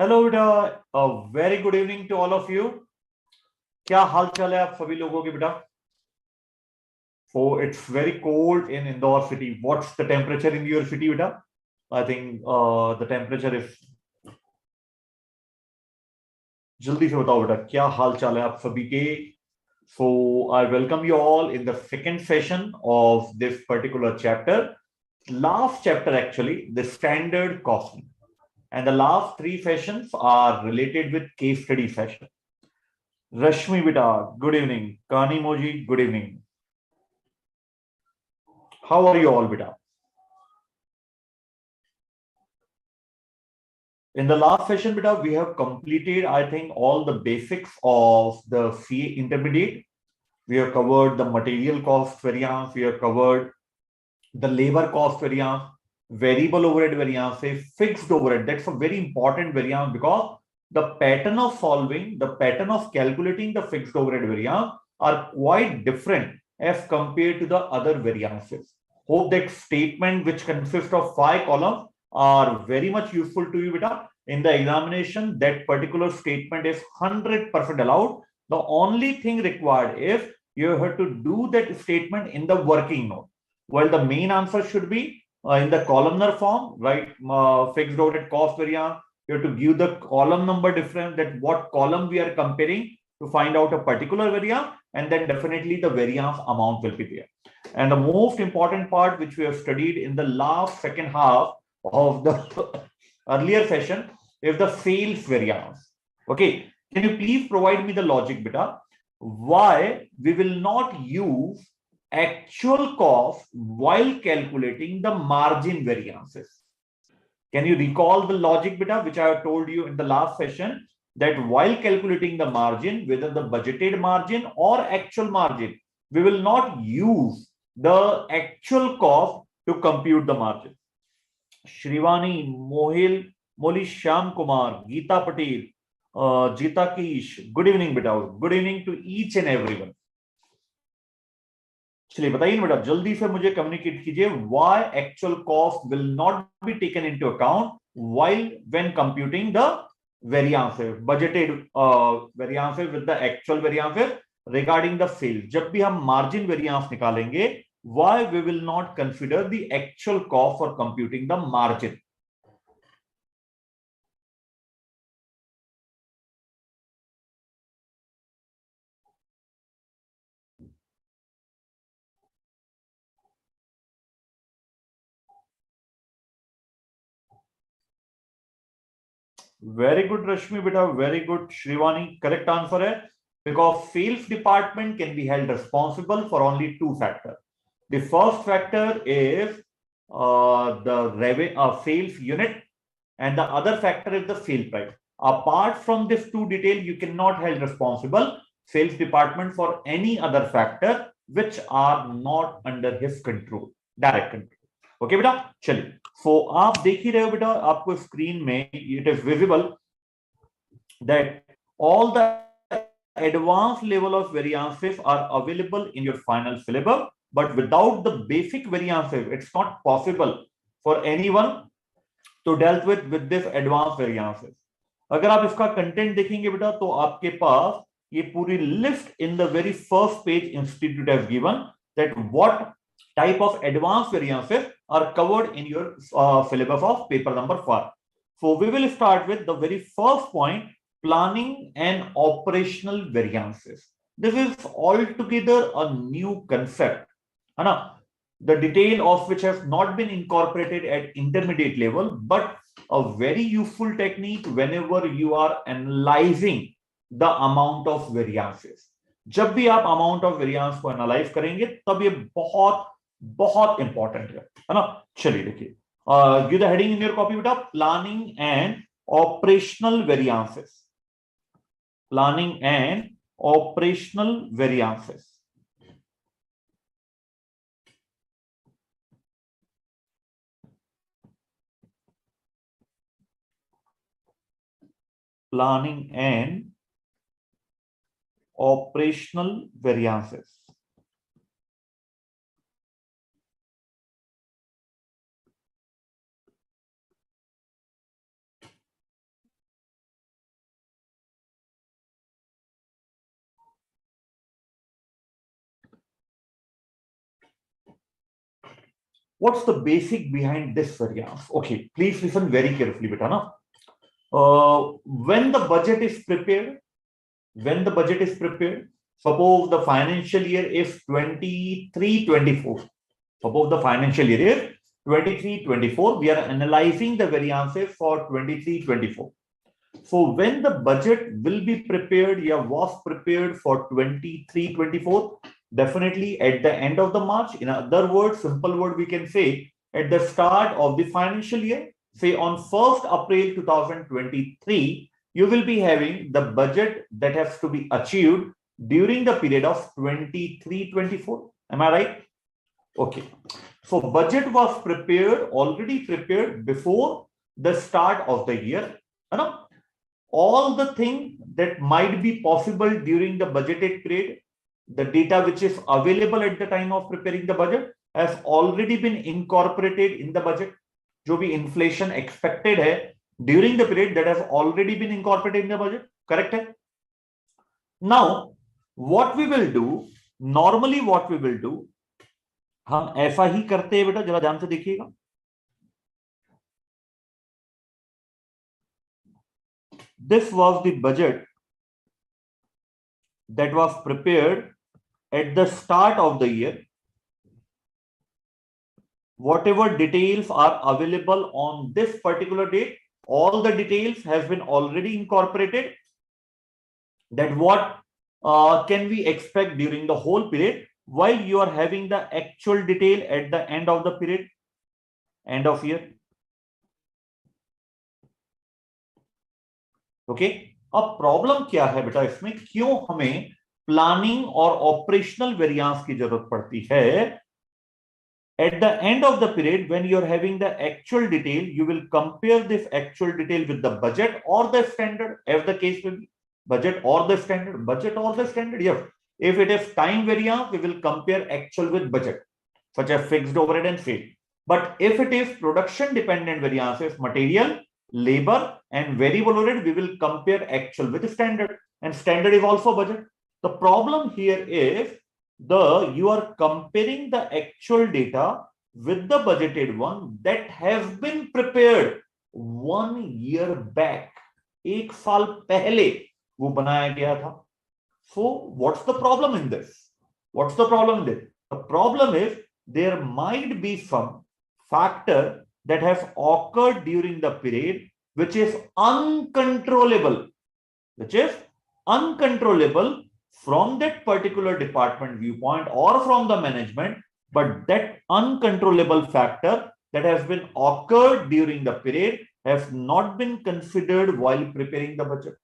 Hello बेटा, very good evening to all of you. क्या हाल चाल है आप सभी लोगों के बेटा? So it's very cold in Indore city. What's the temperature in your city बेटा? I think the temperature is, जल्दी से बताओ बेटा क्या हाल चाल है आप सभी के? So I welcome you all in the second session of this particular chapter. Last chapter actually, the standard costing. And the last three sessions are related with case study session. Rashmi beta, good evening. Kani Moji, good evening. How are you all beta? In the last session beta, we have completed, I think, all the basics of the CA intermediate. We have covered the material cost variance, we have covered the labor cost variance, variable overhead variance, fixed overhead. That's a very important variance because the pattern of solving, the pattern of calculating the fixed overhead variance are quite different as compared to the other variances. Hope that statement, which consists of 5 columns, are very much useful to you beta. In the examination, that particular statement is 100% allowed. The only thing required is you have to do that statement in the working note. While the main answer should be in the columnar form, right? Fixed overhead cost variance. You have to give the column number difference, that what column we are comparing to find out a particular variance, and then definitely the variance amount will be there. And the most important part which we have studied in the last second half of the earlier session is the sales variance. Okay, can you please provide me the logic beta? Why we will not use actual cost while calculating the margin variances? Can you recall the logic beta, which I have told you in the last session, that while calculating the margin, whether the budgeted margin or actual margin, we will not use the actual cost to compute the margin. Shrivani, Mohil, Moli Shyam Kumar, Geeta Patel, Jita Kish, good evening beta. Good evening to each and everyone. चलिए बताइए बेटा, जल्दी से मुझे communicate कीजिए, why actual cost will not be taken into account while when computing the variances, budgeted variances with the actual variances regarding the sale. जब भी हम मार्जिन वेरिएंस निकालेंगे, why we will not consider the actual cost for computing the margin. Very good, Rashmi beta. Very good, Shrivani. Correct answer है, because sales department can be held responsible for only two factors. The first factor is the sales unit, and the other factor is the sale price. Apart from this two detail, you cannot held responsible sales department for any other factor which are not under his control, direct control. Okay बेटा, चलिए. सो आप देख ही रहे हो बेटा, आपको screen में it is visible that all the advanced level of variances are available in your final syllabus, but without the basic variances, it's not possible for anyone to deal with this advanced variances. अगर आप इसका content देखेंगे बेटा, तो आपके पास ये पूरी list in the very first page institute has given that what type of advanced variances are covered in your syllabus of paper number 5. So we will start with the very first point, planning and operational variances. This is altogether a new concept, the detail of which has not been incorporated at intermediate level, but a very useful technique whenever you are analyzing the amount of variances. जब भी आप amount of variance को analyse करेंगे, तब ये बहुत बहुत important है ना. चलिए देखिए, give the heading in your copy बेटा, planning and operational variances. Planning and operational variances. Planning and operational variances. what's the basic behind this variance? Okay, please listen very carefully, beta. Na? When the budget is prepared, suppose the financial year is 23-24. Suppose the financial year is 23-24. We are analyzing the variances for 23-24. So when the budget will be prepared, was prepared for 23-24, definitely at the end of the March. In other words, simple word, we can say at the start of the financial year, say on 1st April 2023, you will be having the budget that has to be achieved during the period of 23-24. Am I right? Okay. So budget was already prepared before the start of the year. You know, all the things that might be possible during the budgeted period, the data which is available at the time of preparing the budget has already been incorporated in the budget. जो भी inflation expected है during the period, that has already been incorporated in the budget. Correct है? Now, what we will do, normally what we will do, हम ऐसा ही करते हैं बेटा, जरा ध्यान से देखिएगा. This was the budget that was prepared at the start of the year. Whatever details are available on this particular date, all the details has been already incorporated. That what can we expect during the whole period, while you are having the actual detail at the end of the period, end of year. Okay, अब problem क्या है बेटा इसमें, क्यों हमें planning और operational variance की जरूरत पड़ती है? At the end of the period, when you are having the actual detail, you will compare this actual detail with the budget or the standard, as the case will be. Budget or the standard. Yes. If it is time variance, we will compare actual with budget, such as fixed overhead and freight. But if it is production dependent variances, material, labor and variable overhead, we will compare actual with standard, and standard is also budget. The problem here is you are comparing the actual data with the budgeted one that has been prepared 1 year back. एक साल पहले वो बनाया गया था. So what's the problem in this? The problem is there might be some factor that has occurred during the period which is uncontrollable, from that particular department viewpoint or from the management, but that uncontrollable factor that has been occurred during the period has not been considered while preparing the budget.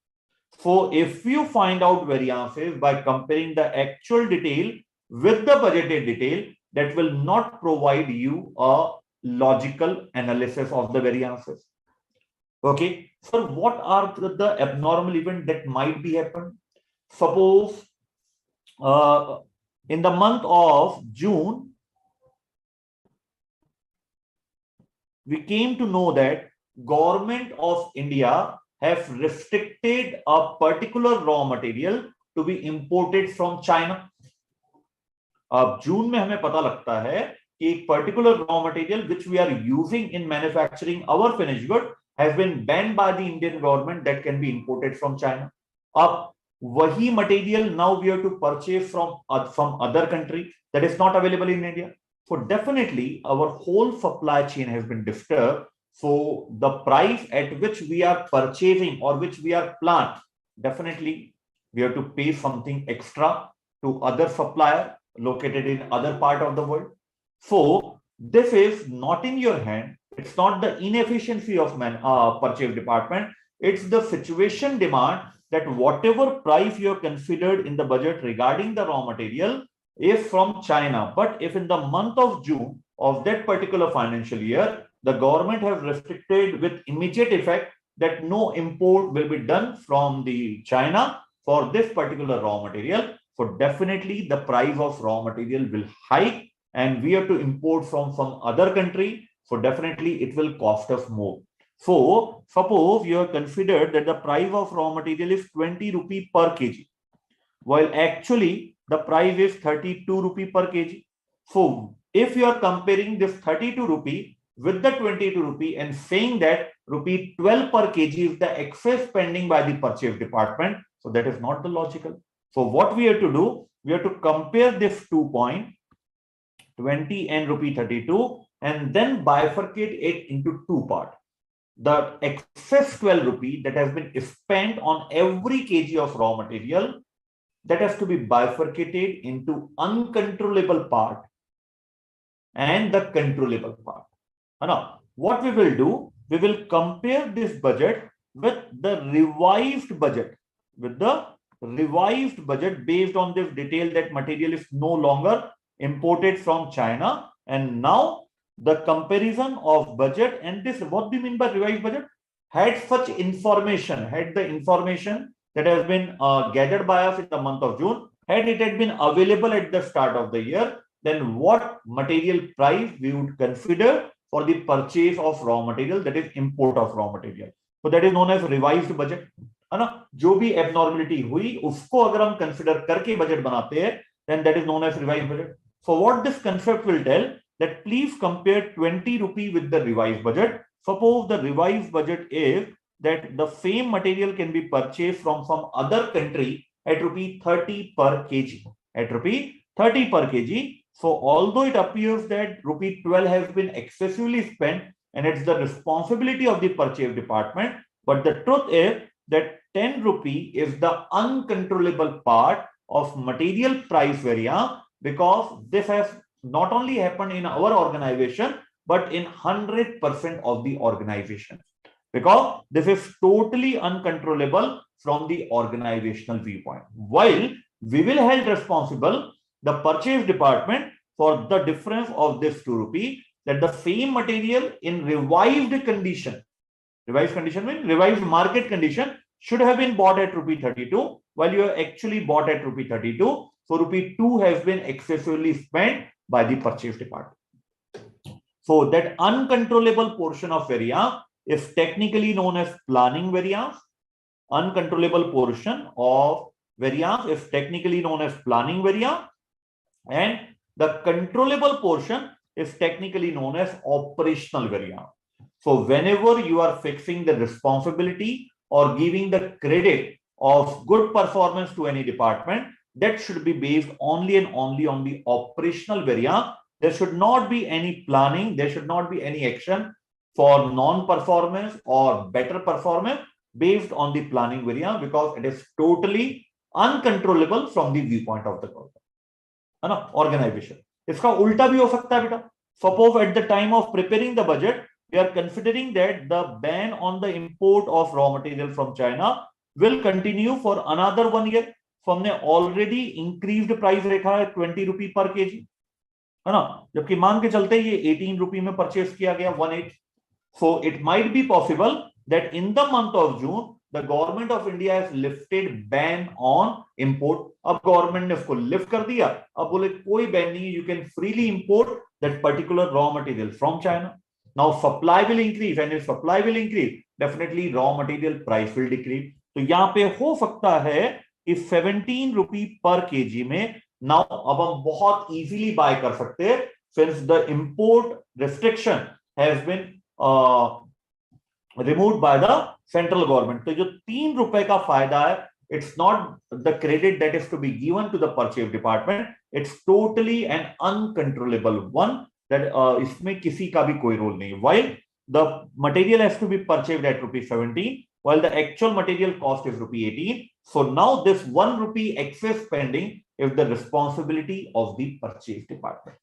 So if you find out variances by comparing the actual detail with the budgeted detail, that will not provide you a logical analysis of the variances. Okay, so what are the abnormal events that might be happened? Suppose in the month of June, we came to know that Government of India have restricted a particular raw material to be imported from China. अब जून में हमें पता लगता है कि एक particular raw material which we are using in manufacturing our finished good has been banned by the Indian government that can be imported from China. अब वही material now we have to purchase from other country that is not available in India. So definitely our whole supply chain has been disturbed. So the price at which we are purchasing or which we are planned, definitely we have to pay something extra to other supplier located in other part of the world. So this is not in your hand. It's not the inefficiency of purchase department. It's the situation demand that whatever price you have considered in the budget regarding the raw material is from China. But if in the month of June of that particular financial year, the government has restricted with immediate effect that no import will be done from the China for this particular raw material. So definitely the price of raw material will hike and we have to import from some other country. So definitely it will cost us more. So suppose you have considered that the price of raw material is 20 rupee per kg, while actually the price is 32 rupee per kg. So if you are comparing this 32 rupee with the 22 rupee and saying that rupee 12 per kg is the excess spending by the purchase department, so that is not the logical. So what we have to do, we have to compare this 2 point, 20 and rupee 32, and then bifurcate it into two parts. The excess 12 rupee that has been spent on every kg of raw material, that has to be bifurcated into uncontrollable part and the controllable part. Now, what we will do, we will compare this budget with the revised budget, based on this detail that material is no longer imported from China. And now the comparison of budget and this, what do you mean by revised budget? Had the information that has been gathered by us in the month of June, had it had been available at the start of the year, then what material price we would consider for the purchase of raw material, that is import of raw material. So that is known as revised budget, है ना? जो भी abnormality हुई उसको अगर हम consider करके budget बनाते हैं, then that is known as revised budget. So what this concept will tell, that please compare 20 rupee with the revised budget. Suppose the revised budget is that the same material can be purchased from some other country at rupee 30 per kg. At rupee 30 per kg. So although it appears that rupee 12 has been excessively spent and it's the responsibility of the purchase department, but the truth is that 10 rupee is the uncontrollable part of material price variance, because this has not only happened in our organization, but in 100% of the organization, because this is totally uncontrollable from the organizational viewpoint. While we will hold responsible the purchase department for the difference of this 2 rupee, that the same material in revised condition means revised market condition, should have been bought at rupee 32, while you have actually bought at rupee 32. So rupee 2 has been excessively spent by the purchase department. So that uncontrollable portion of variance is technically known as planning variance. Uncontrollable portion of variance is technically known as planning variance, and the controllable portion is technically known as operational variance. So whenever you are fixing the responsibility or giving the credit of good performance to any department, that should be based only and only on the operational variance. There should not be any planning, there should not be any action for non-performance or better performance based on the planning variance, because it is totally uncontrollable from the viewpoint of the government, है ना, organization. इसका उल्टा भी हो सकता है बेटा. Suppose at the time of preparing the budget, we are considering that the ban on the import of raw material from China will continue for another 1 year. So हमने already increased price रखा है 20 rupee per kg, है ना, जबकि मान के चलते ये 18 rupee में परचेस किया गया 18. So it might be possible that in the month of June, the government of India has lifted ban on import. अब गवर्नमेंट ने उसको लिफ्ट कर दिया, अब बोले कोई बैन नहीं है, you can freely import that particular raw material from China. Now supply will increase, and if supply will increase, definitely raw material price will decrease. तो यहाँ पे हो सकता है कि 17 rupee per kg में now अब हम बहुत easily buy कर सकते हैं, since the import restriction has been removed by the central government. तो जो 3 रुपए का फायदा है, it's not the credit that is to be given to the purchase department, it's totally an uncontrollable one, that इसमें किसी का भी कोई रोल नहीं है. While the material has to be purchased at rupee 17, while the actual material cost is rupee 18. So now this 1 rupee excess spending is the responsibility of the purchase department.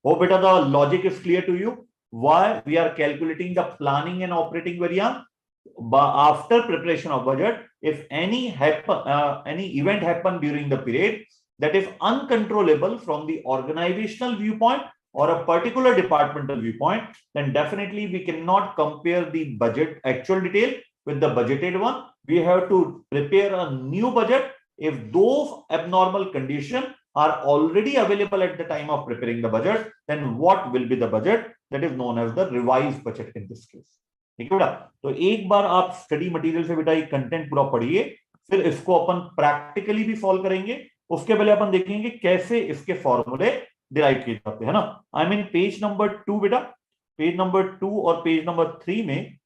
Hope beta the logic is clear to you. Why we are calculating the planning and operating variance after preparation of budget. If any event happen during the period that is uncontrollable from the organizational viewpoint or a particular departmental viewpoint, then definitely we cannot compare the budget actual detail with the budgeted one. We have to prepare a new budget if those abnormal conditions are already available at the time of preparing the budget. Then what will be the budget? That is known as the revised budget in this case. ठीक है बेटा, तो एक बार आप study material से बेटा ये content पूरा पढ़िए, फिर इसको अपन प्रैक्टिकली भी सॉल्व करेंगे. उसके पहले अपन देखेंगे कैसे इसके फॉर्मूले डिराइव किए जाते हैं ना। आई मीन पेज नंबर 2 बेटा, पेज नंबर 2 और पेज नंबर 3 में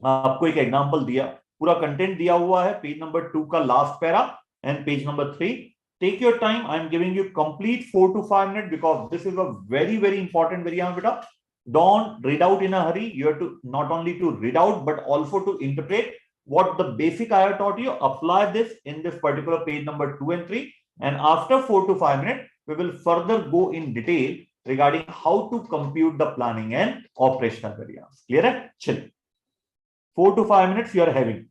आपको एक एग्जांपल दिया, पूरा कंटेंट दिया हुआ है पेज नंबर 2 का last para and page number 3। Take your time, I am giving you complete 4 to 5 minutes because this is a very very important variant beta. Don't read out in a hurry. You have to not only to read out but also to interpret what the basic I have taught you. Apply this in this particular page number 2 and 3, and after 4 to 5 minutes we will further go in detail regarding how to compute the planning and operational variance. Clear है? चलिए 4 to 5 minutes you are having.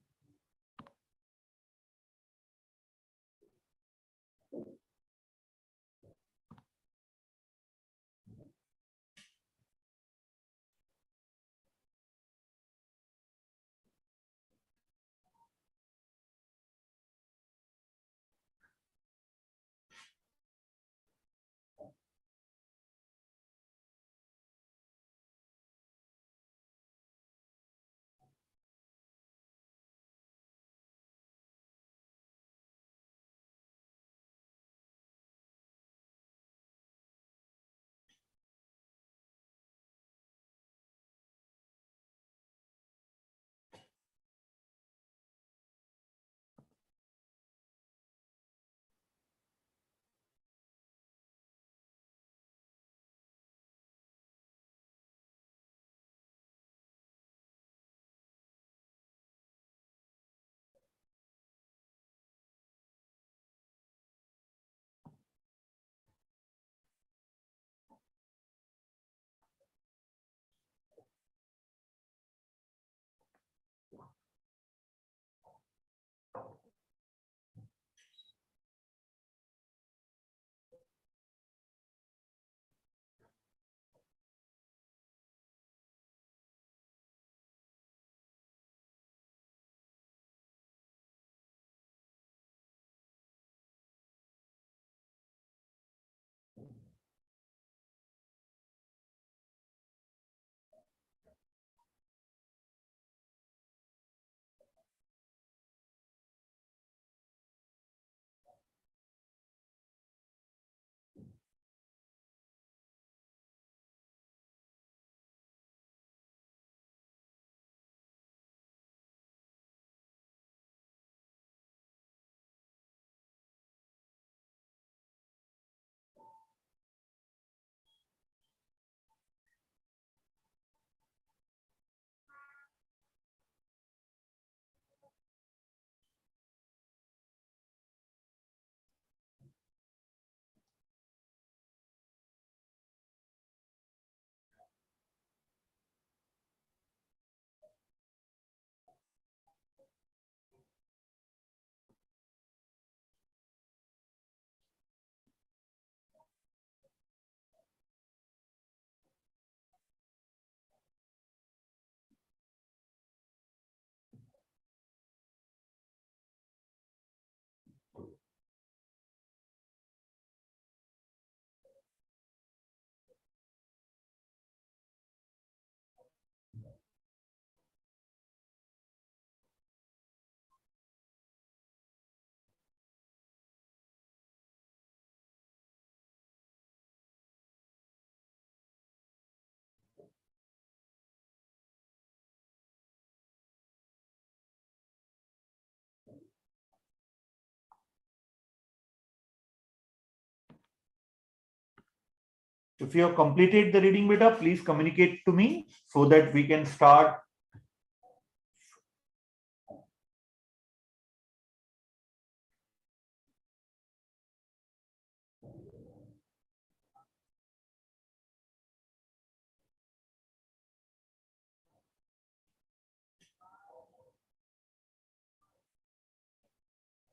If you have completed the reading beta, please communicate to me so that we can start.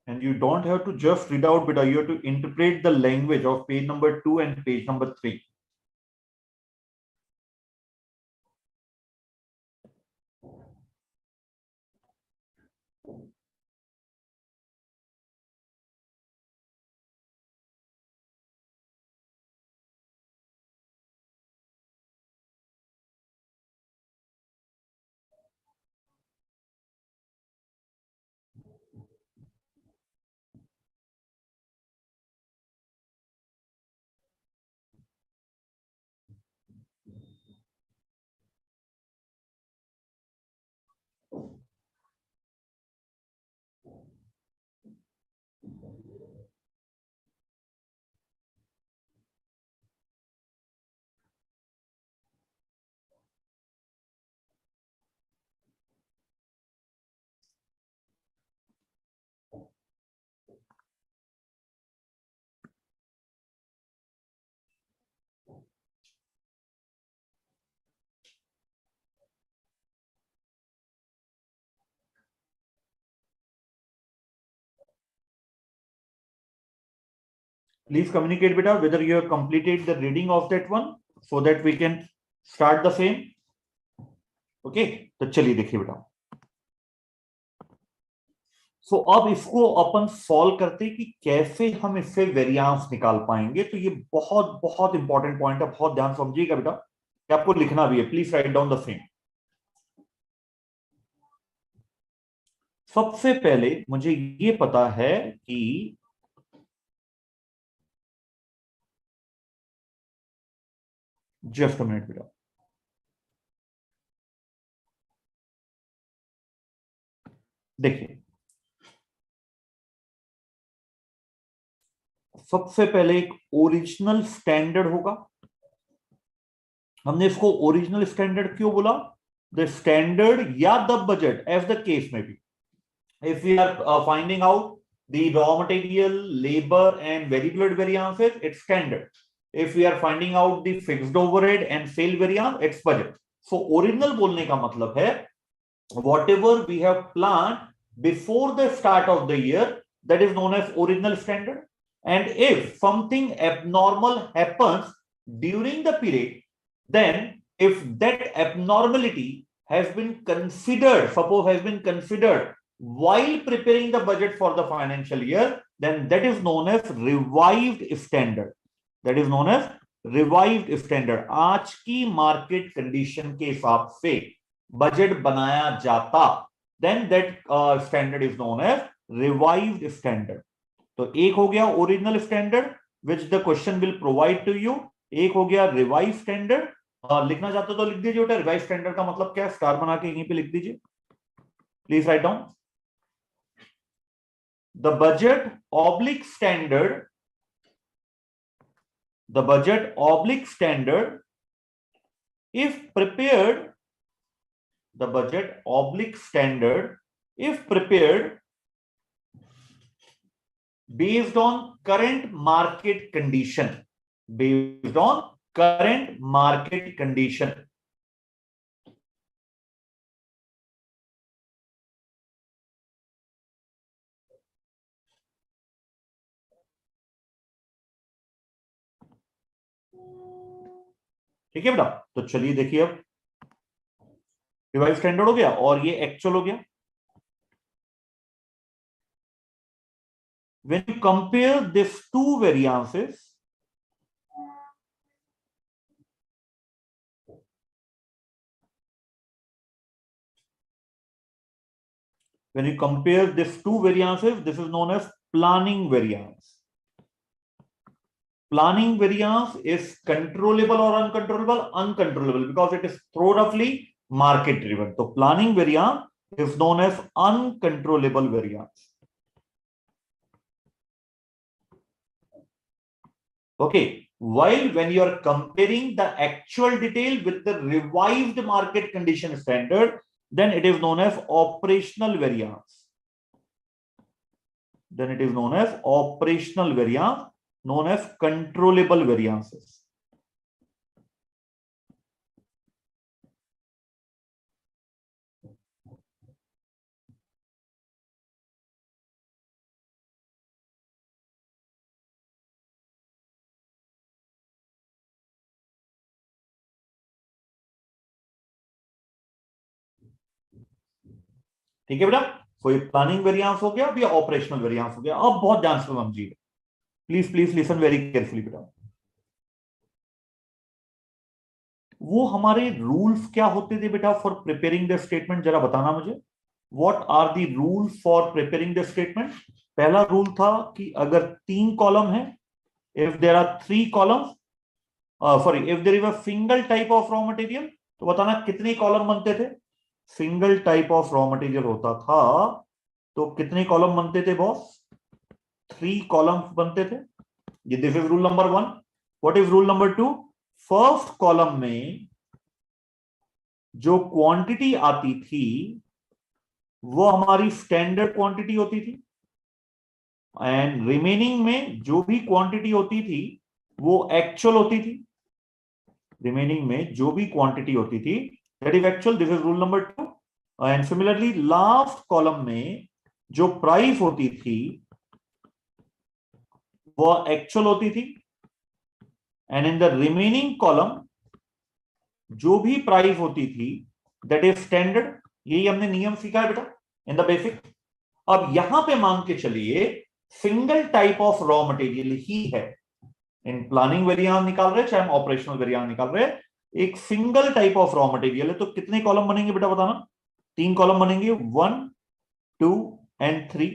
And you don't have to just read out beta, you have to interpret the language of page number 2 and page number 3. Please communicate beta whether you have completed the reading of that one so that we can start the same. Okay तो चलिए देखिए बेटा. सो अब इसको अपन solve करते हैं कि कैसे हम इससे वेरिएंस निकाल पाएंगे. तो ये बहुत बहुत इंपॉर्टेंट पॉइंट है, बहुत ध्यान समझिएगा बेटा कि आपको लिखना भी है. Please write down the same. सबसे पहले मुझे ये पता है कि जस्ट अ मिनट बेटा. देखिए सबसे पहले एक ओरिजिनल स्टैंडर्ड होगा. हमने इसको ओरिजिनल स्टैंडर्ड क्यों बोला? द स्टैंडर्ड या the budget as the case में भी. If we are finding out the raw material, labor and variable variances, it's standard. If we are finding out the fixed overhead and sale variance, it's budget. So original बोलने का मतलब है whatever we have planned before the start of the year, that is known as original standard. And if something abnormal happens during the period, then if that abnormality has been considered, suppose has been considered while preparing the budget for the financial year, then that is known as revised standard. That is known as revised standard. आज की market condition के हिसाब से budget बनाया जाता, then that standard is known as revised standard. तो एक हो गया original standard which the question will provide to you. एक हो गया रिवाइज स्टैंडर्ड. लिखना चाहते हो तो लिख दीजिए बेटा. रिवाइज स्टैंडर्ड का मतलब क्या है, स्टार बना के यहीं पे लिख दीजिए. Please write down. The budget oblique standard, the budget oblique standard, if prepared, the budget oblique standard, if prepared based on current market condition, based on current market condition. ठीक है बेटा. तो चलिए देखिए अब रिवाइज स्टैंडर्ड हो गया और ये एक्चुअल हो गया. When you compare these two variances, when you compare these two variances, this is known as planning variance. Planning variance is controllable or uncontrollable? Uncontrollable, because it is thoroughly market driven. So planning variance is known as uncontrollable variance. Okay, while when you are comparing the actual detail with the revised market condition standard, then it is known as operational variance. Then it is known as operational variance, known as controllable variances. ठीक है बेटा. कोई planning variance हो गया, अभी operational variance हो गया. अब बहुत ध्यान से समझिए. Please please listen very carefully बेटा. वो हमारे रूल्स क्या होते थे बेटा फॉर प्रिपेयरिंग द स्टेटमेंट, जरा बताना मुझे. What are the rules for preparing the statement? पहला रूल था कि अगर 3 कॉलम है, if there are 3 columns, sorry, if there is a single type of raw material, तो बताना कितने कॉलम बनते थे. Single type of raw material होता था तो कितने कॉलम बनते थे बॉस? 3 कॉलम्स बनते थे. ये this is rule number 1. What is rule number 2? First column में जो क्वांटिटी आती थी वो हमारी स्टैंडर्ड क्वांटिटी होती थी, एंड रिमेनिंग में जो भी क्वांटिटी होती थी वो एक्चुअल होती थी. रिमेनिंग में जो भी क्वांटिटी होती थी that is actual. This is rule number 2. And similarly last column में जो प्राइस होती थी वो एक्चुअल होती थी, and in the remaining column जो भी प्राइस होती थी दैट इज स्टैंडर्ड। यही हमने नियम सीखा है बेटा इन द बेसिक। अब यहां पे मान के चलिए single type of raw material ही है, इन प्लानिंग वेरिएंस निकाल रहे चाहे हम ऑपरेशनल वेरिएंस निकाल रहे, एक single type of raw material है, तो कितने कॉलम बनेंगे बेटा बताना? 3 कॉलम बनेंगे, 1 2 एंड 3।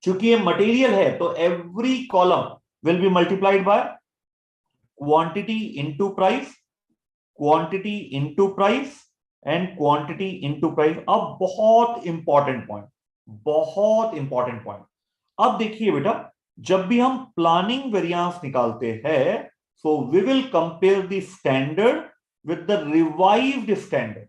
चूंकि ये मटेरियल है तो every column will be multiplied by quantity into price, quantity into price and quantity into price. अब बहुत इंपॉर्टेंट पॉइंट, बहुत इंपॉर्टेंट पॉइंट। अब देखिए बेटा, जब भी हम प्लानिंग वेरिएंस निकालते हैं so we will compare the standard with the revised standard.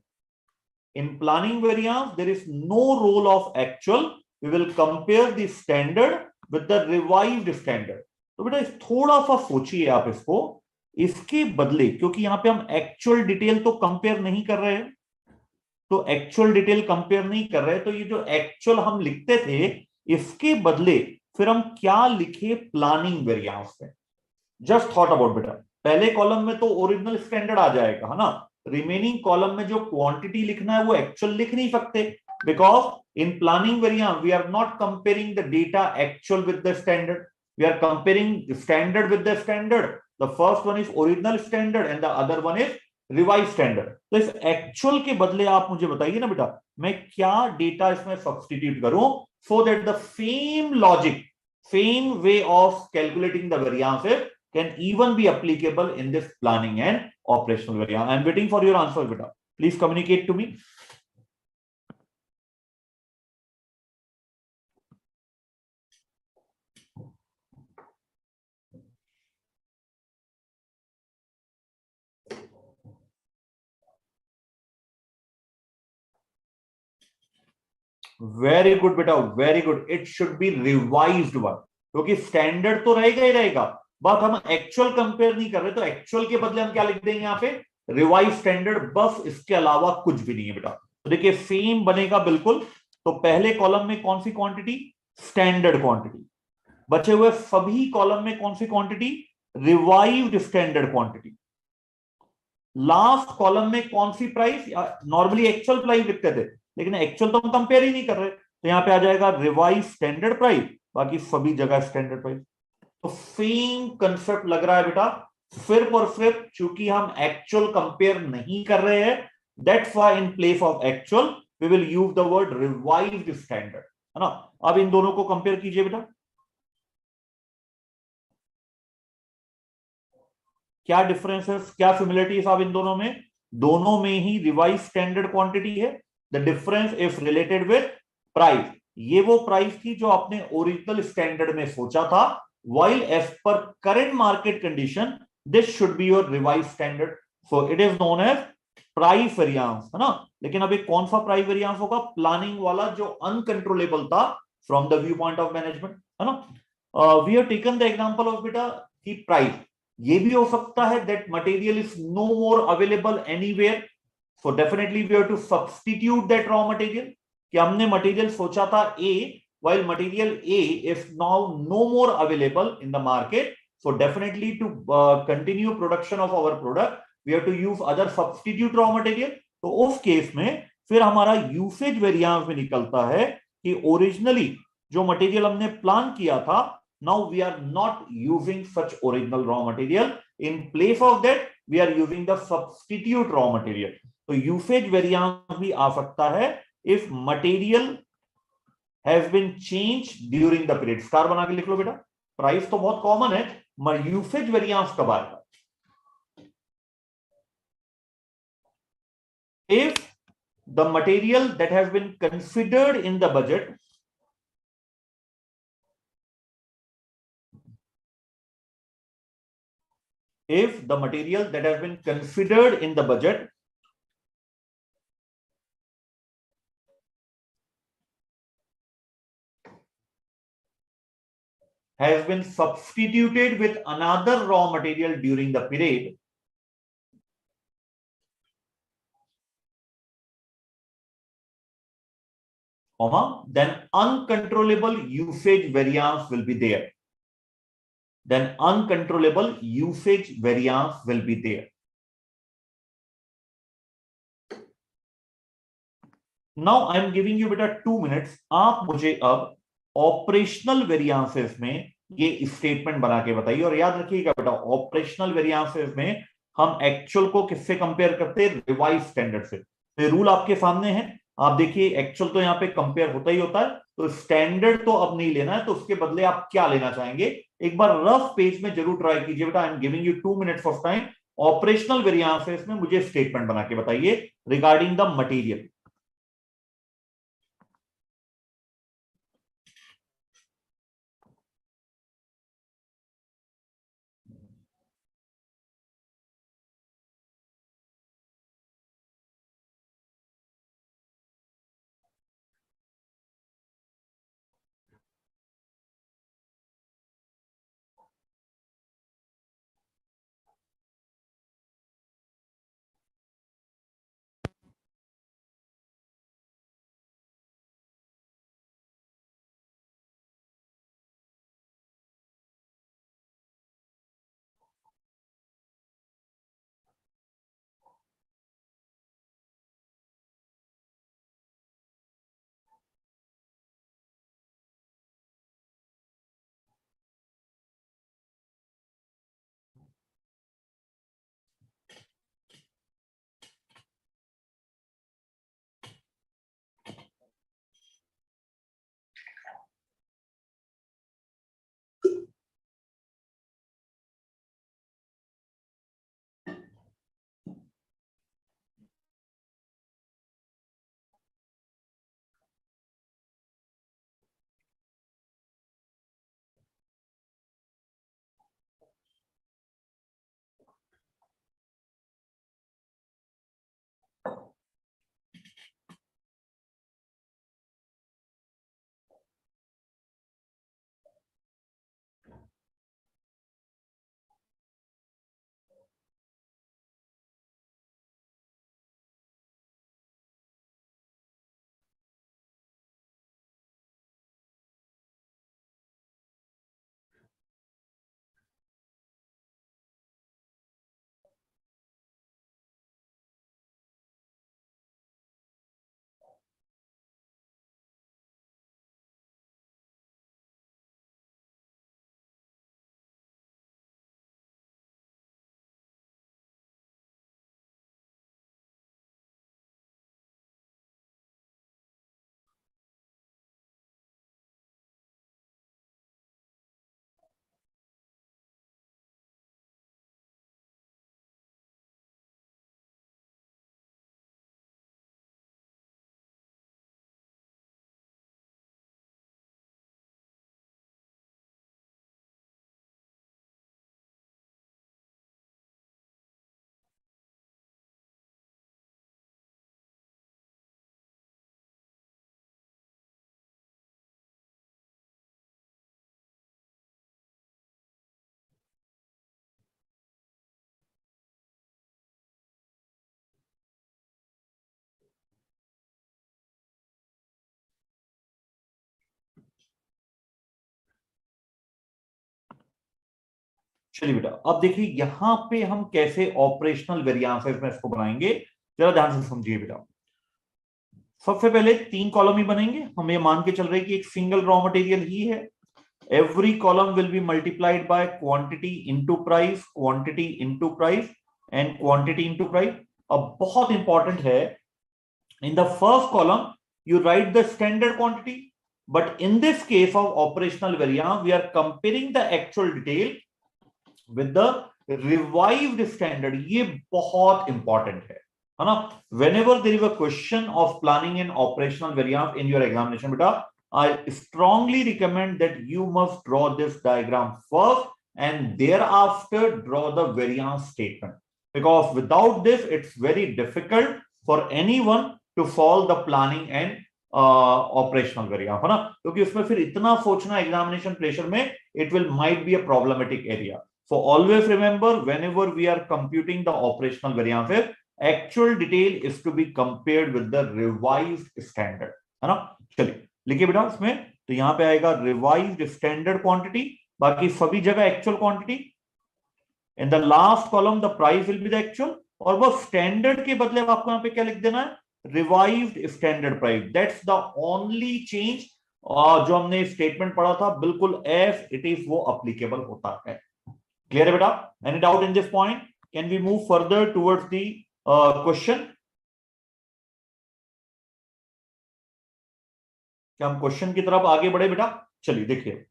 In planning variance there is no role of actual, we will compare the standard with the revised standard. तो बेटा थोड़ा सा सोचिए आप इसको, इसके बदले क्योंकि यहां पे हम एक्चुअल डिटेल तो कंपेयर नहीं कर रहे हैं, तो एक्चुअल डिटेल कंपेयर नहीं कर रहे, तो ये जो एक्चुअल हम लिखते थे इसके बदले फिर हम क्या लिखे प्लानिंग वेरिएंस में। जस्ट थॉट अबाउट बेटा, पहले कॉलम में तो ओरिजिनल स्टैंडर्ड आ जाएगा है ना, रिमेनिंग कॉलम में जो क्वांटिटी लिखना है वो एक्चुअल लिख नहीं सकते, because in planning variance we are not comparing the data actual with the standard, we are comparing standard with the standard. The first one is original standard and the other one is revise standard. तो इस actual के बदले आप मुझे बताइए ना बेटा, मैं क्या डेटा इसमें सब्स्टिट्यूट करूं so that the same logic, same way of calculating the variances can even be applicable in this planning and operational variance. I am waiting for your answer beta, please communicate to me. Very good बेटा, very good. It should be revised one, क्योंकि standard तो रहेगा ही रहेगा, but हम actual compare नहीं कर रहे, तो एक्चुअल के बदले हम क्या लिख देंगे यहाँ पे? रिवाइज स्टैंडर्ड, बस इसके अलावा कुछ भी नहीं है बेटा। तो देखिए सेम बनेगा बिल्कुल। तो पहले कॉलम में कौन सी क्वांटिटी? Standard quantity. बचे हुए सभी कॉलम में कौन सी quantity? Revised standard quantity. Last column में कौन सी प्राइस? नॉर्मली एक्चुअल प्राइस लिखते थे, लेकिन एक्चुअल तो हम कंपेयर ही नहीं कर रहे, तो यहां पे आ जाएगा रिवाइज स्टैंडर्ड प्राइस, बाकी सभी जगह स्टैंडर्ड प्राइस। तो सेम कंसेप्ट लग रहा है बेटा, सिर्फ और सिर्फ चूंकि हम एक्चुअल कंपेयर नहीं कर रहे हैं, that's why in place of actual we will use the word revised standard, है ना। अब इन दोनों को कंपेयर कीजिए बेटा, क्या डिफरेंसेस, क्या सिमिलरिटीज अब इन दोनों में? दोनों में ही रिवाइज स्टैंडर्ड क्वांटिटी है, the difference is related with price. ये वो प्राइस थी जो आपने ओरिजिनल स्टैंडर्ड में सोचा था, while as per current market condition this should be your revised standard, so it is known as price variance, है ना। लेकिन अभी कौन सा प्राइस वेरिएंस होगा? प्लानिंग वाला जो अनकंट्रोलेबल था from the view point of management, है ना। We have taken the example of बेटा की प्राइस। ये भी हो सकता है that material is no more available anywhere, so definitely we have to substitute that raw material, कि हमने मटेरियल सोचा था ए, while material A is now no more available in the market, so definitely to continue production of our product we have to use other substitute raw material। तो उस case में फिर हमारा usage variance में निकलता है कि ओरिजिनली जो मटेरियल हमने प्लान किया था, now we are not using such original raw material, in place of that we are using the substitute raw material. तो यूसेज वेरिएंस भी आ सकता है if material has been changed during the period। Star बना के लिख लो बेटा, price तो बहुत कॉमन है, यूसेज वेरिएंस कब आएगा? If the material that has been considered in the budget if the material that has been considered in the budget has been substituted with another raw material during the period, then uncontrollable usage variance will be there। then uncontrollable usage variance will be there. Now I am giving you बेटा 2 minutes. आप मुझे अब operational variances में ये statement बना के बताइए, और याद रखिएगा बेटा ऑपरेशनल वेरिएंसेस में हम एक्चुअल को किससे कंपेयर करते हैं? रिवाइज स्टैंडर्ड से। तो रूल आपके सामने है, आप देखिए एक्चुअल तो यहाँ पे कंपेयर होता ही होता है, तो स्टैंडर्ड तो अब नहीं लेना है, तो उसके बदले आप क्या लेना चाहेंगे? एक बार रफ पेज में जरूर ट्राई कीजिए बेटा। आई am giving you 2 minutes of time. Operational variances में मुझे स्टेटमेंट बना के बताइए रिगार्डिंग द मटेरियल। चलिए बेटा, अब देखिए यहां पे हम कैसे ऑपरेशनल वेरिएंसेस में इसको बनाएंगे, जरा ध्यान से समझिए बेटा। सबसे पहले 3 कॉलम ही बनेंगे। हम ये मान के चल रहे हैं कि एक सिंगल रॉ मटेरियल ही है। Every column will be multiplied by quantity into price, quantity into price and quantity into price. अब बहुत इंपॉर्टेंट है, in the first column you write the standard quantity, but in this case of operational variance we are comparing the actual detail with the revised standard. ये बहुत important है ना? Whenever there is a question of planning and operational variance in your examination beta, I strongly recommend that you must draw this diagram first and thereafter draw the variance statement, because without this it's very difficult for anyone to solve the planning and operational variance, है ना? क्योंकि उसमें फिर इतना सोचना examination pressure में, it will might be a problematic area. So always remember, whenever we are computing the operational variances, actual detail is to be compared with the revised standard, है ना? चलिए लिखिए बेटा उसमें, तो यहां पे आएगा रिवाइज्ड स्टैंडर्ड क्वांटिटी बाकी सभी जगह actual quantity. In the last column the price will be the actual, और वो स्टैंडर्ड के बदले में आपको यहाँ पे क्या लिख देना है, revised standard price. That's the only change. जो हमने स्टेटमेंट पढ़ा था बिल्कुल एज इट इज वो अप्लीकेबल होता है. क्लियर है बेटा? Any doubt in this point? Can we move further towards the question? क्या हम क्वेश्चन की तरफ आगे बढ़े बेटा? चलिए देखिए.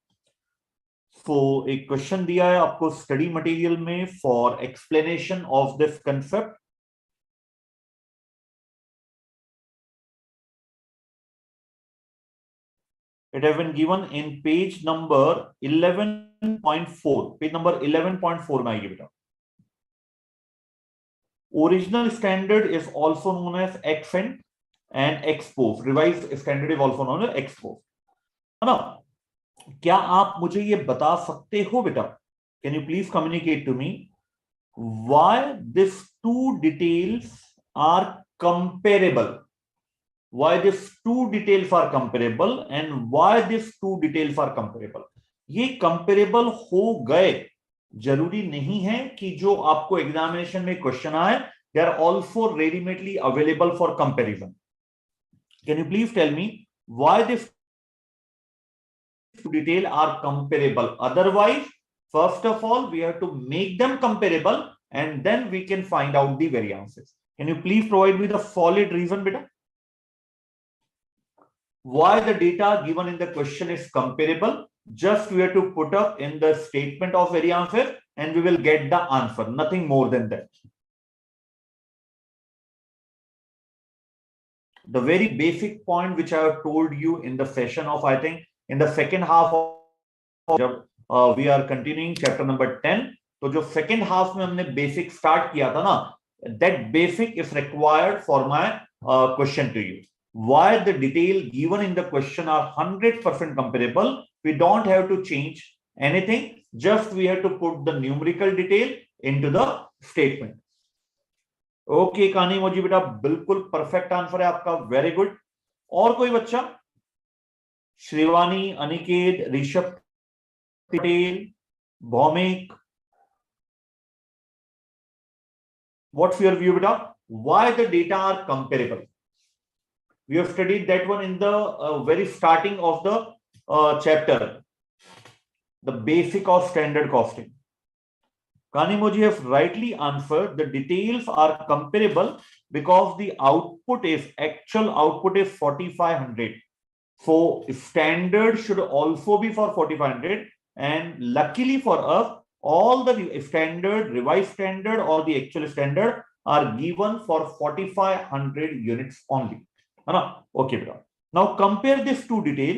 तो एक क्वेश्चन दिया है आपको स्टडी मटेरियल में for explanation of this concept. It has been given in page number 11.4. Page number 11.4 में आएगी बेटा. Original standard is also known as XN and X-post. Revised standard is also known as X-post. है ना? क्या आप मुझे ये बता सकते हो बेटा? Can you please communicate to me why these two details are comparable? Why these two details are comparable and why these two details are comparable? ये comparable हो गए, जरूरी नहीं है कि जो आपको एग्जामिनेशन में क्वेश्चन आए they are also ready-madely available for comparison. Can you please tell me why these two details are comparable? Otherwise, first of all, we have to make them comparable and then we can find out the variances. Can you please provide me the solid reason, beta? Why the data given in the question is comparable? Just we have to put up in the statement of variances and we will get the answer. Nothing more than that. The very basic point which I have told you in the session of, I think, in the second half of we are continuing chapter number 10. तो जो second half में हमने basic start किया था ना, that basic is required for my question to you. Why the detail given in the question are 100% comparable? We don't have to change anything. Just we have to put the numerical detail into the statement. Okay Kanimozhi बेटा, बिल्कुल perfect answer है आपका. Very good. और कोई बच्चा? Shrivani, Aniket, Rishabh Patel, Bhaumik, what's your view बेटा? Why the data are comparable? We have studied that one in the very starting of the chapter, the basic of standard costing. Kanimoji has rightly answered the details are comparable because the output is actual output is 4500. So standard should also be for 4500, and luckily for us, all the standard, revised standard or the actual standard are given for 4500 units only. Okay, bro. Now compare this two detail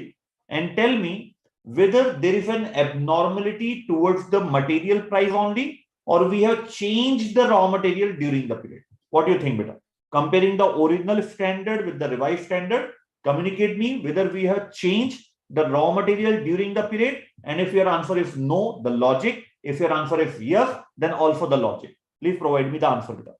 and tell me whether there is an abnormality towards the material price only or we have changed the raw material during the period. What do you think, beta? Comparing the original standard with the revised standard, communicate me whether we have changed the raw material during the period, and if your answer is no, the logic. If your answer is yes, then also the logic. Please provide me the answer, beta.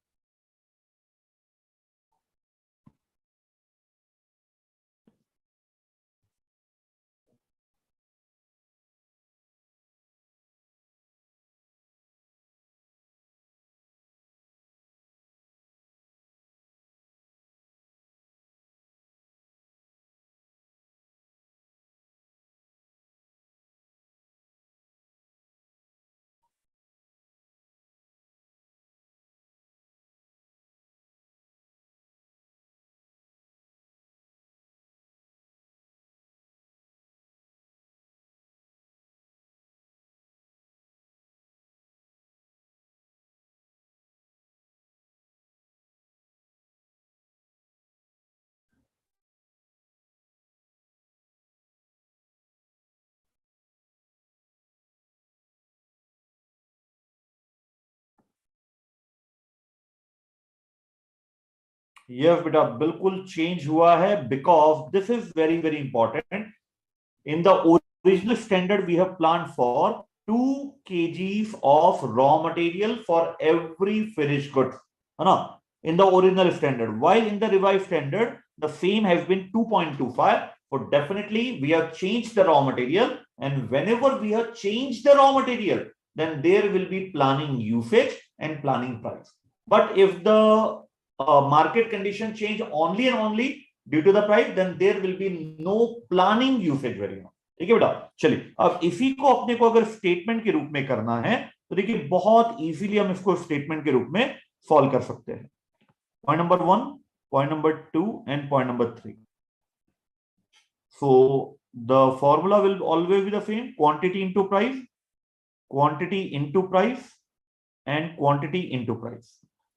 Yes, बेटा बिल्कुल change हुआ है because this is very very important. In the original standard we have planned for 2 kgs of raw material for every finished good, है ना, in the original standard, while in the revised standard the same has been 2.25. So definitely we have changed the raw material And whenever we have changed the raw material, then there will be planning usage and planning price. But if the market condition change only and only due to the price, then there will be no planning usage variance. ठीक है बेटा, चलिए अब इसी को अपने को अगर स्टेटमेंट के रूप में करना है तो देखिए बहुत इजीली हम इसको स्टेटमेंट के रूप में सॉल्व कर सकते हैं. Point number 1, point number 2 and point number 3. So the formula will always be the same: quantity into price, and quantity into price.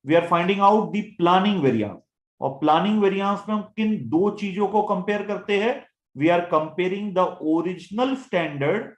We are finding out the planning variance. और planning variance में हम किन दो चीजों को compare करते हैं? We are comparing the original standard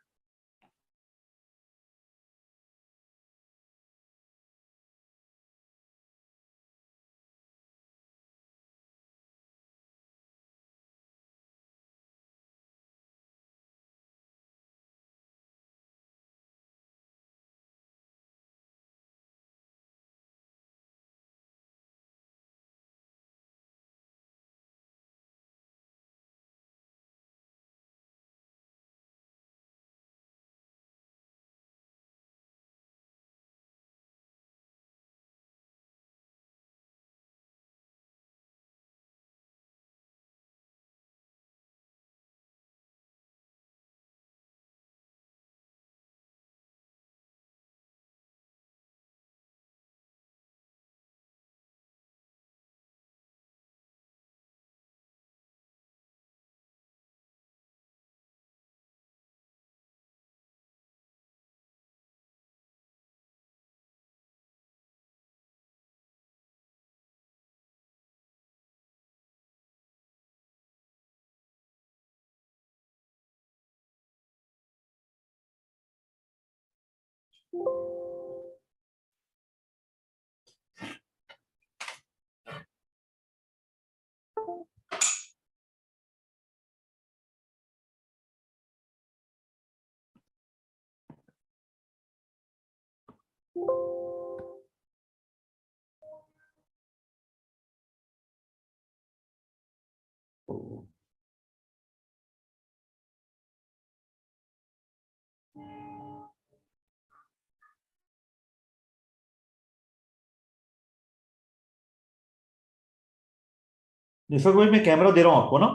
जिसका कोई मैं कैमरा दे रहा हूं आपको ना.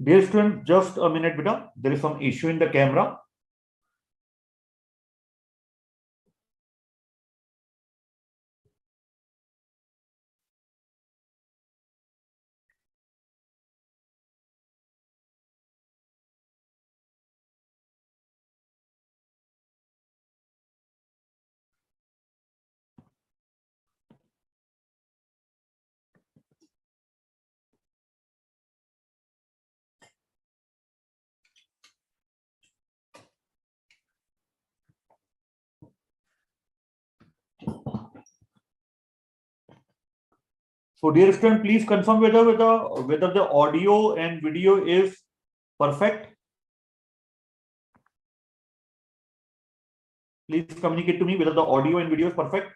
Dear student, just a minute beta, there is some issue in the camera. So dear student, please confirm whether the audio and video is perfect. Please communicate to me whether the audio and video is perfect.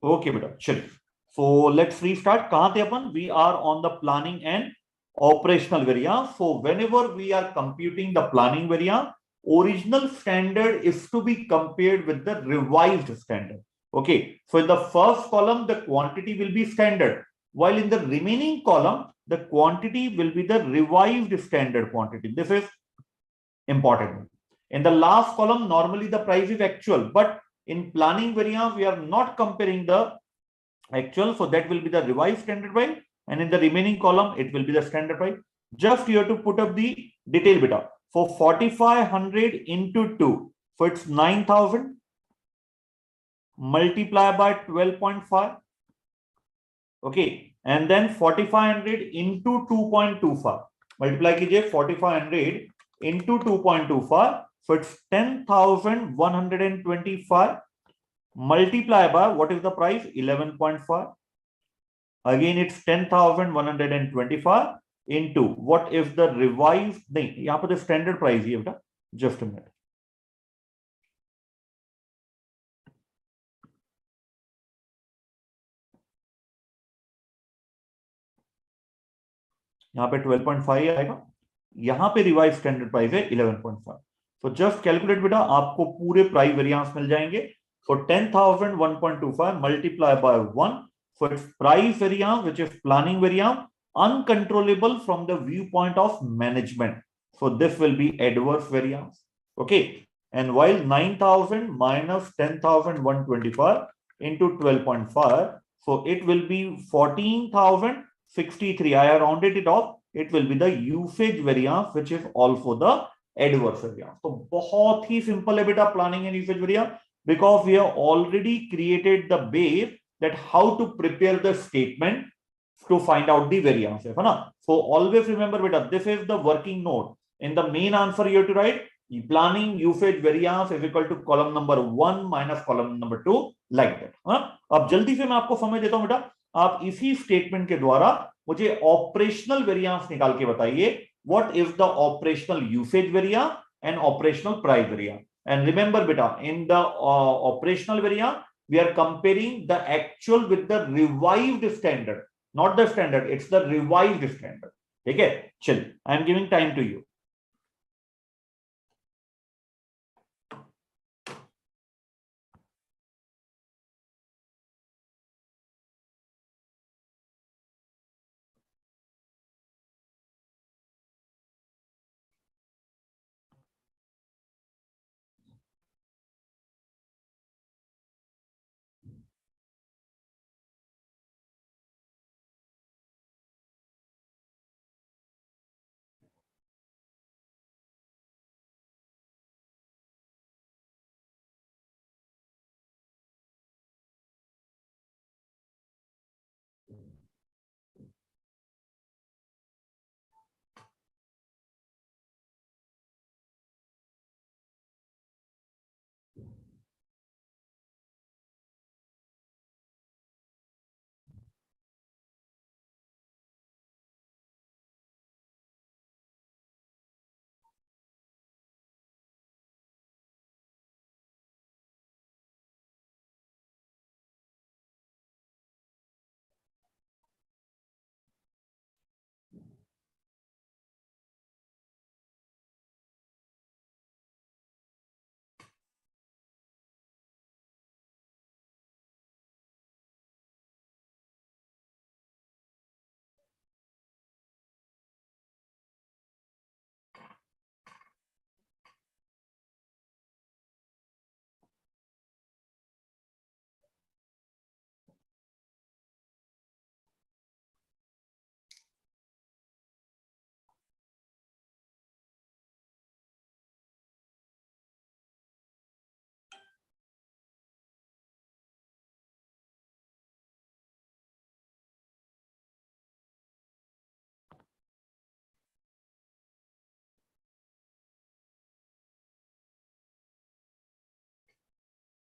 Okay beta, चलिए. So let's restart. कहाँ थे अपन? We are on the planning and operational variance. So whenever we are computing the planning variance, original standard is to be compared with the revised standard. Okay, so in the first column the quantity will be standard, while in the remaining column the quantity will be the revised standard quantity. This is important. In the last column normally the price is actual, but in planning variance we are not comparing the actual, so that will be the revised standard price, and in the remaining column it will be the standard price. Just you have to put up the detail beta. For 4500 into 2, so it's 9000 multiplied by 12.5. Okay, and then 4500 into 2.25, multiply कीजिए 4500 into 2.25, so it's 10,125 multiply by what is the price 11.5, again it's 10,125 into what is the revised, नहीं यहाँ पर standard price ही है बेटा, just a minute, यहाँ पे 12.5 आएगा, यहाँ पे रिवाइज स्टैंडर्ड प्राइस है 11.5, तो जस्ट कैलकुलेट बेटा, आपको पूरे प्राइस वेरिएंस मिल जाएंगे, so 10,001.25 multiply by 1, so it's price variance which is planning variance uncontrollable from the viewpoint of management, so this will be adverse variance. Okay, and while 9,000 minus 10,125 into 12.5, so it will be 14,063, I have rounded it off, it will be the usage variance which is also the adverse variance. तो बहुत ही simple है बेटा planning and usage variance, because we have already created the base that how to prepare the statement to find out the variance, है ना? So always remember beta, this is the working note. In the main answer you have to write planning usage variance is equal to column number 1 minus column number 2, like that, हाँ? अब जल्दी से मैं आपको समझ देता हूं बेटा, आप इसी स्टेटमेंट के द्वारा मुझे ऑपरेशनल वेरिएंस निकाल के बताइए, what is the operational usage variance and operational price variance. And remember beta, in the operational variance we are comparing the actual with the revised standard, not the standard, it's the revised standard. ठीक है, चल I am giving time to you.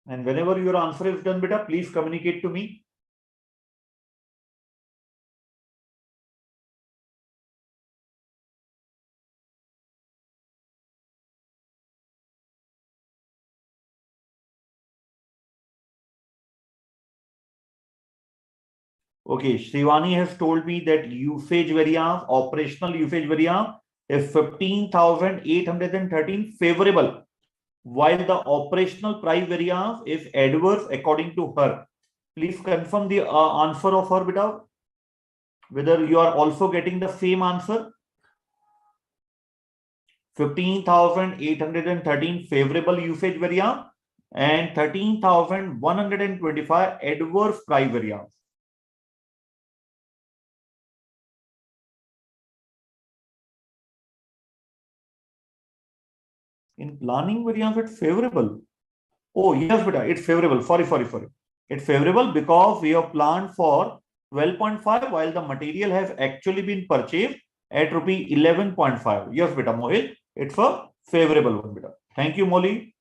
And whenever your answer is done beta, please communicate to me. Okay, Shivani has told me that usage variance, operational usage variance is 15,813 favorable, while the operational price variance is adverse according to her. Please confirm the answer of her beta, whether you are also getting the same answer. 15,813 favorable usage variance and 13,125 adverse price variance. In planning variance, it's favorable. Oh, yes, beta, it's favorable. Sorry. It's favorable because we have planned for 12.5, while the material has actually been purchased at rupee 11.5. Yes, beta Mohit, it's a favorable one, beta. Thank you, Molly.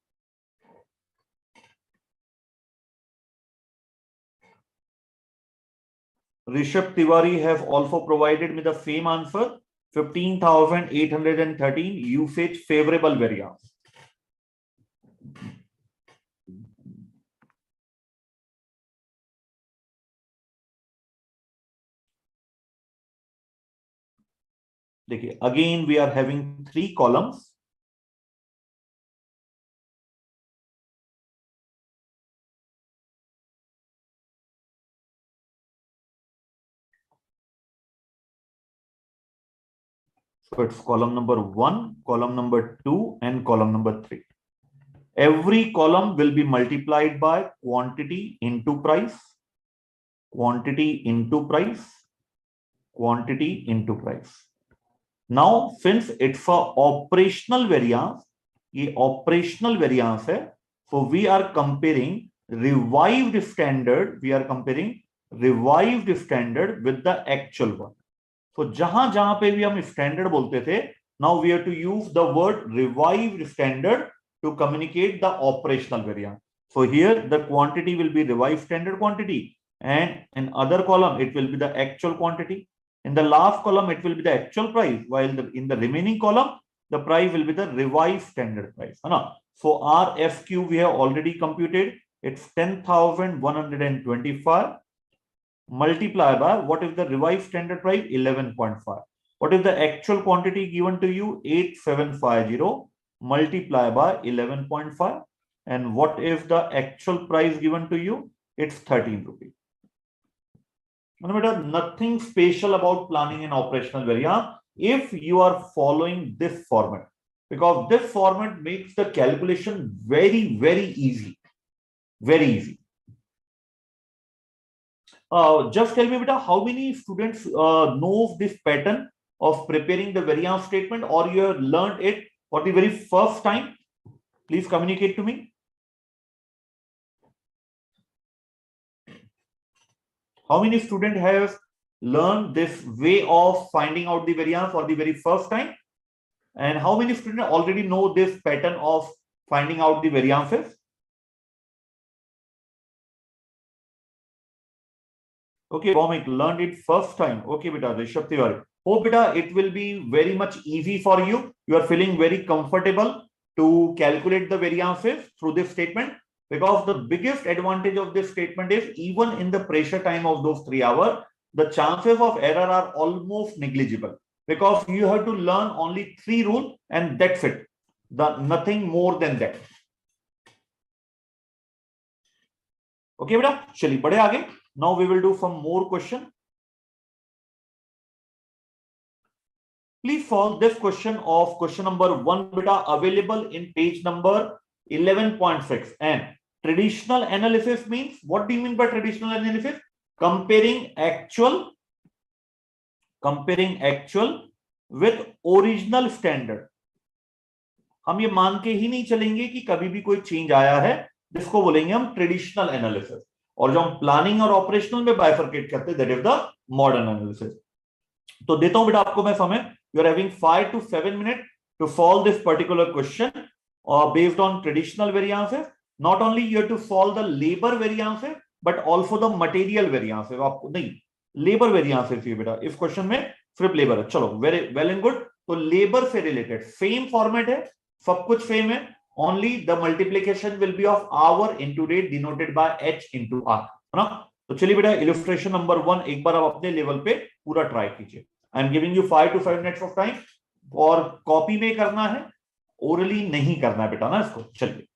Rishabh Tiwari have also provided me the same answer. 15,813 usage favorable variance. देखिए, again we are having 3 columns. So it's column number 1, column number 2, and column number 3. Every column will be multiplied by quantity into price, quantity into price, quantity into price. Now, since it's for operational variance, ये operational variance है, so we are comparing revised standard, with the actual one. So जहां जहां पे भी हम standard बोलते थे, now we have to use the word revised standard to communicate the operational variance. So here the quantity will be revised standard quantity, and in other column it will be the actual quantity. In the last column it will be the actual price, while in the remaining column the price will be the revised standard price. So our FQ we have already computed. It's 10,125 multiply by what is the revised standard price 11.5. What is the actual quantity given to you 8750 multiply by 11.5, and what is the actual price given to you? It's 13 rupees. Nothing special about planning and operational variance if you are following this format, because this format makes the calculation very, very easy. Very easy. Just tell me, beta, how many students know this pattern of preparing the variance statement, or you have learned it for the very first time? Please communicate to me. How many students have learned this way of finding out the variance for the very first time? And how many students already know this pattern of finding out the variances? Okay, Bhomik learned it first time. Okay, beta, Rishabh Tiwari. Oh, beta, it will be very much easy for you. You are feeling very comfortable to calculate the variances through this statement, because the biggest advantage of this statement is even in the pressure time of those 3 hours, the chances of error are almost negligible, because you have to learn only 3 rules and that's it. Nothing more than that. Okay, beta, chaliye बढ़े आगे. Now we will do some more question. Please solve this question of question number 1, beta, available in page number 11.6. And traditional analysis means, what do you mean by traditional analysis? Comparing actual with original standard. हम ये मान के ही नहीं चलेंगे कि कभी भी कोई चेंज आया है, जिसको बोलेंगे हम ट्रेडिशनल एनालिसिस, और जो हम प्लानिंग और ऑपरेशनल में बाइफरकेट करते हैं, that is the modern analysis. तो देता हूं बेटा आपको मैं समय. You are having 5 to 7 minutes to solve this particular question based on traditional variances. Not only you have to solve the labor variances, but also the material variances. आपको नहीं, labor variances ही बेटा इस क्वेश्चन में सिर्फ labour है. चलो, very well and good. तो labour से रिलेटेड सेम फॉर्मेट है, सब कुछ सेम है. Only the multiplication will be of hour into rate denoted by H into R, है ना. तो चलिए बेटा, इलस्ट्रेशन नंबर 1 एक बार आप अपने लेवल पे पूरा ट्राई कीजिए. आई am giving you 5 to 5 minutes of time, और कॉपी में करना है, ओरली नहीं करना है बेटा ना इसको. चलिए.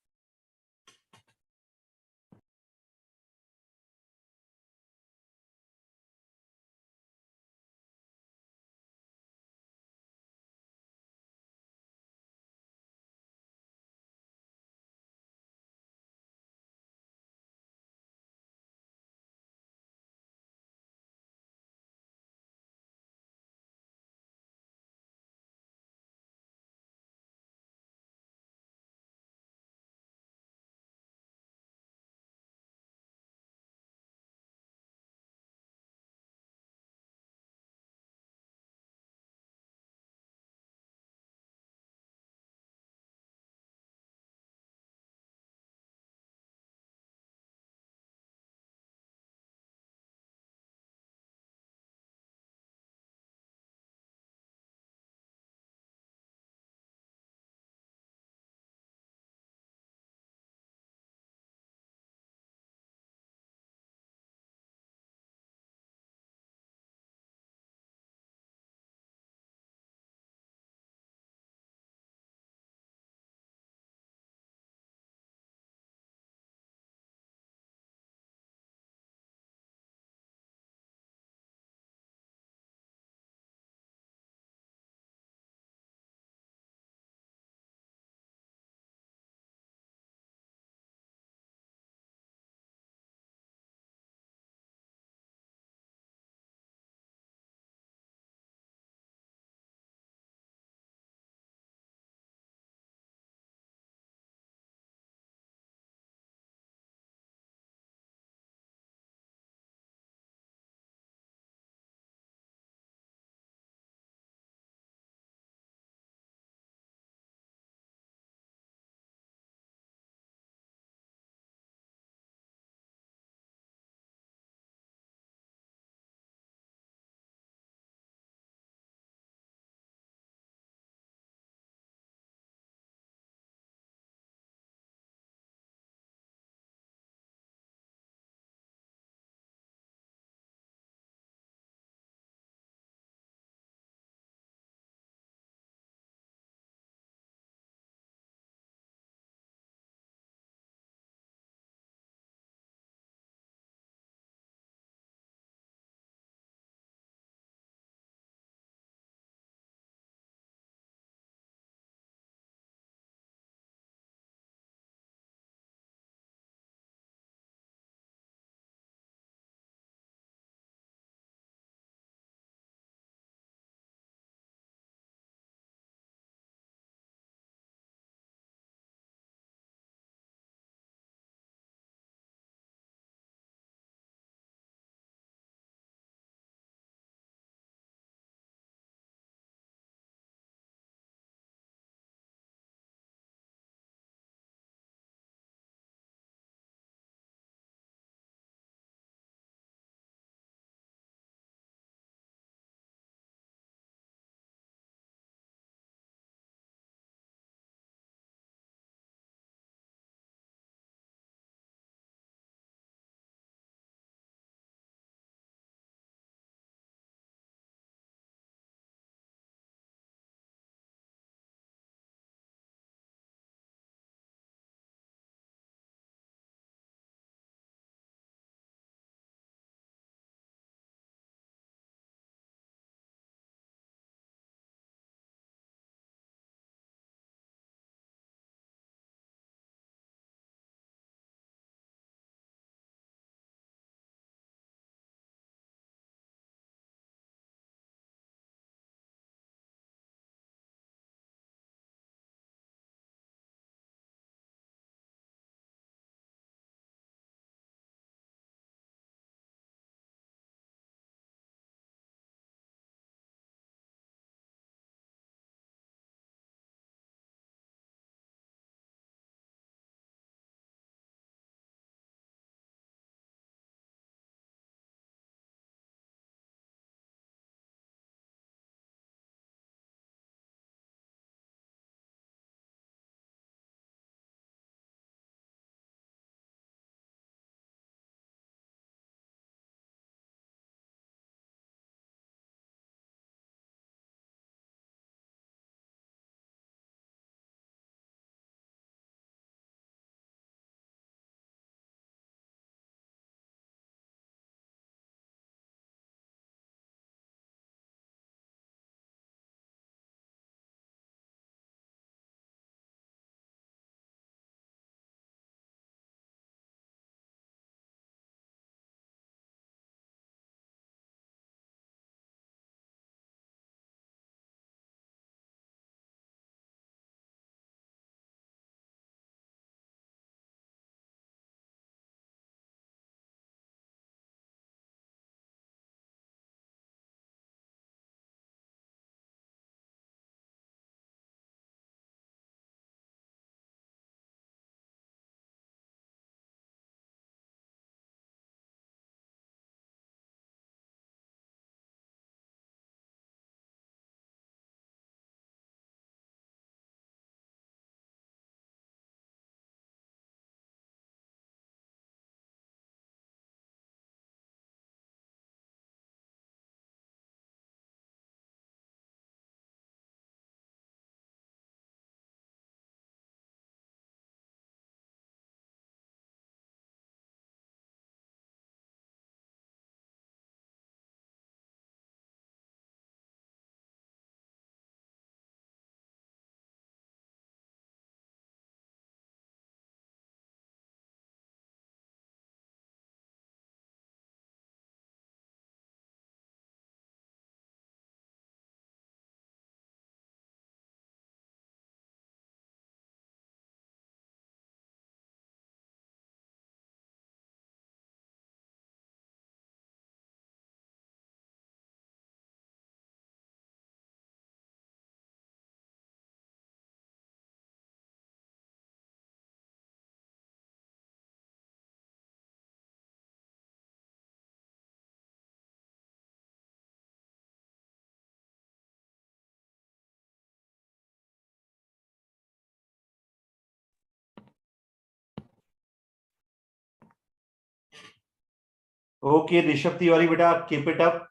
ओके ऋषभ तिवारी बेटा, keep it up,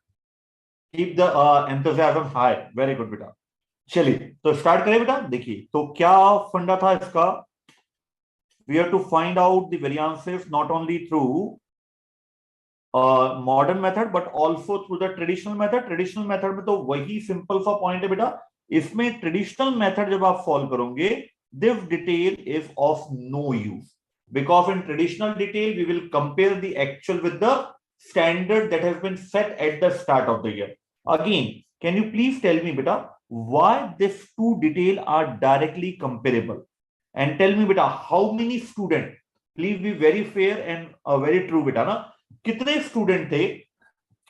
keep the enthusiasm high, very good बेटा। चलिए तो स्टार्ट करें बेटा। देखिए तो क्या फंडा था इसका, we have to find out the variances not only through modern method but also through the traditional method. Traditional method में तो वही सिंपल सा पॉइंट है बेटा, इसमें ट्रेडिशनल मेथड जब आप सॉल्व करोगे, this detail is of no use, because in traditional detail we will compare the actual with the standard that has been set at the start of the year. Again, can you please tell me beta why these two detail are directly comparable, and tell me beta how many student, please be very fair and very true beta ना, कितने student थे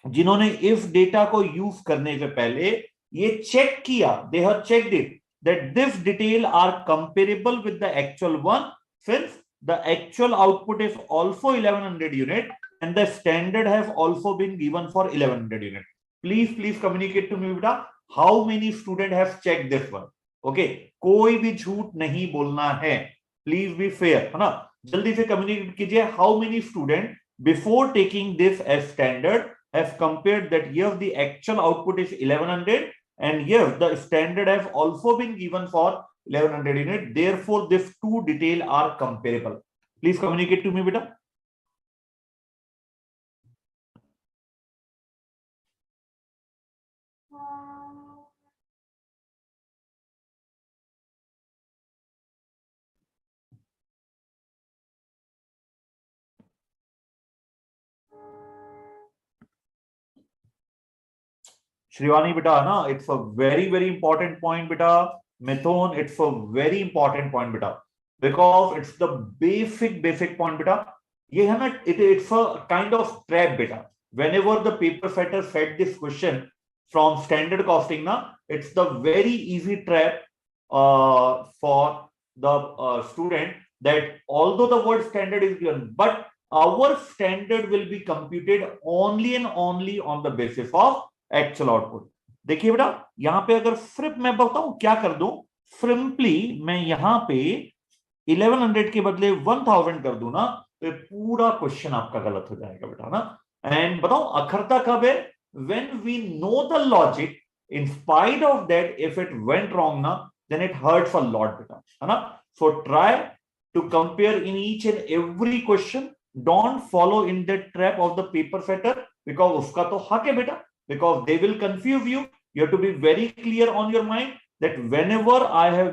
जिन्होंने if data को use करने से पहले ये check किया, they have checked it that this detail are comparable with the actual one, since the actual output is also 1100 unit and the standard has also been given for 1100 unit. Please communicate to me beta how many student have checked this one. Okay, कोई भी झूठ नहीं बोलना है, please be fair है ना, जल्दी से कम्युनिकेट कीजिए how many student before taking this as standard have compared that yes the actual output is 1100 and yes the standard has also been given for 1100 unit, therefore these two detail are comparable. Please communicate to me beta. Shrivani beta na, it's a very important point beta. Mithun, it's a very important point beta, because it's the basic point beta. ये है ना, it's a kind of trap beta. Whenever the paper setter set this question from standard costing na, it's the very easy trap for the student, that although the word standard is given, but our standard will be computed only and only on the basis of actual output. देखिए बेटा यहां पे अगर सिर्फ मैं बताऊं क्या कर दूं, सिंपली मैं यहां पे 1100 के बदले 1000 कर दूं ना, तो पूरा क्वेश्चन आपका गलत हो जाएगा बेटा ना। एंड बताओ अखरता कब है, when we know the logic, in spite of that if it went wrong ना, then it hurts a lot बेटा, है ना। So try to compare in each and every question, don't follow in the trap of the paper setter, because उसका तो हक है बेटा, because they will confuse you. You have to be very clear on your mind that whenever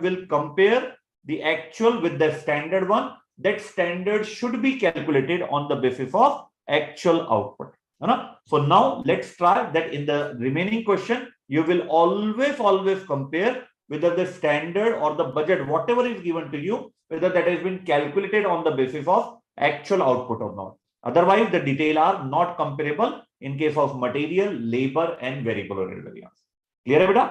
will compare the actual with the standard one, that standard should be calculated on the basis of actual output. So now let's try that in the remaining question, you will always compare whether the standard or the budget, whatever is given to you, whether that has been calculated on the basis of actual output or not. Otherwise, the detail are not comparable in case of material, labor and variable overhead variance. Clear है बेटा?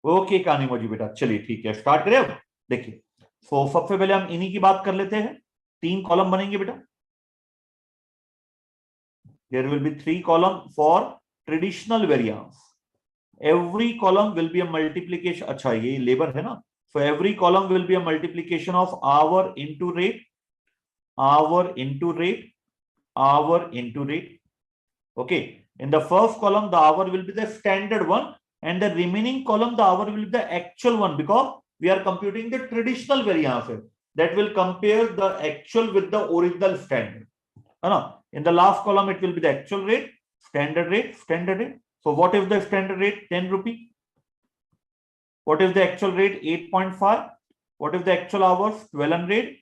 Okay कानिमोजी बेटा, चलिए ठीक है start करें अब। देखिए तो सबसे पहले हम इन्हीं की बात कर लेते हैं। 3 कॉलम बनेंगे बेटा। There will be 3 column for traditional variance. Every column will be a multiplication, अच्छा ये लेबर है ना, so every column will be a multiplication of hour into rate, hour into rate, hour into rate. Okay, in the first column the hour will be the standard one, and the remaining column the hour will be the actual one, because we are computing the traditional variance that will compare the actual with the original standard. In the last column it will be the actual rate, standard rate, standard rate. So what is the standard rate? 10 rupee. What is the actual rate? 8.5. What is the actual hours? 1200,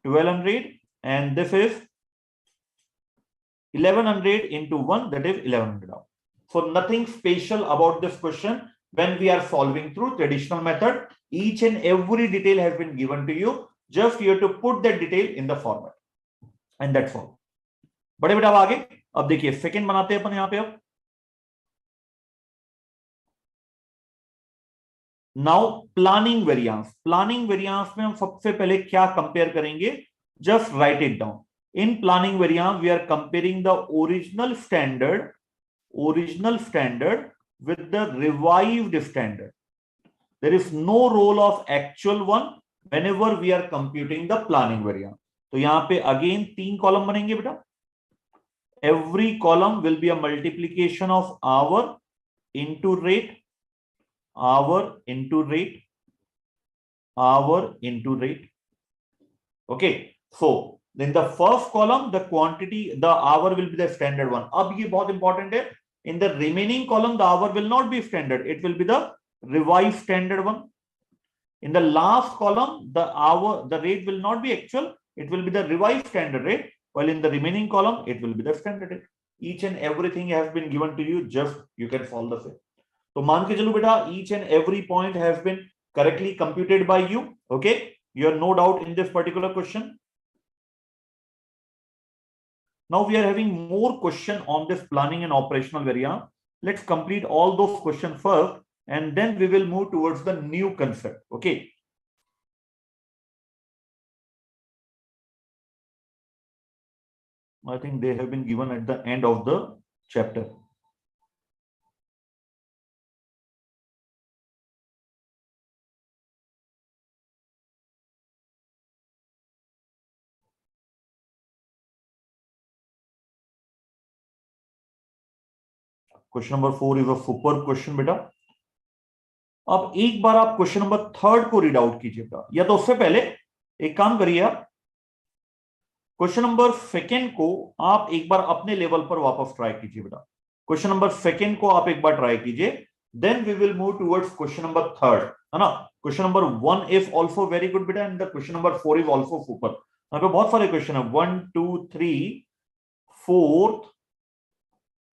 1200, and this is 1100 into 1, that is 1100 hours. So nothing special about this question when we are solving through traditional method. Each and every detail has been given to you. Just you have to put that detail in the format, and that's all. बड़े बेटा आगे अब देखिए second बनाते हैं अपन यहां पे। अब now planning variance. Planning variance में हम सबसे पहले क्या कंपेयर करेंगे, just right it down. In planning variance, we are comparing the original standard with the revised standard. There is no role of actual one whenever we are computing the planning variance. तो यहां पे again 3 column बनेंगे बेटा. Every column will be a multiplication of hour into rate, hour into rate, hour into rate. Okay, so in the first column, the quantity, the hour will be the standard one. अब ये बहुत important है. In the remaining column, the hour will not be standard. It will be the revised standard one. In the last column, the hour, the rate will not be actual. It will be the revised standard rate. While in the remaining column, it will be the standard rate. Each and everything has been given to you. Just you can follow the same. So मान के चलो बेटा, each and every point has been correctly computed by you. Okay, you have no doubt in this particular question. Now we are having more question on this planning and operational variance. Let's complete all those questions first, and then we will move towards the new concept. Okay. I think they have been given at the end of the chapter. Question number 4 is a superb question बेटा. अब एक बार आप question number 3 को read out कीजिएगा, या तो उससे पहले एक काम करिए, आप क्वेश्चन नंबर 2 को आप एक बार अपने लेवल पर वापस ट्राई कीजिए बेटा. क्वेश्चन नंबर 2 को आप एक बार ट्राई कीजिए, then we will move towards question number 3, है ना. Question number 1 is also very good बेटा, and the question number 4 is also super. यहाँ पे बहुत सारे क्वेश्चन है, 1 2 3 4.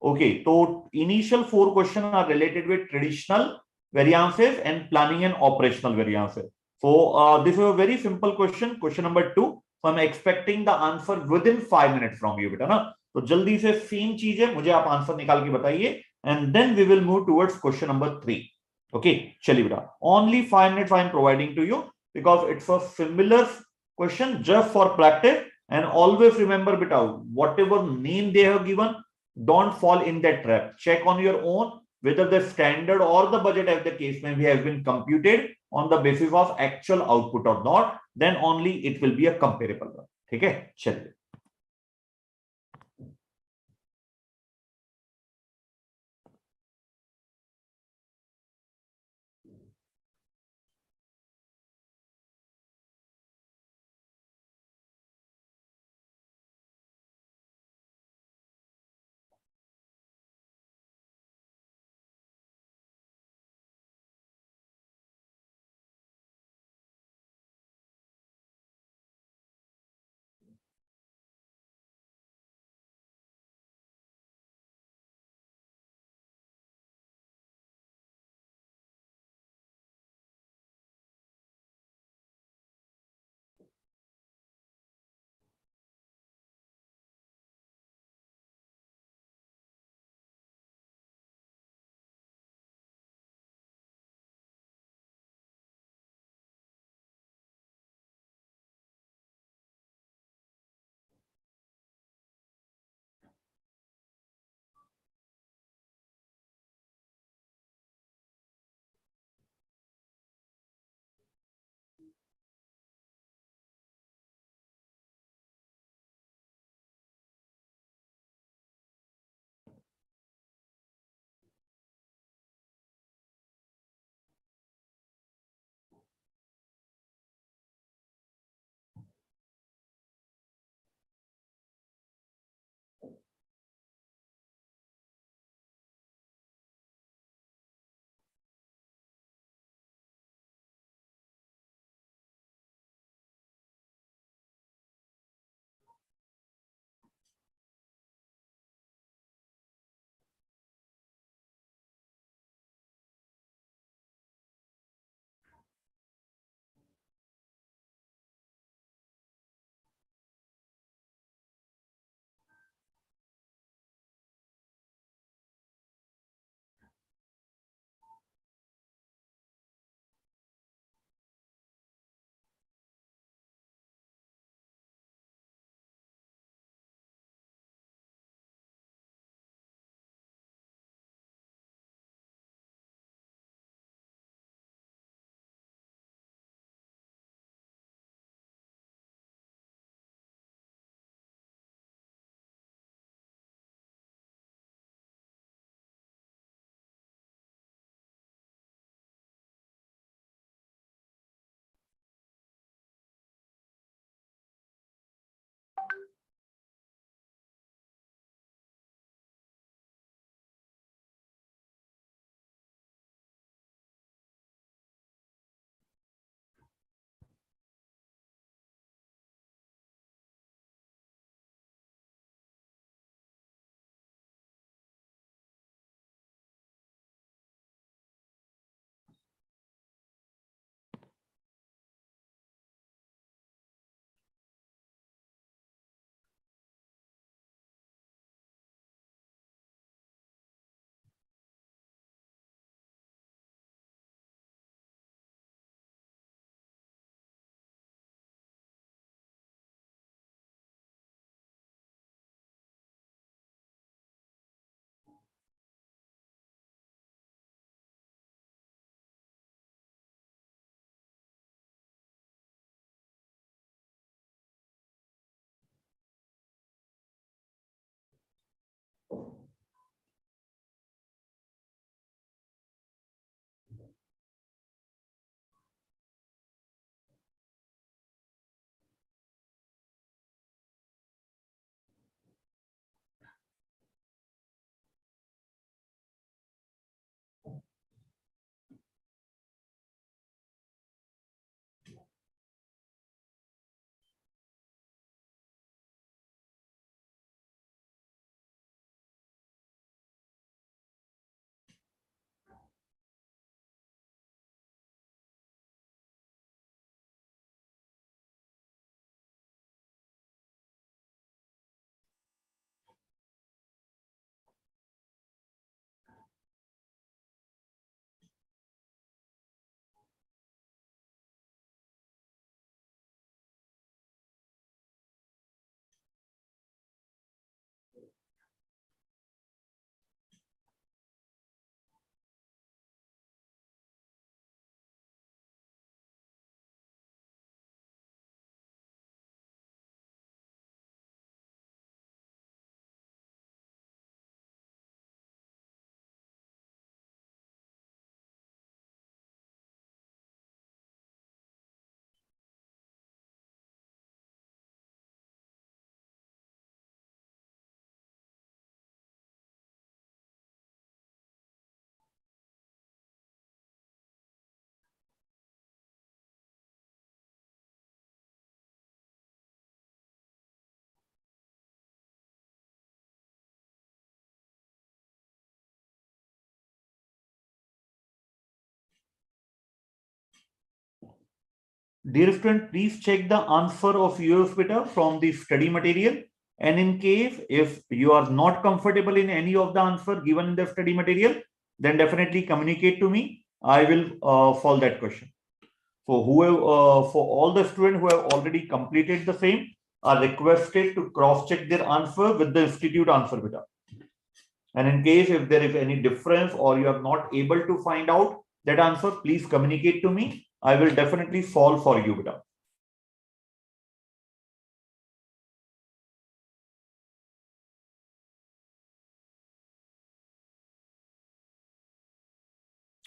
ओके, तो initial 4 question are related with traditional variances and planning and operational variances. So this is a very simple question, question number 2. So I'm expecting the answer within 5 minutes from you बेटा ना. तो जल्दी से same चीज है, मुझे आप answer निकाल के बताइए, and then we will move towards question number 3. Okay, चलिए बेटा, only 5 minutes I am providing to you because it's a similar question just for practice. And always remember बेटा, whatever name they have given, don't fall in that trap. Check on your own whether the standard or the budget, as the case may be, has been computed on the basis of actual output or not, then only it will be a comparable one. ठीक है, चलिए. Dear student, please check the answer of yours beta from the study material. And in case if you are not comfortable in any of the answer given in the study material, then definitely communicate to me. I will solve that question. For all the students who have already completed the same, are requested to cross check their answer with the institute answer beta. And in case if there is any difference or you are not able to find out that answer, please communicate to me. I will definitely solve for you beta.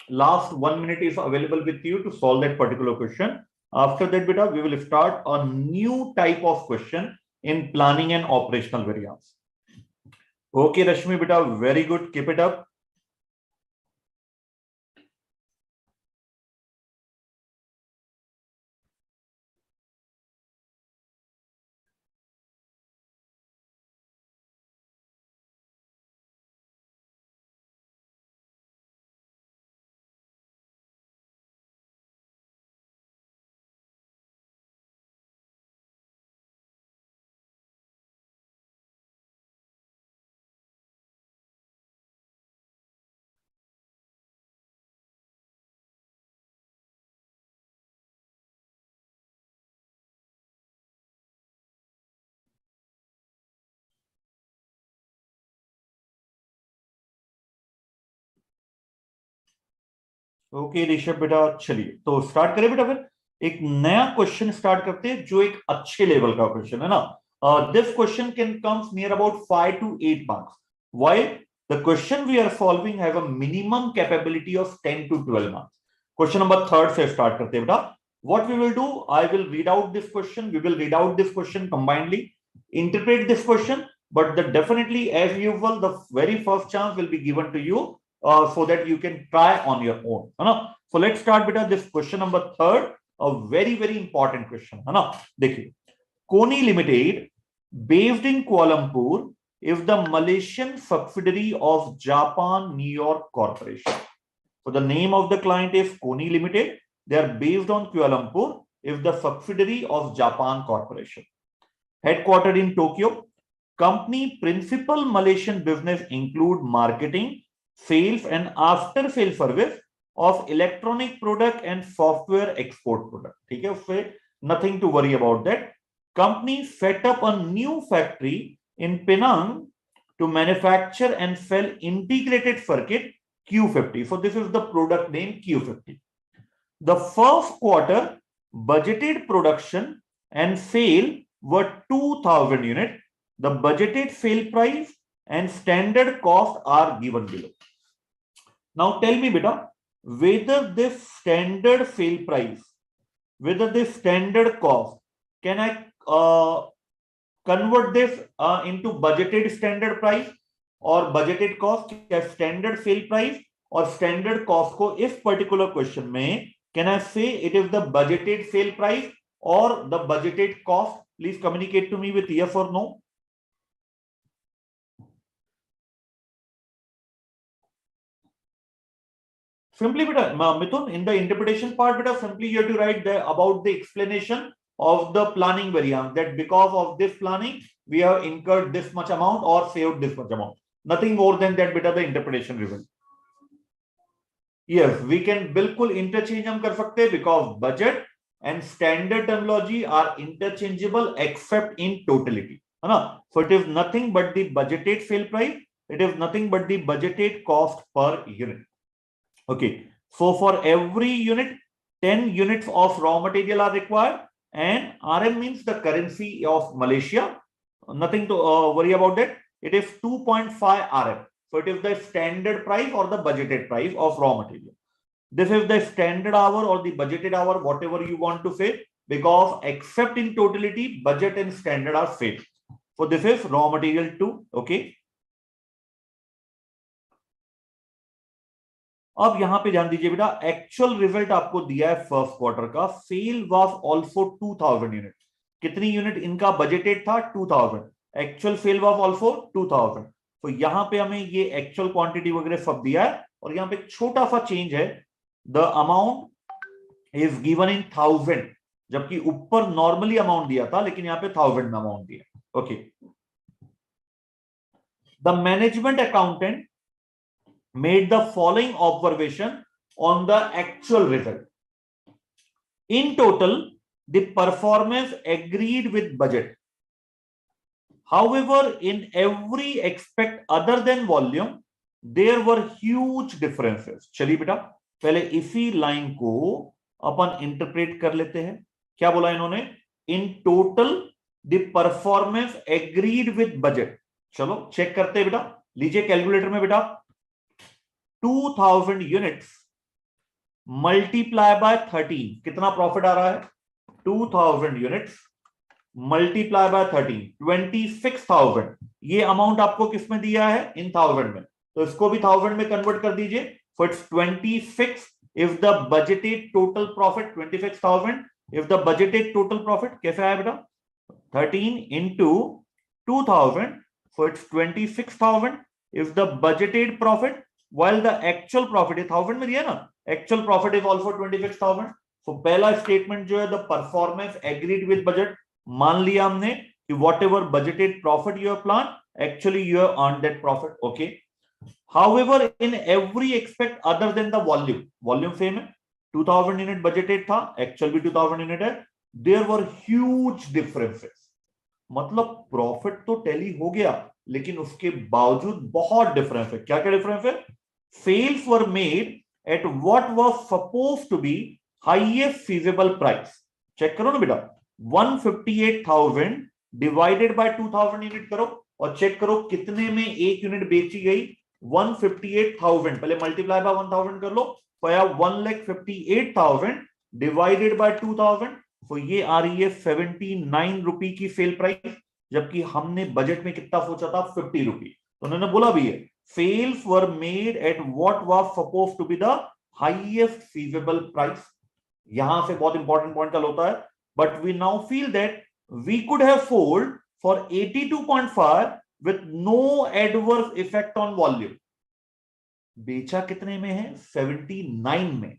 Last 1 minute is available with you to solve that particular question. After that beta, we will start a new type of question in planning and operational variance. Okay, Rashmi beta, very good. Keep it up. Okay Rishabh बेटा, चलिए तो start करें बेटा। फिर एक नया question start करते हैं जो एक अच्छे लेवल का क्वेश्चन है ना। This question can comes near about 5 to 8 marks, while the question we are solving have a minimum capability of 10 to 12 marks. Question number 3 से स्टार्ट करते हैं बेटा। What we will do, I will read out this question, we will read out this question combinedly, interpret this question, but definitely as usual the very first chance will be given to you so that you can try on your own, है ना। So let's start बेटा this question number 3, a very important question, है ना। देखिए, Koni Limited based in Kuala Lumpur is the Malaysian subsidiary of Japan New York Corporation. So the name of the client is Koni Limited. They are based on Kuala Lumpur, is the subsidiary of Japan Corporation. Headquartered in Tokyo. Company principal Malaysian business include marketing, sales and after sale service of electronic product and software export product. ठीक है, उससे nothing to worry about that. Company set up a new factory in Penang to manufacture and sell integrated circuit Q50. So this is the product name Q50. The first quarter budgeted production and sale were 2,000 units. The budgeted sale price and standard cost are given below. Now tell me beta, whether this standard sale price, whether this standard cost, can I convert this into budgeted standard price or budgeted cost? क्या standard sale price और standard cost को इस particular question में can I say it is the budgeted sale price or the budgeted cost? Please communicate to me with yes or no. Simply beta, Mithun, in the interpretation part beta, simply you have to write about the explanation of the planning variance, that because of this planning we have incurred this much amount or saved this much amount. Nothing more than that beta, the interpretation result. Yes, we can बिल्कुल interchange हम कर सकते हैं because budget and standard terminology are interchangeable except in totality, है ना। So it is nothing but the budgeted sale price, it is nothing but the budgeted cost per unit. Okay, so for every unit 10 units of raw material are required, and RM means the currency of Malaysia, nothing to worry about that. It is 2.5 RM. So it is the standard price or the budgeted price of raw material. This is the standard hour or the budgeted hour, whatever you want to say, because except in totality, budget and standard are same. So this is raw material 2. Okay. अब यहां पे ध्यान दीजिए बेटा, actual result आपको दिया है first quarter का। Sale was also 2000 unit. कितनी यूनिट इनका बजटेड था? 2000। Actual sale was also 2000। तो यहां पे हमें ये एक्चुअल क्वांटिटी वगैरह सब दिया है, और यहां पे छोटा सा चेंज है, the amount is given in 1000 जबकि ऊपर नॉर्मली अमाउंट दिया था, लेकिन यहां पे 1000 में अमाउंट दिया। Okay, the management accountant made the following observation on the actual result. In total, the performance agreed with budget. However, in every aspect other than volume, there were huge differences. चलिए बेटा, पहले इसी line को अपन interpret कर लेते हैं। क्या बोला इन्होंने? In total the performance agreed with budget. चलो चेक करते हैं बेटा, लीजिए कैलकुलेटर में बेटा, 2000 यूनिट्स मल्टीप्लाई बाय 13, कितना प्रॉफिट आ रहा है? 2000 यूनिट्स मल्टीप्लाई बाय 13, 26,000। ये अमाउंट आपको किसमें दिया है? इन 1000 में, तो इसको भी 1000 में कन्वर्ट कर दीजिए। So it's 26 if the budgeted total profit 26,000 if the budgeted total profit कैसे आया बेटा? 13 into 2000, so it's 26,000 if the budgeted profit while the actual profit is 1000 में दिया ना, actual profit is also 26,000। so पहला स्टेटमेंट जो है the performance agreed with budget, मान लिया हमने कि what ever budgeted profit you have plan, actually you have earn that profit. Okay, however in every expect other than the volume, volume same है, 2000 unit budgeted था, actual भी 2000 unit है, there were huge differences. मतलब profit तो tally हो गया, लेकिन उसके बावजूद बहुत डिफरेंस है। क्या क्या डिफरेंस है? Sales were made at what was supposed to be highest feasible price. Check करो ना बेटा, 158,000 डिवाइडेड बाय 2000 यूनिट करो और चेक करो कितने में एक यूनिट बेची गई। 158,000 पहले मल्टीप्लाई बाय 1000 कर लो, तो या 1,58,000 डिवाइडेड बाय 2000, तो ये आ रही है 79 रुपी की सेल प्राइस, जबकि हमने बजट में कितना सोचा था? 50 रुपी। तो उन्होंने बोला भी है sales were made at what was supposed to be the highest feasible price। यहां से बहुत इंपॉर्टेंट पॉइंट चल होता है, but we now feel that we could have sold for 82.5 with no adverse effect on volume। बेचा कितने में है? 79 में।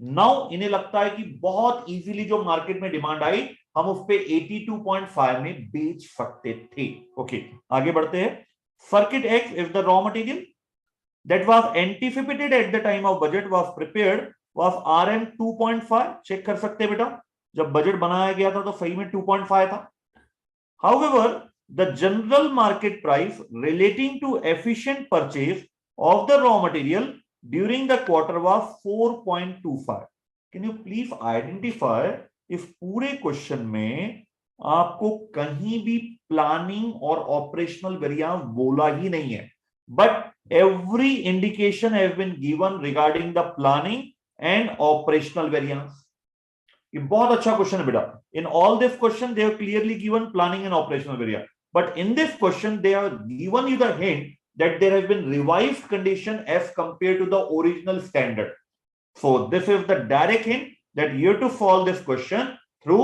नाउ इन्हें लगता है कि बहुत इजीली जो मार्केट में डिमांड आई, हम उस पे 82.5 में बेच सकते थे। ओके, आगे बढ़ते हैं। Circuit X is the raw material that was anticipated at the time of budget was prepared was RM 2.5। Check कर सकते हैं बेटा, जब बजट बनाया गया था तो सही में 2.5 था। However, the general market price relating to efficient purchase of the raw material during the quarter was 4.25। Can you please identify इस पूरे क्वेश्चन में आपको कहीं भी प्लानिंग और ऑपरेशनल वेरिएंस बोला ही नहीं है, but every indication has been given regarding the planning and operational variance. ये बहुत अच्छा क्वेश्चन है बेटा। In all this question they have clearly given planning and operational variance, but in this question they have given you the hint that there has been revised condition as compared to the original standard। So this is the direct hint that you have to solve this question through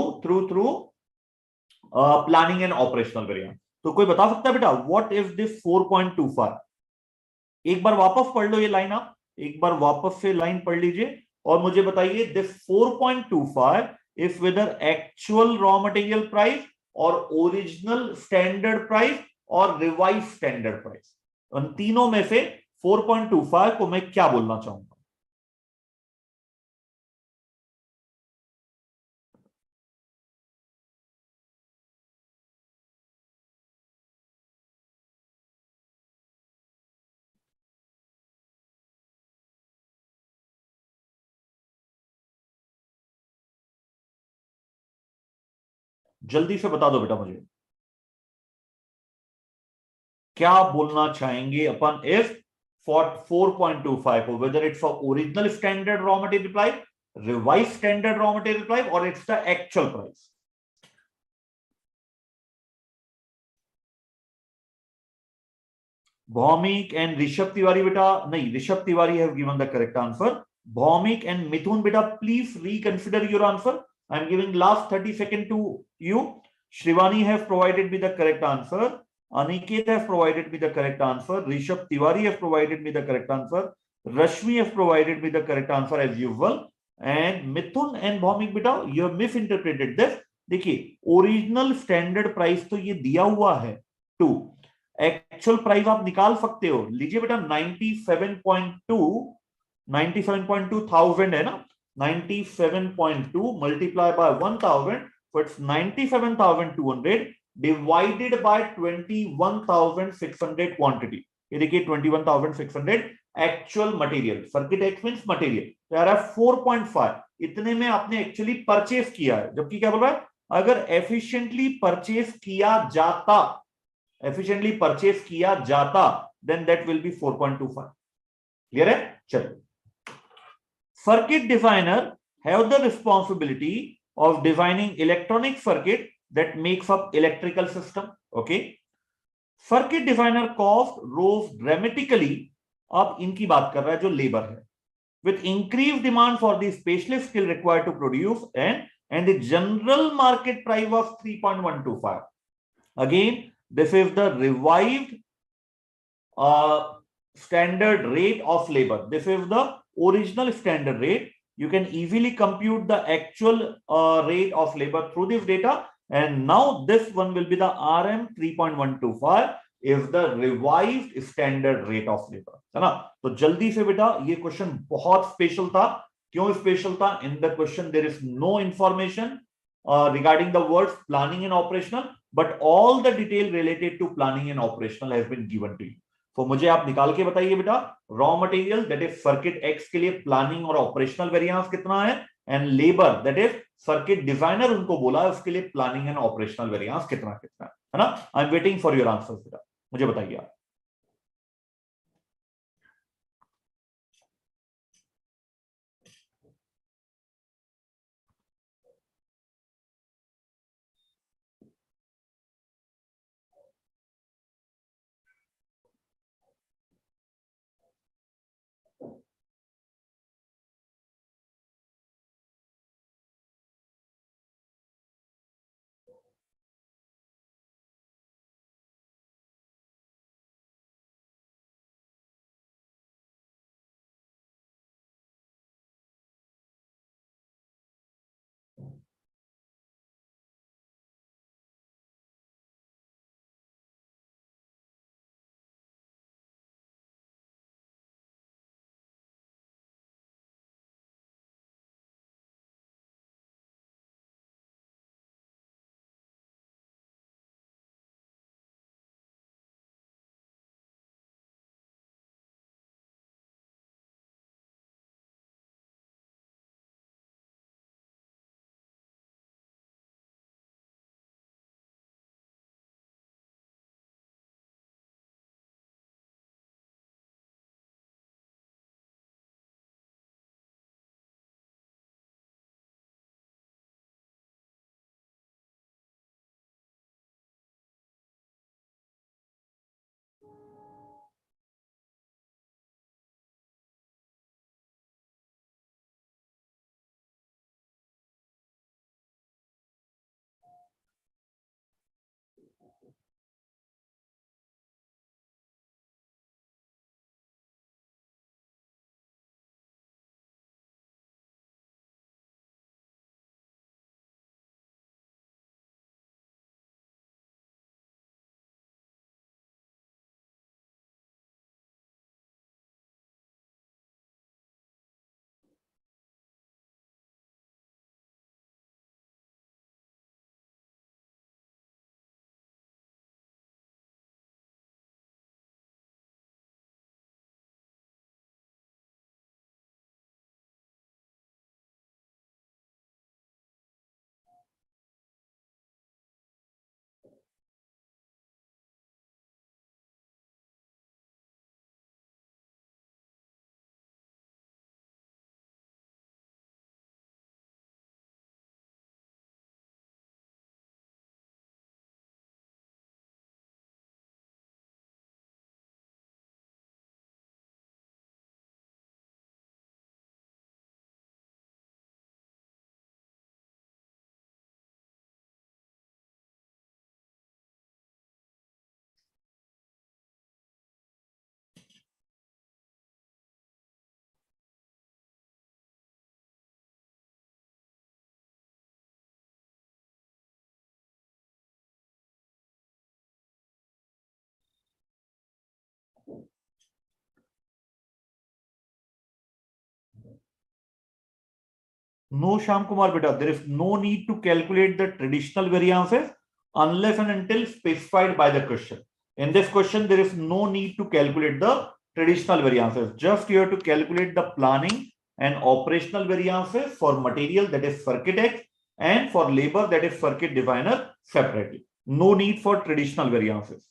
planning and operational variance. तो कोई बता सकता है बेटा what is this 4.25? एक बार वापस पढ़ लो ये लाइन, आप एक बार वापस से लाइन पढ़ लीजिए और मुझे बताइए this 4.25 is whether actual raw material price और ओरिजिनल स्टैंडर्ड प्राइस और रिवाइज स्टैंडर्ड प्राइस। उन तीनों में से 4.25 को मैं क्या बोलना चाहूंगा? जल्दी से बता दो बेटा मुझे, क्या बोलना चाहेंगे अपन इफ फॉर 4.25 को, whether it's for original standard raw material price, revise standard raw material price और it's the actual price. Bhaumik and Rishabh Tiwari बेटा, नहीं Rishabh Tiwari have given the correct answer. Bhaumik and Mithun बेटा please reconsider your answer। I am giving last 30 seconds to you। Shrivani has provided me the correct answer। Aniket has provided me the correct answer। Rishabh Tiwari has provided me the correct answer। Rashmi has provided me the correct answer as usual। And Mithun and Bhaumik बेटा you have misinterpreted this. देखिए original standard price तो ये दिया हुआ है 2, actual price आप निकाल सकते हो. लीजिए बेटा 97.2 थाउजेंड है ना, 97.2 multiply by 1000, so it's 97,200 divided by 21,600 quantity. ये देखिए 21,600 actual material, circuit x means material, तो यार 4.5 इतने में आपने एक्चुअली परचेस किया है. जबकि क्या बोल रहा है, अगर एफिशिएंटली परचेस किया जाता, एफिशिएंटली परचेस किया जाता, then that will be 4.25. Clear है? चलो, circuit designer have the responsibility of designing electronic circuit that makes up electrical system. Okay, circuit designer cost rose dramatically. अब इनकी बात कर रहा है जो लेबर है, with increased demand for the specialist skill required to produce, and the general market price was 3.125. Again, this is the revised standard rate of labor. This is the original standard rate. You can easily compute the actual rate of labor through this data, and now this one will be the RM 3.125 is the revised standard rate of labor, है ना. तो जल्दी से बेटा ये question बहुत special था. क्यों स्पेशल था? In the question there is no information regarding the words planning and operational, but all the detail related to planning and operational has been given to you. तो मुझे आप निकाल के बताइए बेटा, raw material that is circuit x के लिए planning और ऑपरेशनल वेरिएंस कितना है, and labour that is circuit designer उनको बोला है उसके लिए प्लानिंग एंड ऑपरेशनल वेरिएंस कितना कितना है ना. I am waiting for your answers बेटा, मुझे बताइए आप. No, Sham Kumar beta, there is no need to calculate the traditional variances unless and until specified by the question. In this question, there is no need to calculate the traditional variances. Just you have to calculate the planning and operational variances for material, that is circuit X, and for labor, that is circuit designer, separately. No need for traditional variances.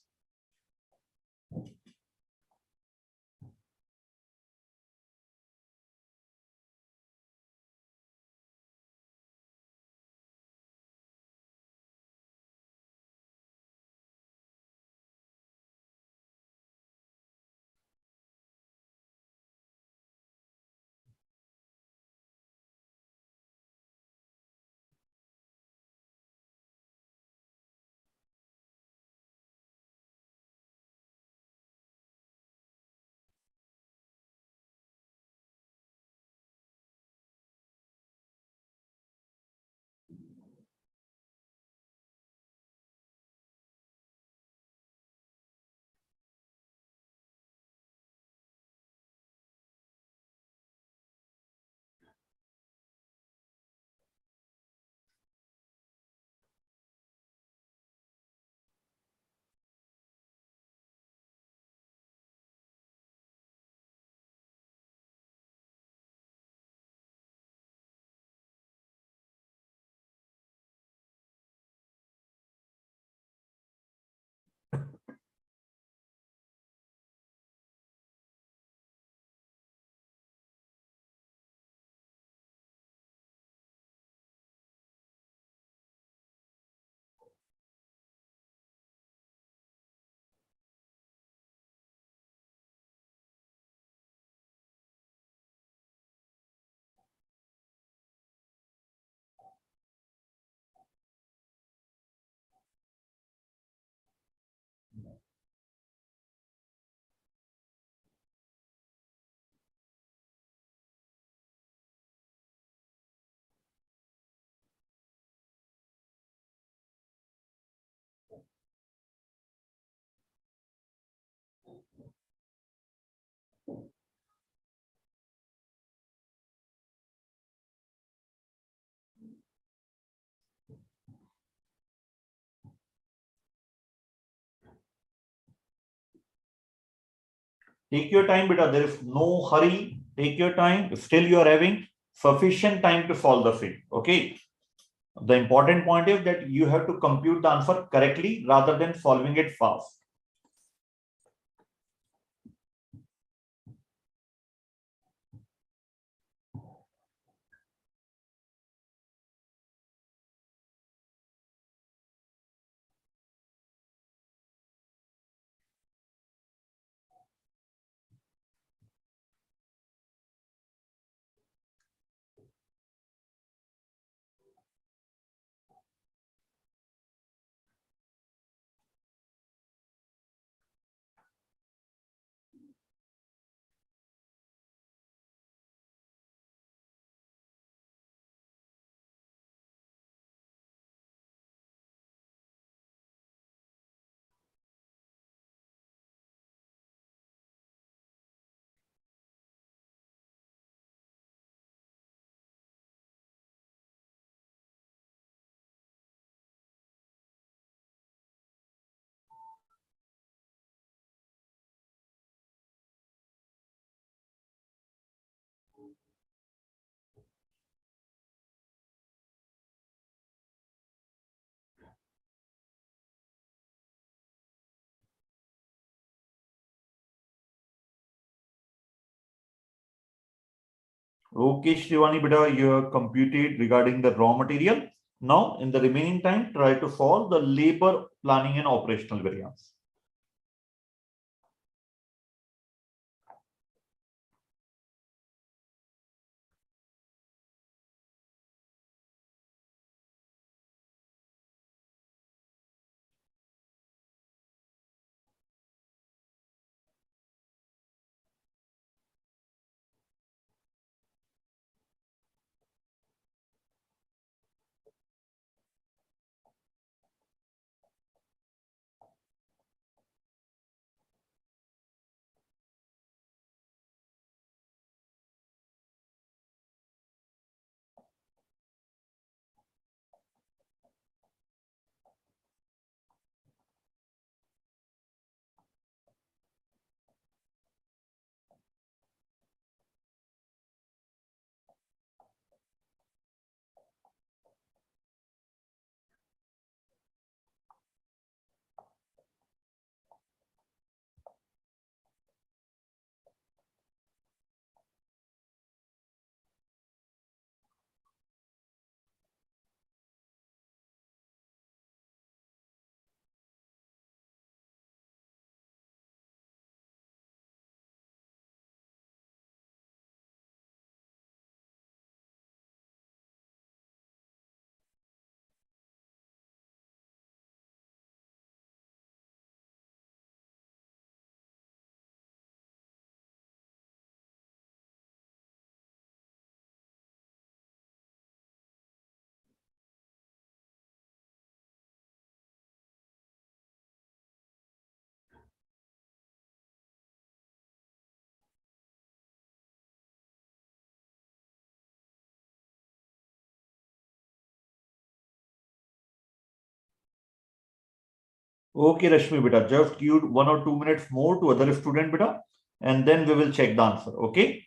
Take your time, beta. There is no hurry. Take your time. Still, you are having sufficient time to solve the field. Okay. The important point is that you have to compute the answer correctly rather than solving it fast. Okay, Shivani, beta, you have computed regarding the raw material. Now, in the remaining time, try to solve the labor planning and operational variance. Okay, Rashmi beta, just give 1 or 2 minutes more to other student beta, and then we will check the answer. Okay.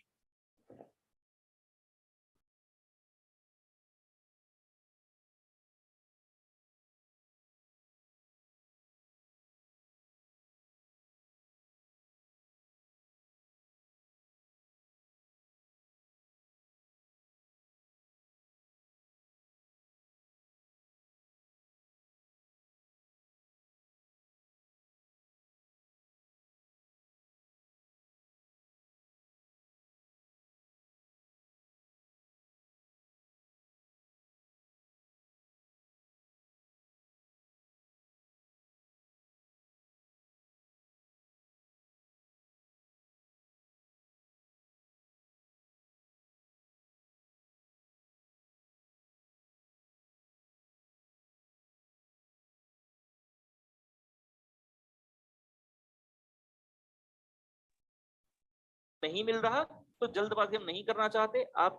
नहीं मिल रहा तो जल्दबाजी हम नहीं करना चाहते आप।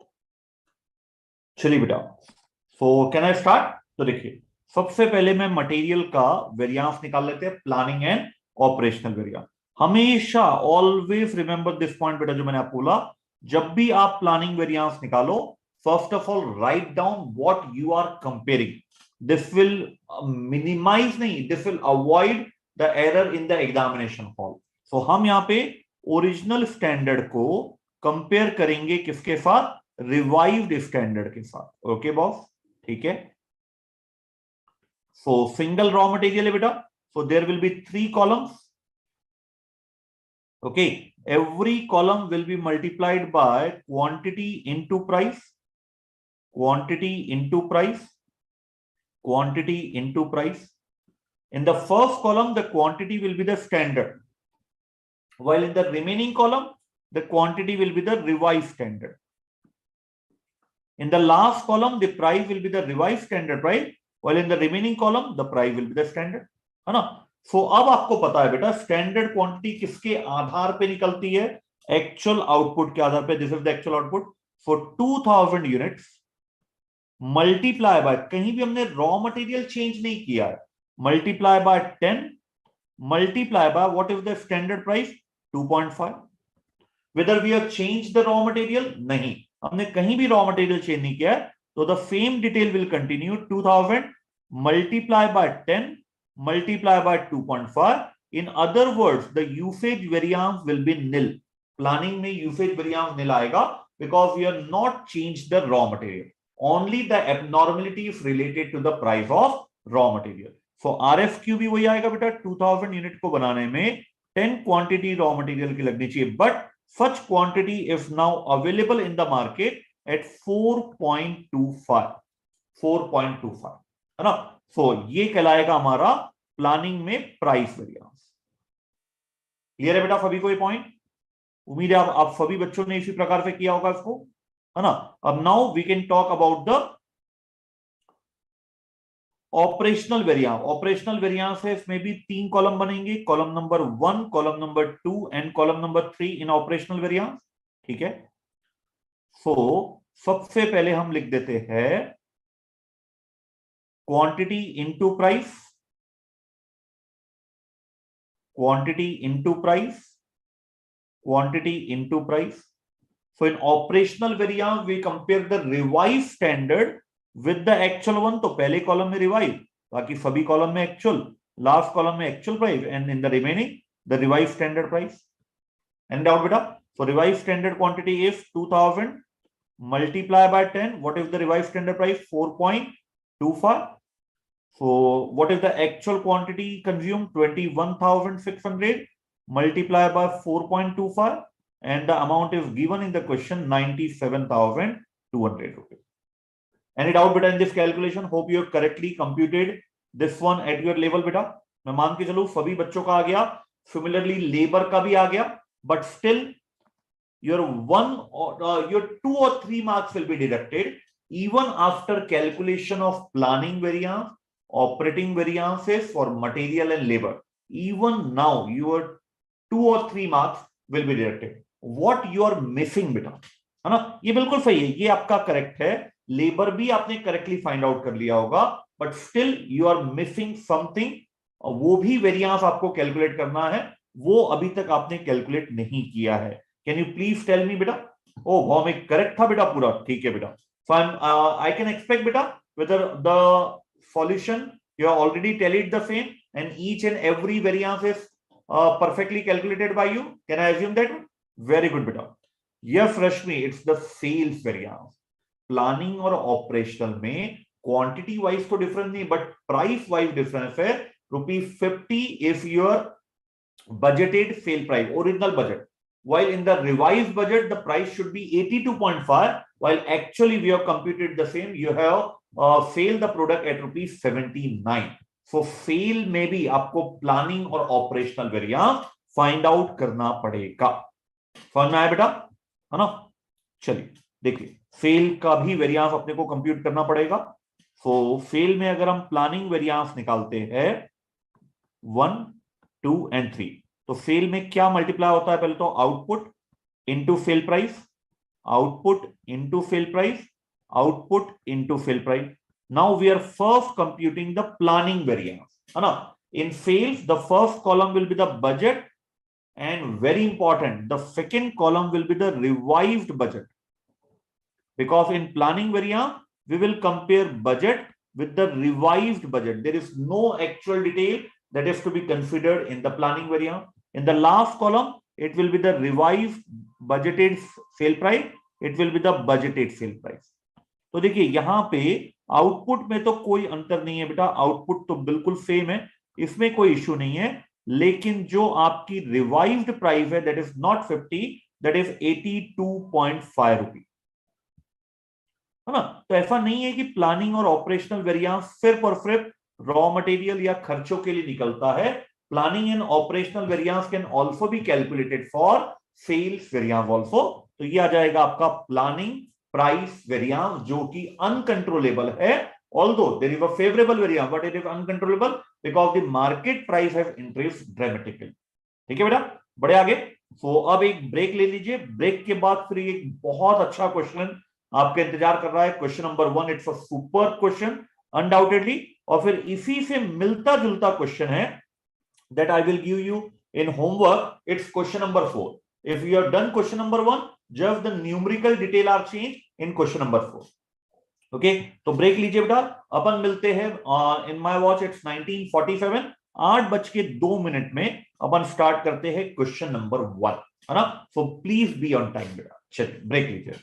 चलिए बेटा, सो कैन आई स्टार्ट? तो देखिए, सबसे पहले मैं मटेरियल का वेरिएंस निकाल लेते हैं, प्लानिंग एंड ऑपरेशनल वेरिएंस। हमेशा ऑलवेज रिमेंबर दिस पॉइंट बेटा, जो मैंने आपको बोला, जब भी आप प्लानिंग वेरिएंस निकालो, first of all write down what you are comparing. This will minimize, नहीं, this will avoid the error in the examination hall. So हम यहाँ पे ओरिजिनल स्टैंडर्ड को कंपेयर करेंगे किसके साथ? रिवाइव्ड स्टैंडर्ड के साथ। ओके बॉस, ठीक है। सो सिंगल रॉ मटेरियल है बेटा, so there will be 3 columns. Okay, every column will be multiplied by quantity into price, quantity into price, quantity into price. In the first column, the quantity will be the standard, while in the remaining column, the quantity will be the revised standard. In the last column, the price will be the revised standard price, while in the remaining column, the price will be the standard. है ना? सो अब आपको पता है बेटा, standard quantity किसके आधार पे निकलती है? एक्चुअल आउटपुट के आधार पे। This is the actual output for 2000 units multiply by, कहीं भी हमने रॉ मटेरियल चेंज नहीं किया है, multiply by 10, multiply by what is the standard price? 2.5। Whether we have change the raw material? नहीं, हमने कहीं भी रॉ मटेरियल चेंज नहीं किया है, तो the same detail will continue. 2000 multiply by 10 multiply by 2.5। In other words, the usage variance will be nil. Planning में usage variance nil आएगा, because we are not change the raw material, only the abnormality is related to the price of raw material. So RFQ भी वही आएगा बेटा, 2000 unit को बनाने में 10 quantity raw material की लगनी चाहिए, but such quantity is now available in the market at 4.25, 4.25, है ना? सो ये कहलाएगा हमारा प्लानिंग में प्राइस वेरिएंस। क्लियर है बेटा सभी को ये पॉइंट? उम्मीद है आप सभी बच्चों ने इसी प्रकार से किया होगा इसको, है ना? अब now we can talk about the operational variance. Operational variance है, इसमें भी 3 कॉलम बनेंगे, column number 1, column number 2 and column number 3 in operational variance. ठीक है, सो सबसे पहले हम लिख देते हैं quantity into price, quantity into price, quantity into price. So in operational variance, we compare the revised standard with the actual one. तो पहले कॉलम में रिवाइज, बाकी सभी कॉलम में एक्चुअल, लास्ट कॉलम में actual price, and in the remaining the revise standard price. Any doubt बेटा? So revise standard quantity is 2000 multiply by 10, what is the revise standard price? 4.25। so what is the actual quantity consumed? 21,600 multiplied by 4.25, and the amount is given in the question, 97,200 rupees. Any doubt beta in this calculation? Hope you have correctly computed this one at your level beta. मैं मान के चलूं सभी बच्चों का आ गया, similarly labour का भी आ गया, but still your 2 or 3 marks will be deducted even after calculation of planning variance, operating variances for material and labor. Even now your 2 or 3 marks will be deducted. What you are missing बेटा, है ना? ये बिल्कुल सही है, ये आपका correct है, लेबर भी आपने करेक्टली फाइंड आउट कर लिया होगा, but still you are missing something वो भी वेरिएंस आपको कैलकुलेट करना है, वो अभी तक आपने कैलकुलेट नहीं किया है। Can you please tell me बेटा? ओ भौमिक करेक्ट था बेटा पूरा, ठीक है बेटा। फाइन, आई कैन एक्सपेक्ट बेटा whether the solution you have already tallied the same and each and every variance is perfectly calculated by you. Can I assume that? Very good beta. Yes Rashmi, it's the sales variance. Planning और operational में quantity wise तो difference नहीं, but price wise difference है। ₹50 is your budgeted sale price, original budget, while in the revised budget the price should be 82.5, while actually we have computed the same, you have sell the product at ₹79। so sale में भी आपको planning और operational variance find out करना पड़ेगा। समझ में आया बेटा, है ना? चलिए देखिए, फेल का भी वेरिएंस अपने को कंप्यूट करना पड़ेगा। सो फेल में अगर हम प्लानिंग वेरिएंस निकालते हैं 1, 2 एंड 3, तो फेल में क्या मल्टीप्लाई होता है? पहले तो output into sale price, output into sale price, output into sale price. Now we are first computing the planning variance, है ना? In sales the first column will be the budget and very important, the second column will be the revised budget, because in planning variance we will compare budget with the revised budget. There is no actual detail that is to be considered in the planning variance. In the last column it will be the revised budgeted sale price, it will be the budgeted sale price। तो देखिए यहां पे output में तो कोई अंतर नहीं है बेटा, आउटपुट तो बिल्कुल सेम है, इसमें कोई इश्यू नहीं है। लेकिन जो आपकी रिवाइज्ड प्राइस है that is not 50, that is 82.5 rupees, है ना? तो ऐसा नहीं है कि प्लानिंग और ऑपरेशनल वेरिएंस सिर्फ और सिर्फ रॉ मटेरियल या खर्चों के लिए निकलता है। Planning and operational variance can also be calculated for sales variance also. तो ये आ जाएगा आपका प्लानिंग प्राइस वेरिएंस, जो कि अनकंट्रोलेबल है, although there is a favorable variance but it is uncontrollable because the market price has increased dramatically। ठीक है बेटा, बड़े आगे। तो अब एक ब्रेक ले लीजिए, ब्रेक के बाद फिर एक बहुत अच्छा क्वेश्चन आपके इंतजार कर रहा है, question number 1। It's a super question undoubtedly, और फिर इसी से मिलता जुलता क्वेश्चन है that I will give you in homework, it's question number 4। if you have done question number 1, just the numerical detail are changed in question number 4। Okay, तो break लीजिए बेटा, अपन मिलते हैं इन माय वॉच इट्स 1947, 8:02 में अपन start करते हैं question number 1, है ना? So please be on time बेटा। चलिए ब्रेक लीजिए।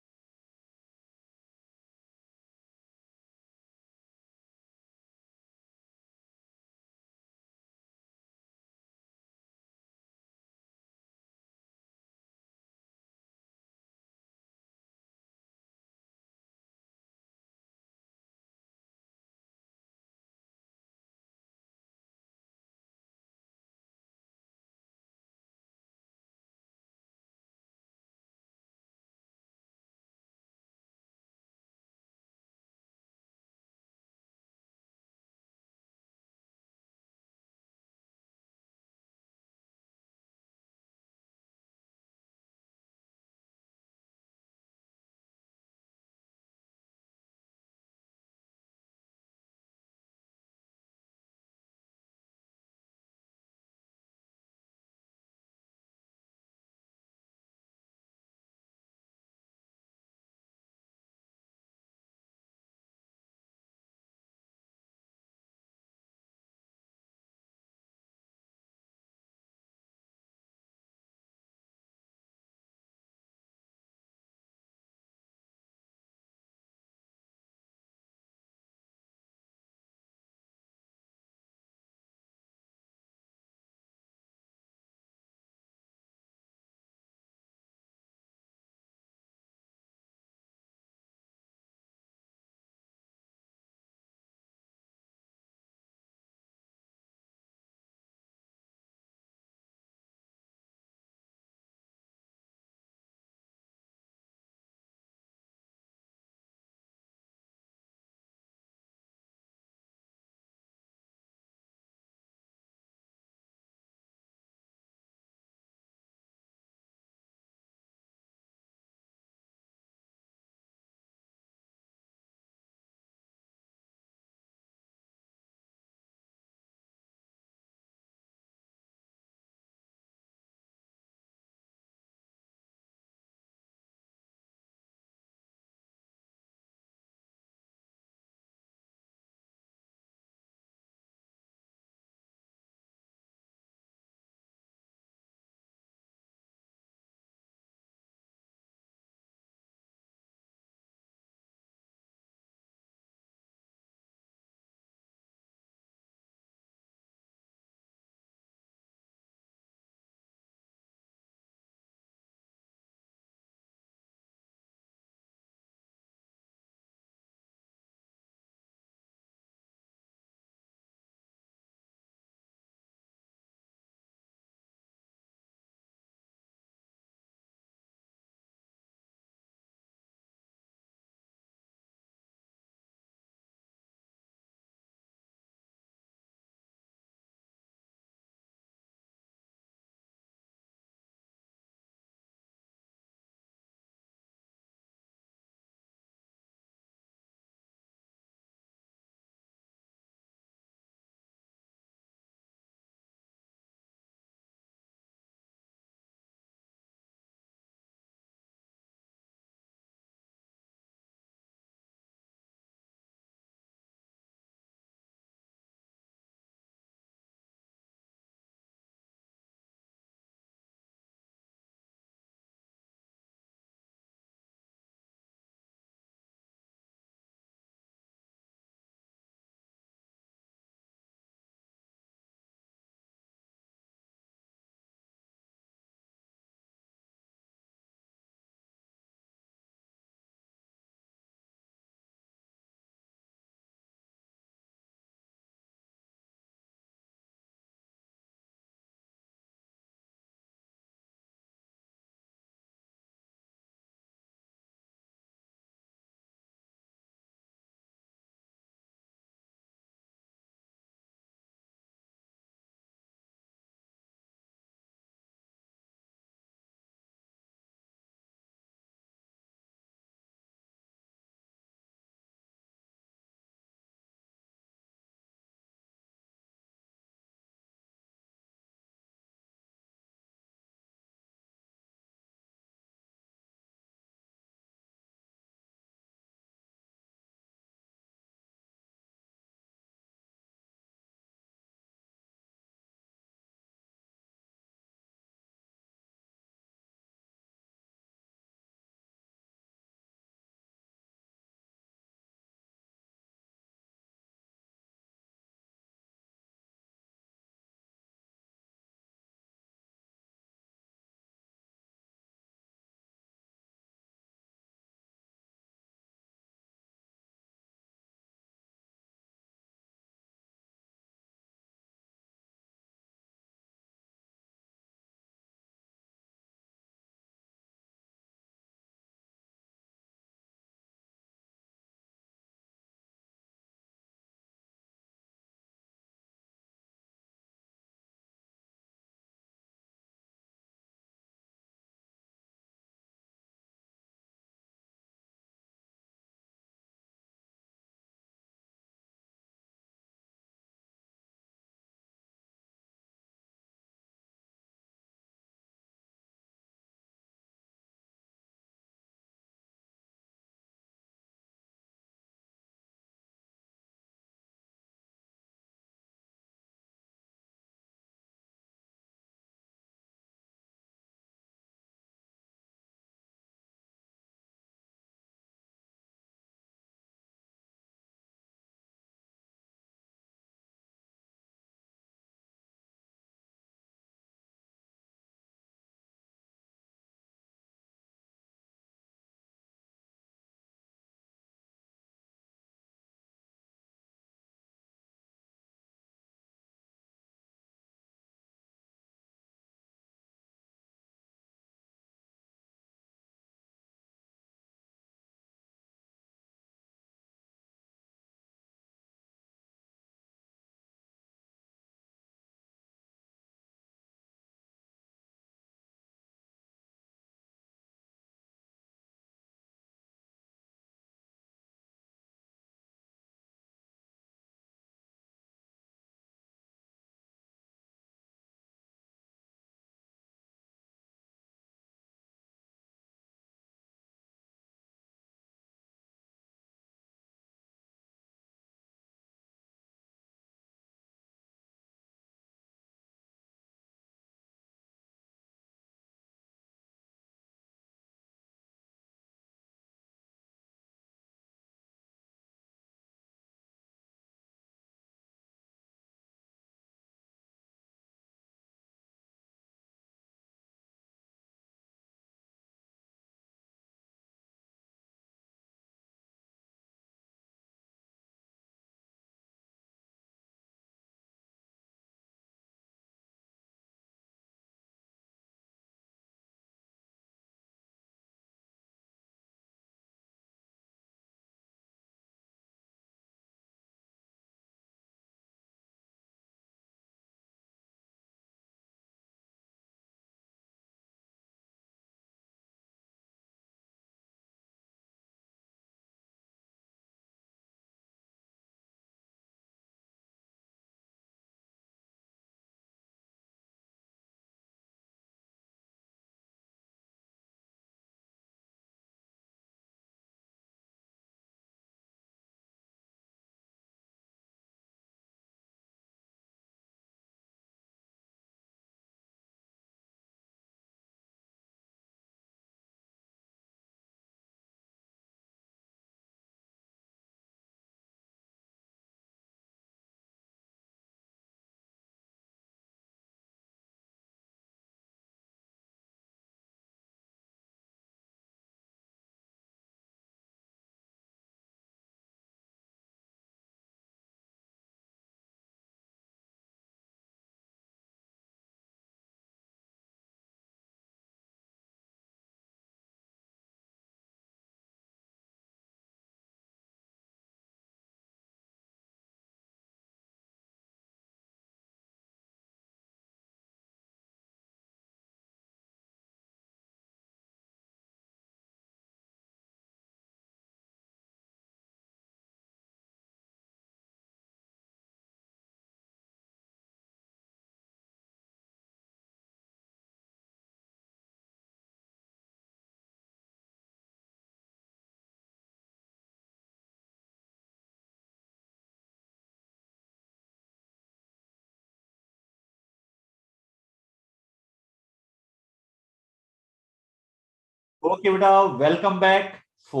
Okay, beta, welcome back. So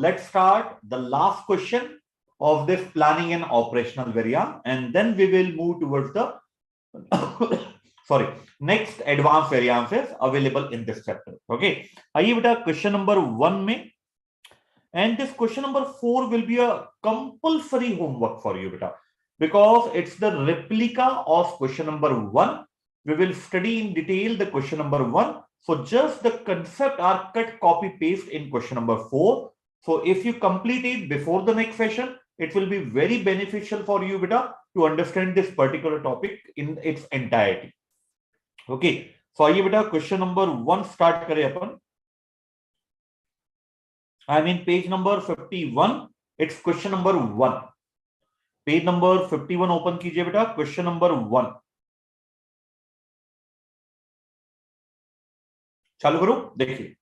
let's start the last question of this planning and operational variance, and then we will move towards the sorry, next advanced variances available in this chapter. Okay, आइए बेटा question number 1 में, and this question number 4 will be a compulsory homework for you beta, because it's the replica of question number 1. We will study in detail the question number 1. So just the concept are cut, copy, paste in question number 4. So if you complete it before the next session, it will be very beneficial for you beta to understand this particular topic in its entirety. Okay, so आइए बेटा question number 1 start करें अपन. I mean page number 51. It's question number 1. Page number 51 open कीजिए बेटा. Question number 1 चालू करो. देखिए,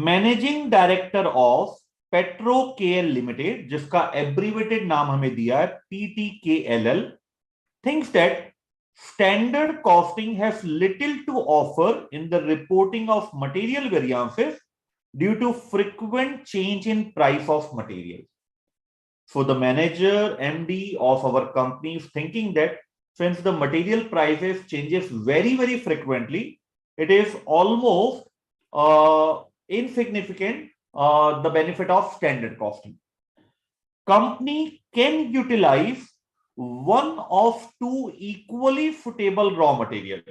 managing director of petro KL limited, जिसका abbreviated नाम हमें दिया है PTKLL, thinks that standard costing has little to offer in the reporting of material variances due to frequent change in price of materials. So the manager, MD of our company is thinking that since the material prices changes very, very frequently, it is almost insignificant, the benefit of standard costing. Company can utilize one of two equally suitable raw material.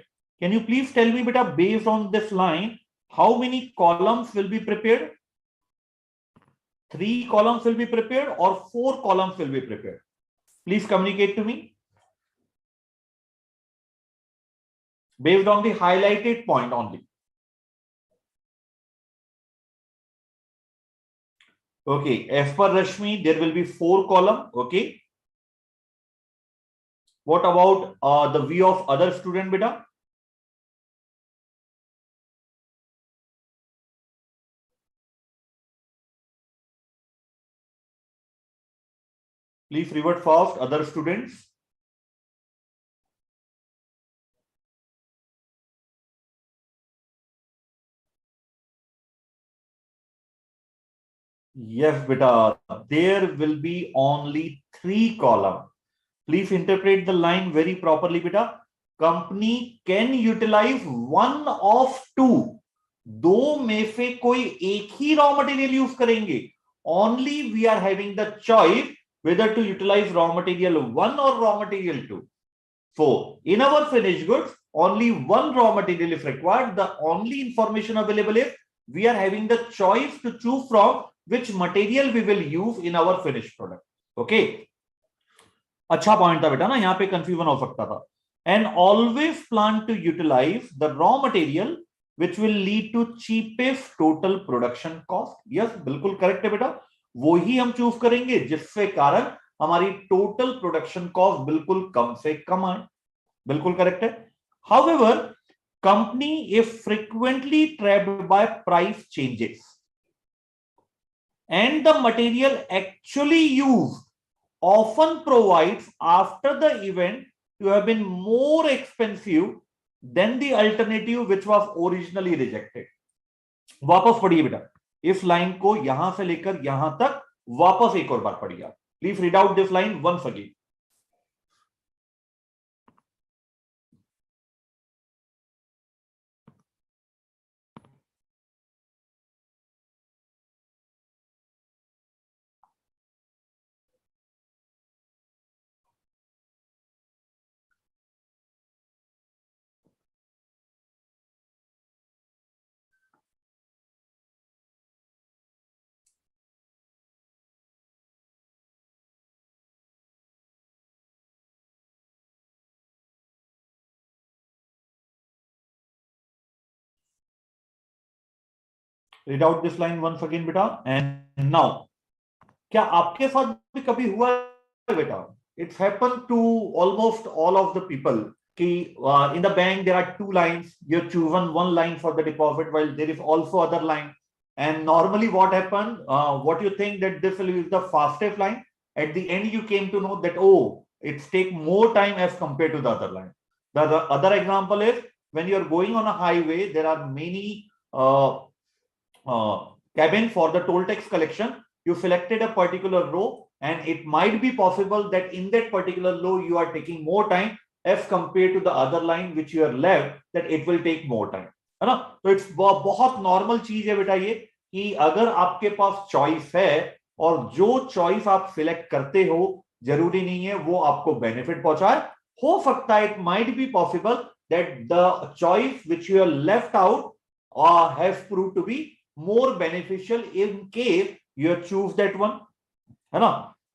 Can you please tell me, beta, based on this line, how many columns will be prepared? 3 columns will be prepared or 4 columns will be prepared? Please communicate to me. Based on the highlighted point only. Okay, as per Rashmi, there will be 4 columns. Okay. What about the view of other student, beta? Please revert fast, other students. Yes, beta, there will be only 3 columns. Please interpret the line very properly, beta. Company can utilize one of two. दो में से कोई एक ही raw material use करेंगे. Only we are having the choice whether to utilize raw material 1 or raw material 2. So in our finished goods, only one raw material is required. The only information available is we are having the choice to choose from which material we will use in our finished product. Okay. अच्छा point था बेटा ना, यहां पे confusion हो सकता था. And always plan to utilise the raw material which will lead to cheapest total production cost. Yes, बिल्कुल करेक्ट है बेटा. वो ही हम चूज करेंगे जिससे कारण हमारी टोटल प्रोडक्शन कॉस्ट बिल्कुल कम से कम आए. बिल्कुल करेक्ट है. However, company is frequently trapped bye price changes and the material actually used often provides after the event to have been more expensive than the alternative which was originally rejected. वापस पढ़िए बेटा, इस line को यहां से लेकर यहां तक वापस एक और बार पढ़िए. Please read out this line once again. Read out this line once again बेटा. एंड नाउ, क्या आपके साथ भी कभी हुआ है बेटा? It's happen to almost all of the people कि in the bank there are 2 lines. You have chosen one line for the deposit while there is also other line. And normally what happened, what you think that this will be the fastest line, at the end you came to know that, oh, it's take more time as compared to the other line. The other example is when you are going on a highway, there are many cabin for the toll tax collection. You selected a particular row, and it might be possible that in that particular row you are taking more time as compared to the other line which you are left, that it will take more time, है ना. तो it's बहुत normal चीज है बेटा ये, कि अगर आपके पास चॉइस है और जो चॉइस आप सिलेक्ट करते हो जरूरी नहीं है वो आपको बेनिफिट पहुंचाए. हो सकता है, it might be possible that the choice which you are left out has prove to be more beneficial in case you choose that one, है ना.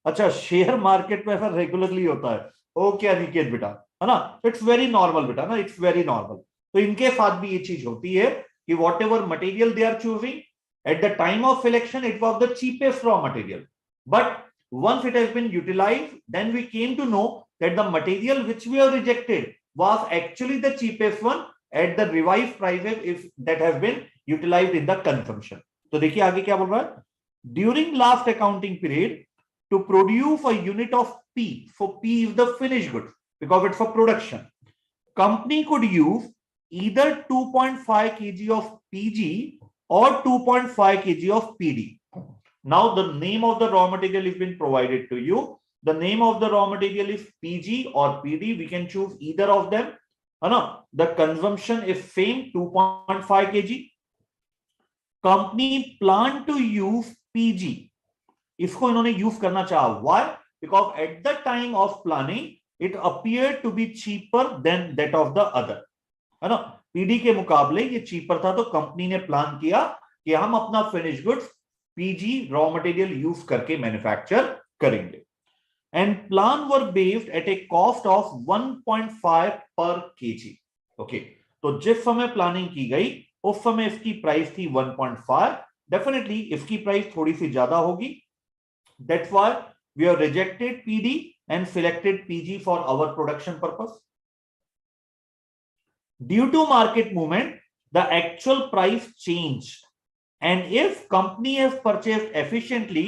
अच्छा, शेयर मार्केट में ऐसा रेगुलरली होता है. ओके अनिकेत बेटा, है ना. इट्स वेरी नॉर्मल बेटा ना, इट्स वेरी नॉर्मल. तो इनके साथ भी ये चीज होती है कि whatever material they are choosing at the time of selection, it was the cheapest raw material, but once it has been utilized, then we came to know that the material which we have rejected was actually the cheapest one at the revised prices if that has been utilized in the consumption. तो देखिए आगे क्या बोल रहा है. During last accounting period, to produce a unit of P, so P is the finished goods because it's for production, company could use either 2.5 kg of PG or 2.5 kg of PD. Now the name of the raw material has been provided to you. The name of the raw material is PG or PD. We can choose either of them. The consumption is same, 2.5 kg. Company plan to use PG. इसको इन्होंने use करना चाहा. Why? Because at the time of planning, it appeared to be cheaper than that of the other. है ना. PD के मुकाबले ये cheaper था, तो कंपनी ने प्लान किया कि हम अपना finish goods PG raw material use करके मैन्युफैक्चर करेंगे. And plan were based eight A cost of 1.5 पर केजी. ओके, तो जिस समय प्लानिंग की गई उस समय इसकी प्राइस थी 1.5. डेफिनेटली इसकी प्राइस थोड़ी सी ज्यादा होगी. That's why we have rejected PD and selected PG for our production purpose. Due to market movement, the actual price changed, and if company has purchased efficiently,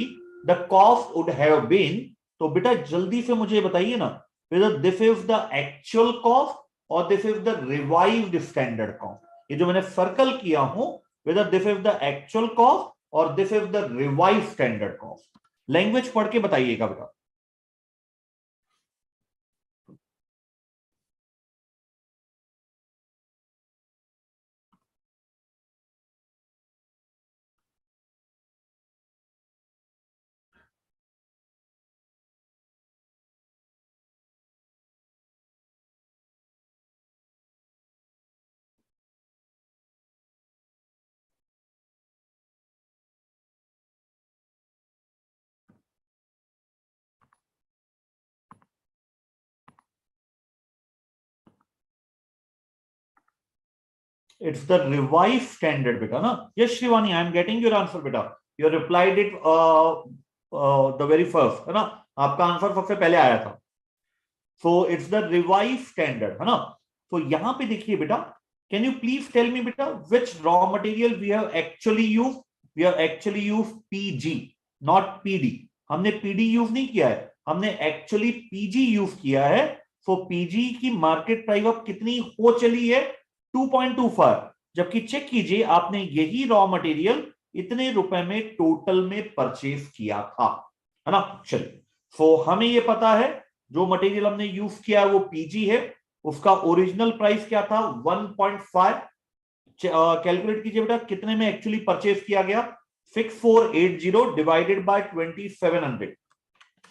the cost would have been. तो बेटा जल्दी से मुझे बताइए ना, whether this is the actual cost or this is the revised standard cost. ये जो मैंने सर्कल किया हूं, whether this is the actual cost or this is the revised standard cost. Language पढ़ के बताइएगा बेटा. It's the revised standard, beta, na? Yes, Shivani, I am getting your answer, beta. You replied it the very first, है ना. आपका answer सबसे पहले आया था. So it's the revised standard, है ना. तो यहाँ पे देखिए बेटा, can you please tell me बेटा which raw material we have actually used? We have actually used PG, not PD. हमने PD यूज नहीं किया है, हमने एक्चुअली PG यूज किया है. So PG की मार्केट प्राइस अब कितनी हो चली है? 2.25. जबकि चेक कीजिए आपने यही रॉ मटेरियल इतने रुपए में टोटल में परचेज किया था, है ना. चलिए, सो हमें ये पता है जो मटेरियल हमने यूज किया वो पीजी है. उसका ओरिजिनल प्राइस क्या था? 1.5. कैलकुलेट कीजिए बेटा कितने में एक्चुअली परचेज किया गया. 6480 डिवाइडेड बाय 2700.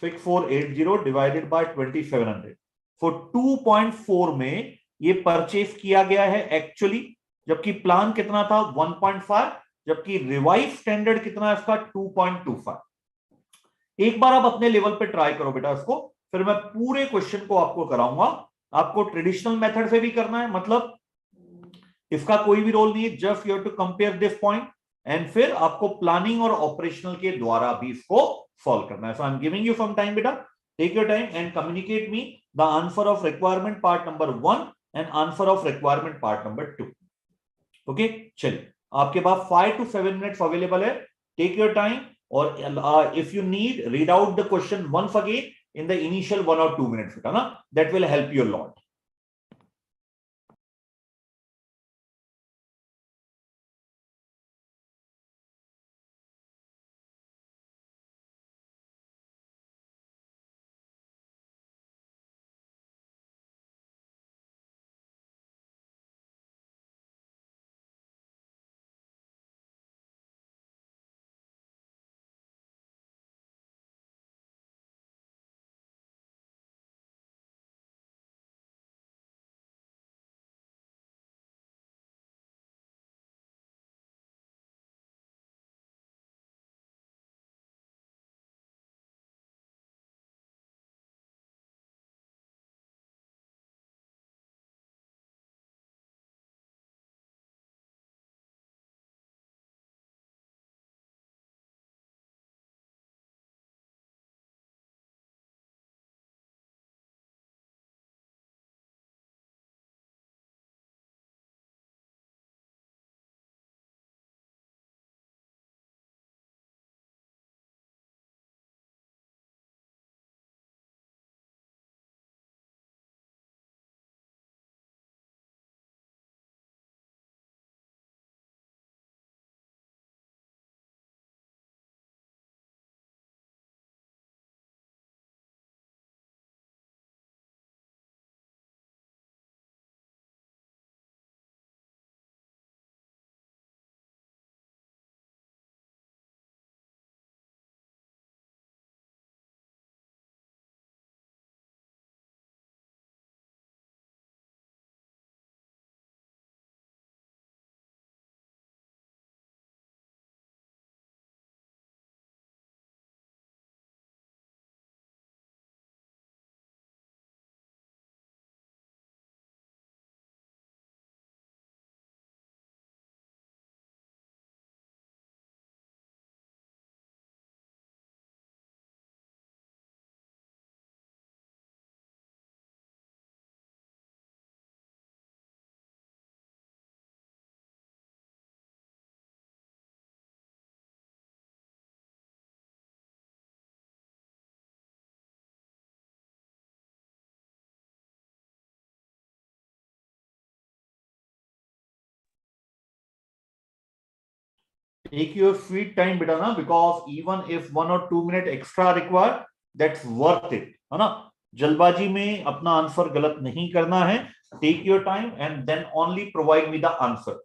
6480 divided by 2700. सो 2.4 में ये परचेज किया गया है एक्चुअली, जबकि प्लान कितना था? 1.5. जबकि रिवाइज स्टैंडर्ड कितना है इसका? 2.25. एक बार आप अपने लेवल पे ट्राई करो बेटा इसको, फिर मैं पूरे क्वेश्चन को आपको कराऊंगा. आपको ट्रेडिशनल मेथड से भी करना है, मतलब इसका कोई भी रोल नहीं है. Just you have to compare this point and फिर आपको प्लानिंग और ऑपरेशनल के द्वारा भी इसको सॉल्व करना है. So I am giving you some time बेटा. Take your time and communicate me the answer of requirement part number 1 and answer of requirement part number 2. Okay, चलिए आपके पास 5 to 7 minutes available है. Take your time, or if you need, read out the question once again in the initial 1 or 2 minutes, है ना. That will help you a lot. Take your sweet time beta na, because even if 1 or 2 minute extra required, that's worth it, है ना. जल्दबाजी में अपना answer गलत नहीं करना है. Take your time and then only provide me the answer.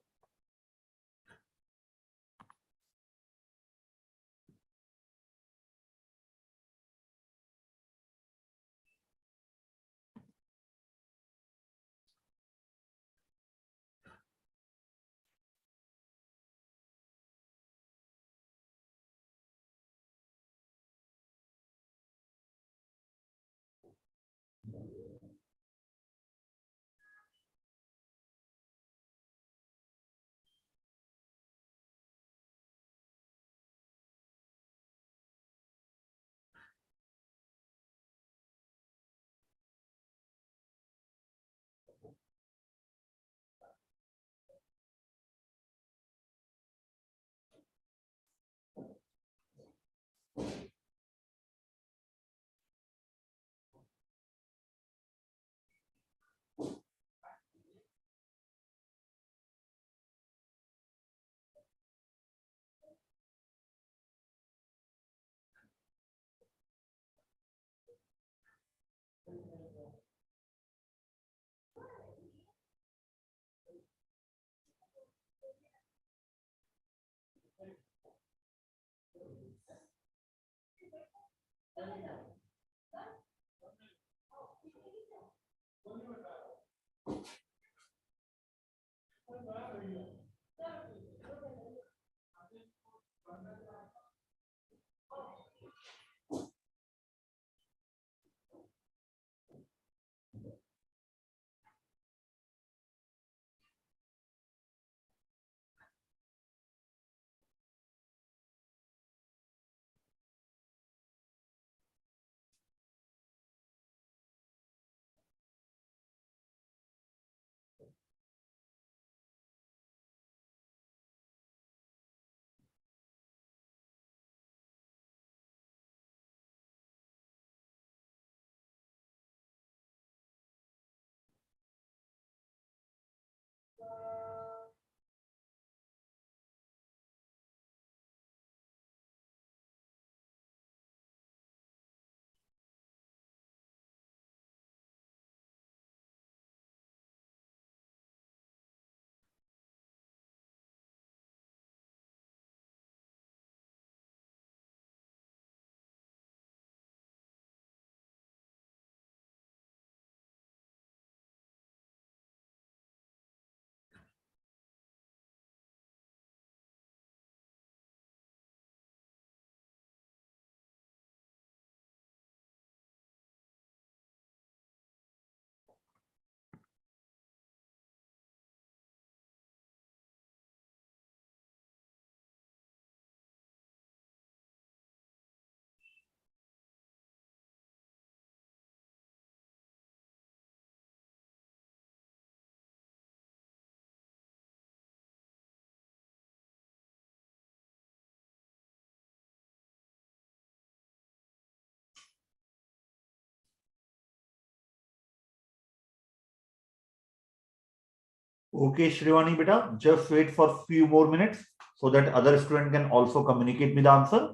Okay, Shrivani beta, just wait for few more minutes so that other student can also communicate with the answer,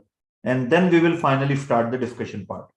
and then we will finally start the discussion part.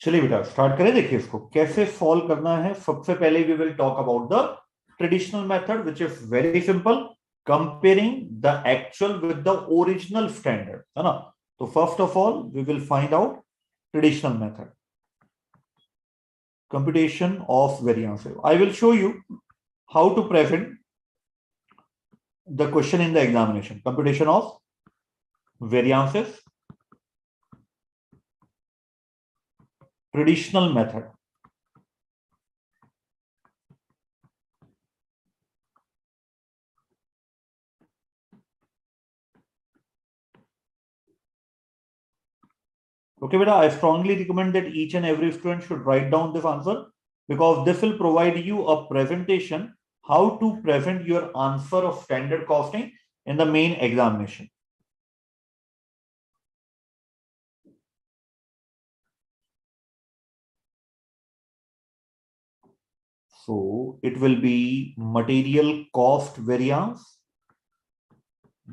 चलिए बेटा start करें। देखिए इसको कैसे solve करना है। सबसे पहले we will talk about the traditional method which is very simple, comparing the actual with the original standard, है ना। तो first of all we will find out traditional method, computation of variance. I will show you how to present the question in the examination. Computation of variances, traditional method. Okay, beta, I strongly recommend that each and every student should write down this answer, because this will provide you a presentation how to present your answer of standard costing in the main examination. So it will be material cost variance,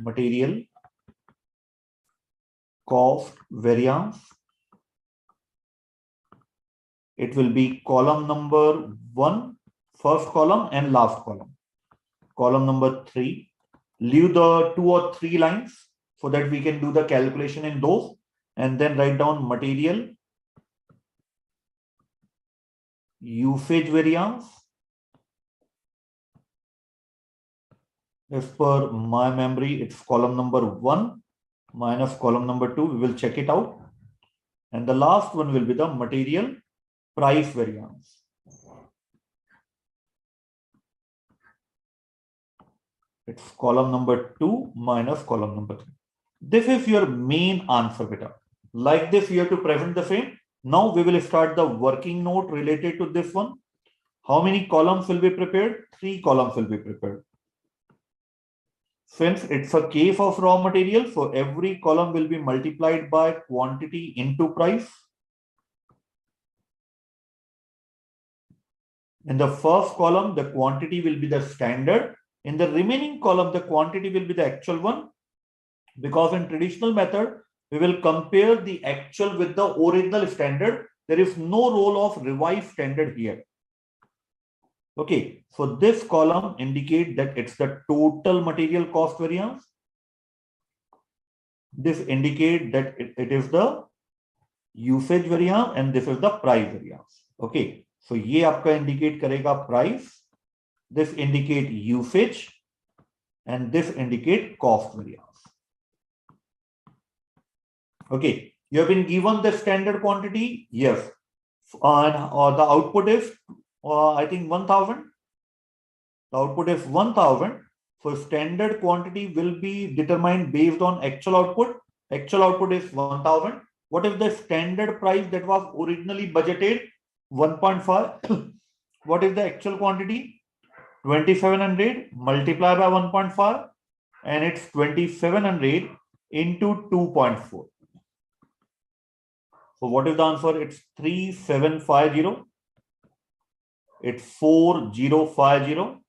material cost variance. It will be column number 1, first column and last column. Column number 3, leave the 2 or 3 lines so that we can do the calculation in those, and then write down material usage variance. As per my memory, it's column number 1 minus column number 2. We will check it out. And the last one will be the material price variance. It's column number 2 minus column number 3. This is your main answer, beta. Like this, you have to present the same. Now we will start the working note related to this one. How many columns will be prepared? 3 columns will be prepared. Since it's a case of raw material, so every column will be multiplied by quantity into price. In the first column, the quantity will be the standard. In the remaining column, the quantity will be the actual one. Because in traditional method, we will compare the actual with the original standard. There is no role of revised standard here. Okay, so this column indicate that it's the total material cost variance. This indicate that it is the usage variance, and this is the price variance. Okay, so ये आपका indicate करेगा price, this indicate usage, and this indicate cost variance. Okay, you have been given the standard quantity, yes, and the output is I think 1000. The output is 1000. So standard quantity will be determined based on actual output. Actual output is 1000. What is the standard price that was originally budgeted? 1.5. What is the actual quantity? 2700 multiplied by 1.5, and it's 2700 into 2.4. So what is the answer? It's 3750. It's 4050.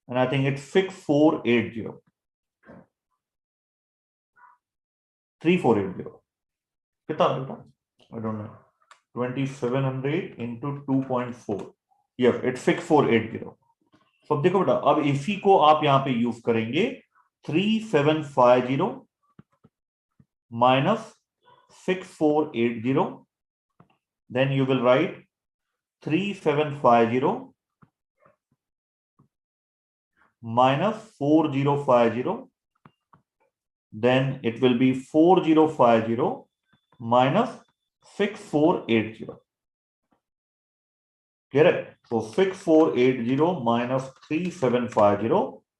And I think it's 6480. 3480. I don't know. 2700 into 2.4. Yes, it's 6480. So देखो बेटा, अब इसी को आप यहां पे use करेंगे. 3750 minus 6480. Then you will write 3750 minus 4050. Then it will be 4050 minus 6480. Correct? So 6480 minus 3750.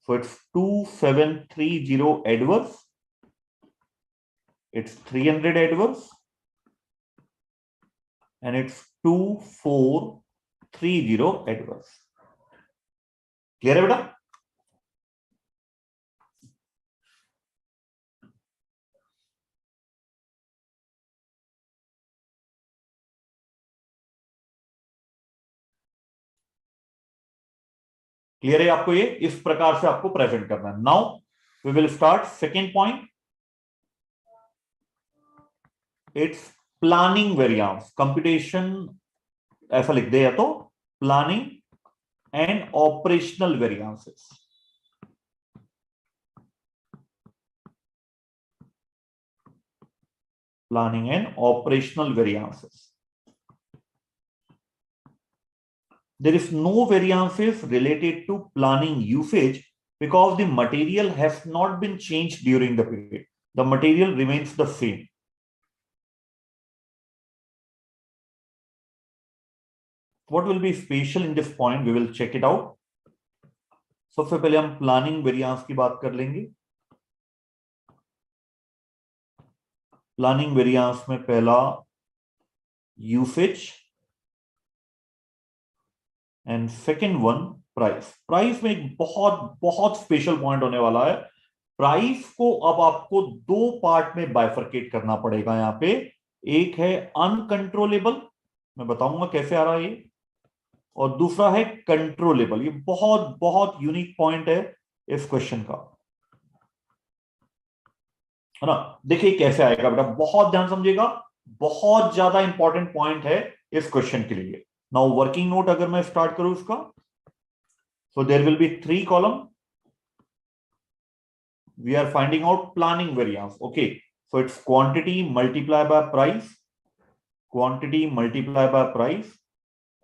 So it's 2730 adverse. It's 300 adverse. And it's 2430 adverse. Clear है बेटा? क्लियर है आपको? ये इस प्रकार से आपको प्रेजेंट करना है. Now we will start second point. It's planning variance, computation ऐसा लिख दे या तो planning and operational variances. Planning and operational variances. There is no variances related to planning usage because the material has not been changed during the period. The material remains the same. What will be special in this point? We will check it out. सबसे पहले हम planning variance की बात कर लेंगे। Planning variance में पहला usage and second one price. Price में एक बहुत बहुत स्पेशल पॉइंट होने वाला है। प्राइस को अब आपको दो पार्ट में बाइफरकेट करना पड़ेगा। यहां पे एक है अनकंट्रोलेबल, मैं बताऊंगा कैसे आ रहा है ये, और दूसरा है कंट्रोलेबल। ये बहुत बहुत यूनिक पॉइंट है इस क्वेश्चन का, है ना। देखिए कैसे आएगा बेटा, बहुत ध्यान समझिएगा, बहुत ज्यादा इंपॉर्टेंट पॉइंट है इस क्वेश्चन के लिए। नाउ वर्किंग नोट अगर मैं स्टार्ट करूं इसका, so there will be 3 column. We are finding out planning variance. Okay, so it's quantity multiplied by price, quantity multiplied by price,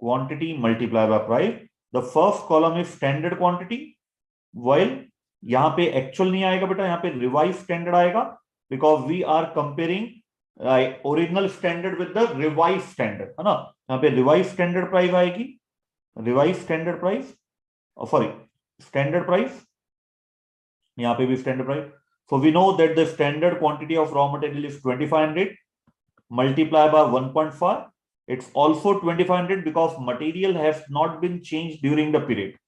quantity multiplied by price. The first column is standard quantity, while यहाँ पे actual नहीं आएगा बेटा, यहाँ पे revised standard आएगा, because we are comparing original standard with the revised standard, है ना। यहाँ पे revised standard price आएगी, revised standard price, sorry, standard price, यहाँ पे भी standard price. So we know that the standard quantity of raw material is 2500 multiplied by 1.5. It's also 2500 because material has not been changed during the period.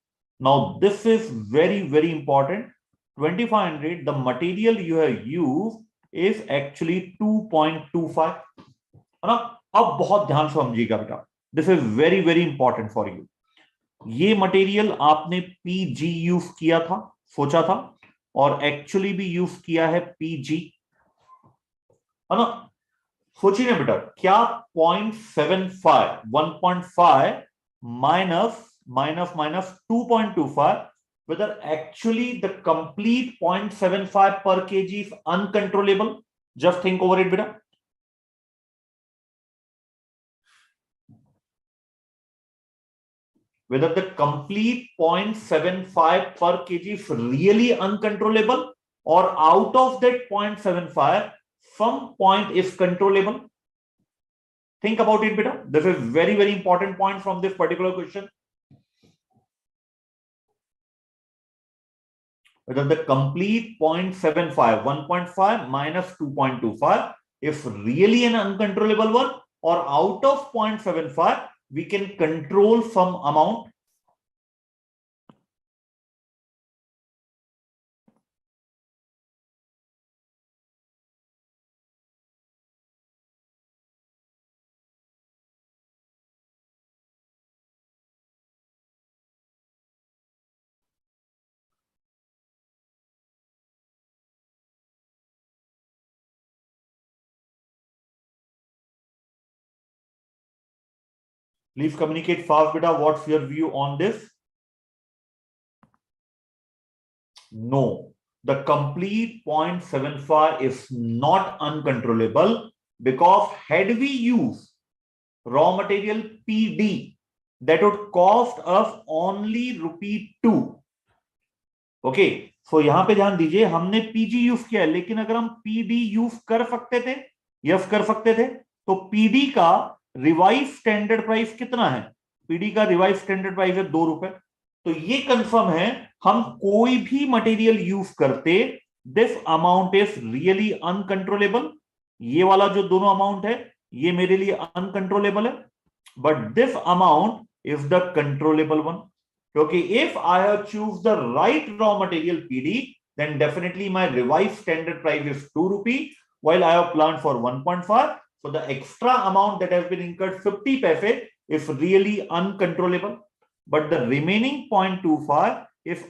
Now this is very very important. 2500, the material you have used is actually 2.25, है ना। अब बहुत ध्यान से समझिएगा बेटा, this is very very important for you. ये material आपने पीजी यूज किया था, सोचा था, और एक्चुअली भी यूज किया है पीजी, है ना। सोचिए ना बेटा, क्या 0.75 1.5 minus minus minus 2.25, whether actually the complete 0.75 per kg is uncontrollable? Just think over it beta. Whether the complete 0.75 per kg is really uncontrollable, or out of that 0.75 some point is controllable. Think about it beta. This is very very important point from this particular question. Whether the complete 0.75 1.5 minus 2.25 is really an uncontrollable one, or out of 0.75 we can control some amount. Please communicate fast beta. What's your view on this? No, the complete 0.75 is not uncontrollable, because had we used raw material PD, that would cost us only ₹2. Okay, सो यहां पे ध्यान दीजिए, हमने PG use किया है, लेकिन अगर हम पीडी यूज कर सकते थे, यस कर सकते थे, तो पीडी का रिवाइज स्टैंडर्ड प्राइस कितना है? पीडी का रिवाइज स्टैंडर्ड प्राइस है ₹2। तो ये कंफर्म है, हम कोई भी मटेरियल यूज करते, this amount is really uncontrollable. ये वाला जो दोनों अमाउंट है ये मेरे लिए अनकंट्रोलेबल है, but this amount is the controllable one, क्योंकि if I have choose the right raw material PD, then definitely my revised standard price is ₹2, while I have planned for 1.5. So the extra amount that has been incurred 50 paise is really uncontrollable, but the remaining 0.25 is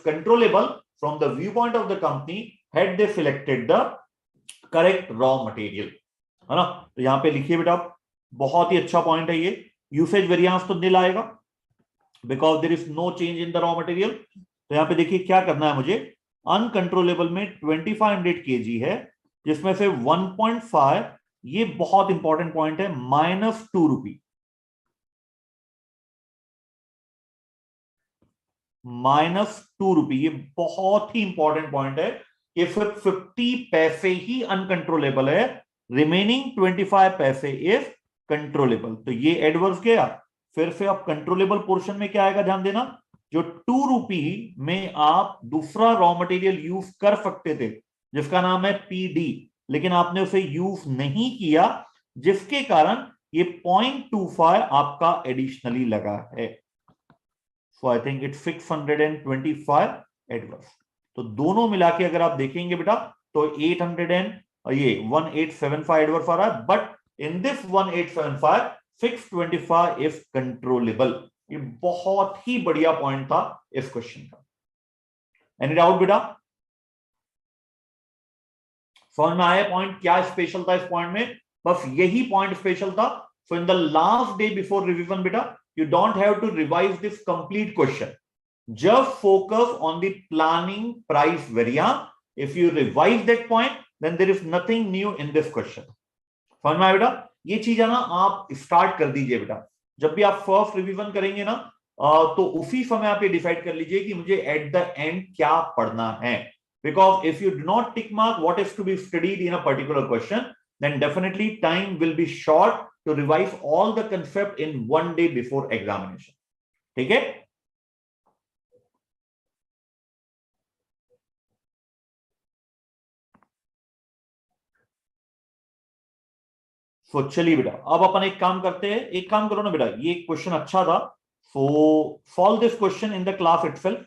controllable from the viewpoint of the company had they selected the correct raw material. है ना। तो यहां पे लिखिए बेटा, बहुत ही अच्छा point है ये। यूसेज वेरिएंस तो नील आएगा because there is no change in the raw material. तो यहां पे देखिए क्या करना है मुझे, अनकंट्रोलेबल में 2500 kg है, जिसमें से 1.5, ये बहुत इंपॉर्टेंट पॉइंट है, -2 रुपी, -2 रुपी, ये बहुत ही इंपॉर्टेंट पॉइंट है कि सिर्फ 50 पैसे ही अनकंट्रोलेबल है, रिमेनिंग 25 पैसे इज कंट्रोलेबल। तो ये एडवर्स गया। फिर से अब कंट्रोलेबल पोर्शन में क्या आएगा, ध्यान देना, जो 2 रुपी में आप दूसरा रॉ मटेरियल यूज कर सकते थे जिसका नाम है पीडी, लेकिन आपने उसे यूज नहीं किया, जिसके कारण ये 0.25 आपका एडिशनली लगा है। So I think it 625 adverse. तो दोनों मिला के अगर आप देखेंगे बेटा, तो 800 ये 1875 एडवर्स आ रहा है, but in this 1875 625 is controllable. ये बहुत ही बढ़िया पॉइंट था इस क्वेश्चन का। एनी डाउट बेटा? समझ में आया पॉइंट क्या स्पेशल था इस पॉइंट में? बस यही पॉइंट स्पेशल था। So in the last day before revision बेटा, you don't have to revise this complete question. Just focus on the planning price variance. If you revise that point, then there is nothing new in this question. समझ में आया बेटा? ये चीज है ना, आप स्टार्ट कर दीजिए बेटा। जब भी आप फर्स्ट रिवीजन करेंगे ना, तो उसी समय आप ये डिसाइड कर लीजिए कि मुझे एट द एंड क्या पढ़ना है। Because if you do not tick mark what is to be studied in a particular question, then definitely time will be short to revise all the concept in one day before examination. ठीक है? सो चलिए बेटा, अब अपन एक काम करते हैं, एक काम करो ना बेटा, ये क्वेश्चन अच्छा था, सो solve this question in the class itself.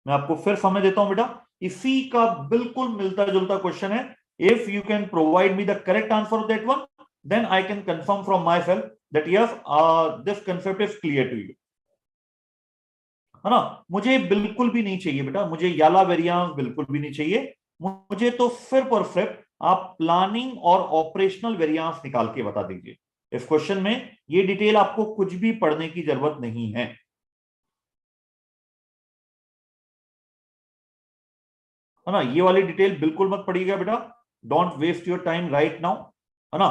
मैं आपको फिर समय देता हूं बेटा, इसी का बिल्कुल मिलता जुलता क्वेश्चन है। If you can provide me the correct answer of that one, then I can confirm from my self that yes this concept is clear to you, है ना। मुझे बिल्कुल भी नहीं चाहिए बेटा, मुझे याला वेरिएंस बिल्कुल भी नहीं चाहिए। मुझे तो सिर्फ और सिर्फ आप प्लानिंग और ऑपरेशनल वेरिएंस निकाल के बता दीजिए। इस क्वेश्चन में ये डिटेल आपको कुछ भी पढ़ने की जरूरत नहीं है, है ना। ये वाली डिटेल बिल्कुल मत पढ़िएगा बेटा, don't waste your time right now, है ना।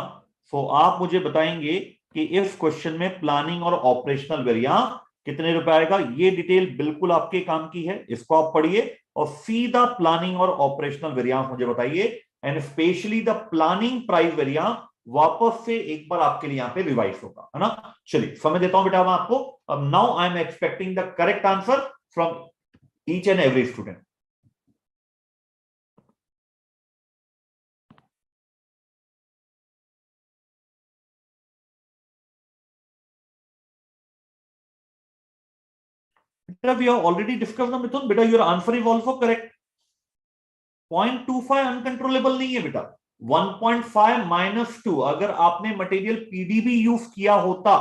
सो आप मुझे बताएंगे कि इस क्वेश्चन में प्लानिंग और ऑपरेशनल वेरिएंस कितने रुपए आएगा। ये डिटेल बिल्कुल आपके काम की है, इसको आप पढ़िए और सीधा प्लानिंग और ऑपरेशनल वेरिएंस मुझे बताइए, and specially the planning price variance वापस से एक बार आपके लिए यहां पे रिवाइज होगा, है ना। चलिए समय देता हूं बेटा मैं आपको। अब now I am expecting the correct answer from each and every student. we have already discussed the method beta, your answer is also correct। 0.25 uncontrollable नहीं है बेटा, 1.5 -2 अगर आपने मटेरियल पीडीबी यूज किया होता,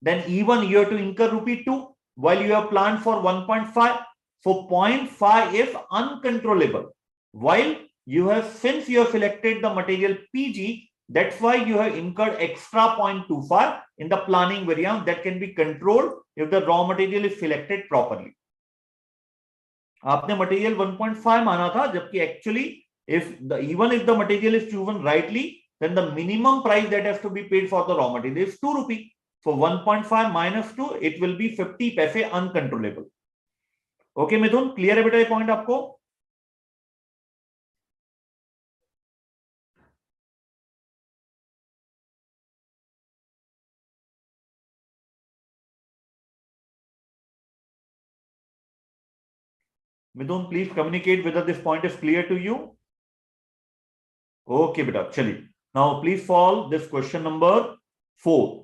then even you have to incur ₹2 while you have planned for 1.5, so 0.5 is uncontrollable, while you have, since you have selected the material PG, that's why you have incurred extra 0.25 in the planning variance that can be controlled if the raw material is selected properly। आपने material 1.5 माना था, जबकि actually if the material is chosen rightly, then the minimum price that has to be paid for the raw material is ₹2। So 1.5 -2, it will be 50 पैसे uncontrollable। Okay मिथुन, clear है बेटा ये point आपको? Mithun please communicate whether this point is clear to you। Okay बेटा चलिए, now please solve this question number 4।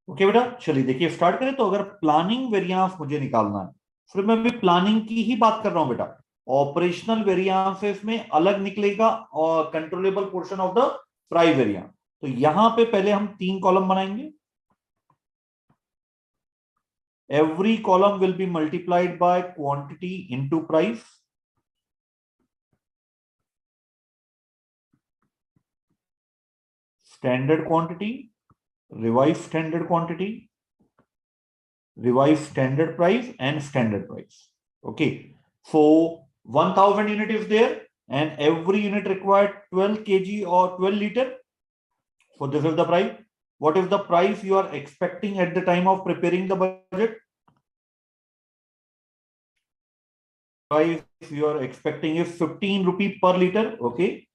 Okay बेटा, चलिए देखिए स्टार्ट करें। तो अगर प्लानिंग वेरिएंस मुझे निकालना है, फिर मैं भी प्लानिंग की ही बात कर रहा हूं बेटा। ऑपरेशनल वेरिएंसेस में अलग निकलेगा और controllable portion of the price variance. तो यहां पे पहले हम 3 कॉलम बनाएंगे। Every column will be multiplied by quantity into price. Standard quantity, revise standard quantity, revised standard price and standard price. Okay, so 1000 unit is there and every unit required 12 kg or 12 liter. So this is the price. What is the price you are expecting at the time of preparing the budget? Price you are expecting is 15 rupee per liter. Okay,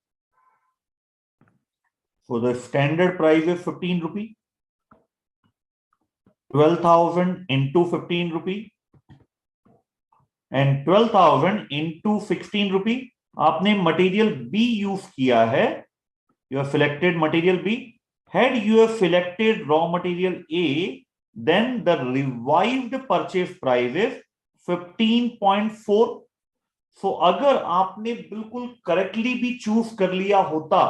so the standard price is 15 rupee. 12,000 into 15 rupee and 12,000 into 16 rupee. आपने material B use किया है. You have selected material B. Had you have selected raw material A, then the revised purchase price is 15.4. So अगर आपने बिल्कुल correctly भी choose कर लिया होता,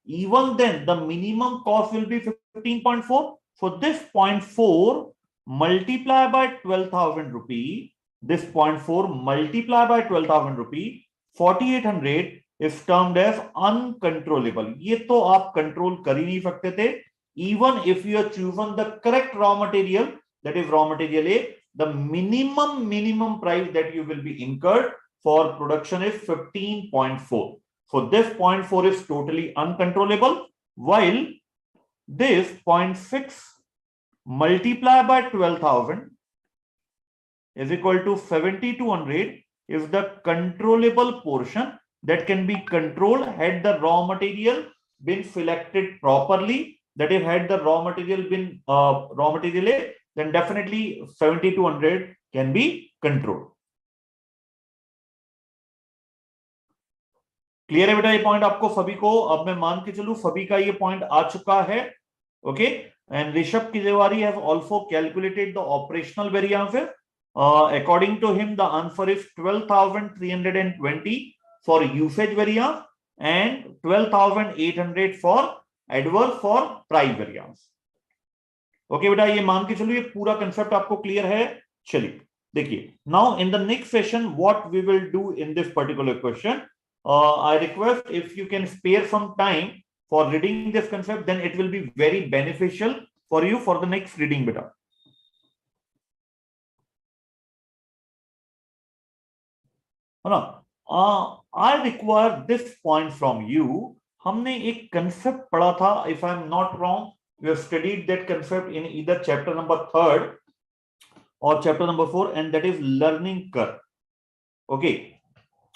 even then the minimum cost will be 15.4. So this 0.4 multiply by 12,000 rupee. This 0.4 multiply by 12,000 rupee. 4,800 is termed as uncontrollable. ये तो आप कंट्रोल कर ही नहीं सकते थे. Even if you have chosen the correct raw material, that is raw material A, the minimum price that you will be incurred for production is 15.4. So this 0.4 is totally uncontrollable, while this 0.6 multiplied by 12,000 is equal to 7,200 is the controllable portion that can be controlled had the raw material been selected properly. That is, had the raw material been raw material A, then definitely 7,200 can be controlled. Clear है बेटा ये point आपको सभी को? अब मैं मान के चलूं सभी का ये पॉइंट आ चुका है. ओके, एंड ऋषभ की Tiwari has also calculated the operational variances. According to him, the answer is 12,320 for usage variance and 12,800 for adverse for price variance. Okay बेटा, ये मान के चलो ये पूरा कंसेप्ट आपको क्लियर है. चलिए देखिए, now in the next session what we will do in this particular question. I request if you can spare some time for reading this concept, then it will be very beneficial for you for the next reading beta. I require this point from you. हमने एक concept पढ़ा था, if I am not wrong, we have studied that concept in either chapter number 3 or chapter number 4, and that is learning curve. Okay,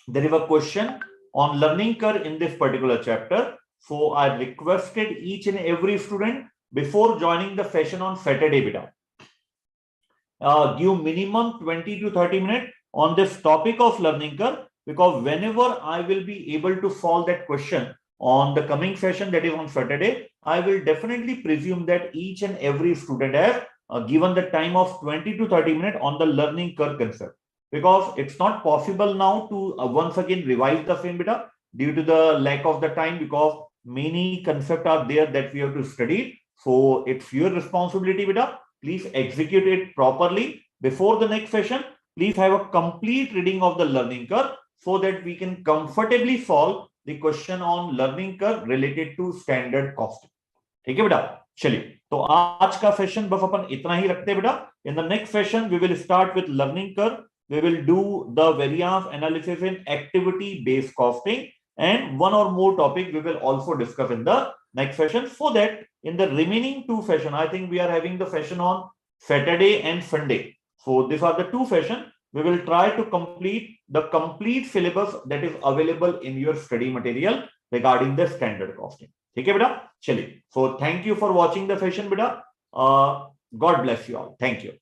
there is a question on learning curve in this particular chapter. So I requested each and every student before joining the session on Saturday beta, give minimum 20 to 30 minutes on this topic of learning curve, because whenever I will be able to solve that question on the coming session, that is on Saturday, I will definitely presume that each and every student has given the time of 20 to 30 minutes on the learning curve concept. Because it's not possible now to once again revise the same beta due to the lack of the time, because many concepts are there that we have to study. So it's your responsibility beta. Please execute it properly before the next session. Please have a complete reading of the learning curve so that we can comfortably solve the question on learning curve related to standard costing. ठीक है बेटा? चलिए, तो आज का session बस अपन इतना ही रखते हैं बेटा. In the next session we will start with learning curve. We will do the variance analysis in activity based costing, and one or more topic we will also discuss in the next session, so that in the remaining 2 sessions, I think we are having the session on Saturday and Sunday. So these are the 2 sessions. We will try to complete the complete syllabus that is available in your study material regarding the standard costing. ठीक है बेटा? चलिए, so thank you for watching the session बेटा. God bless you all. Thank you.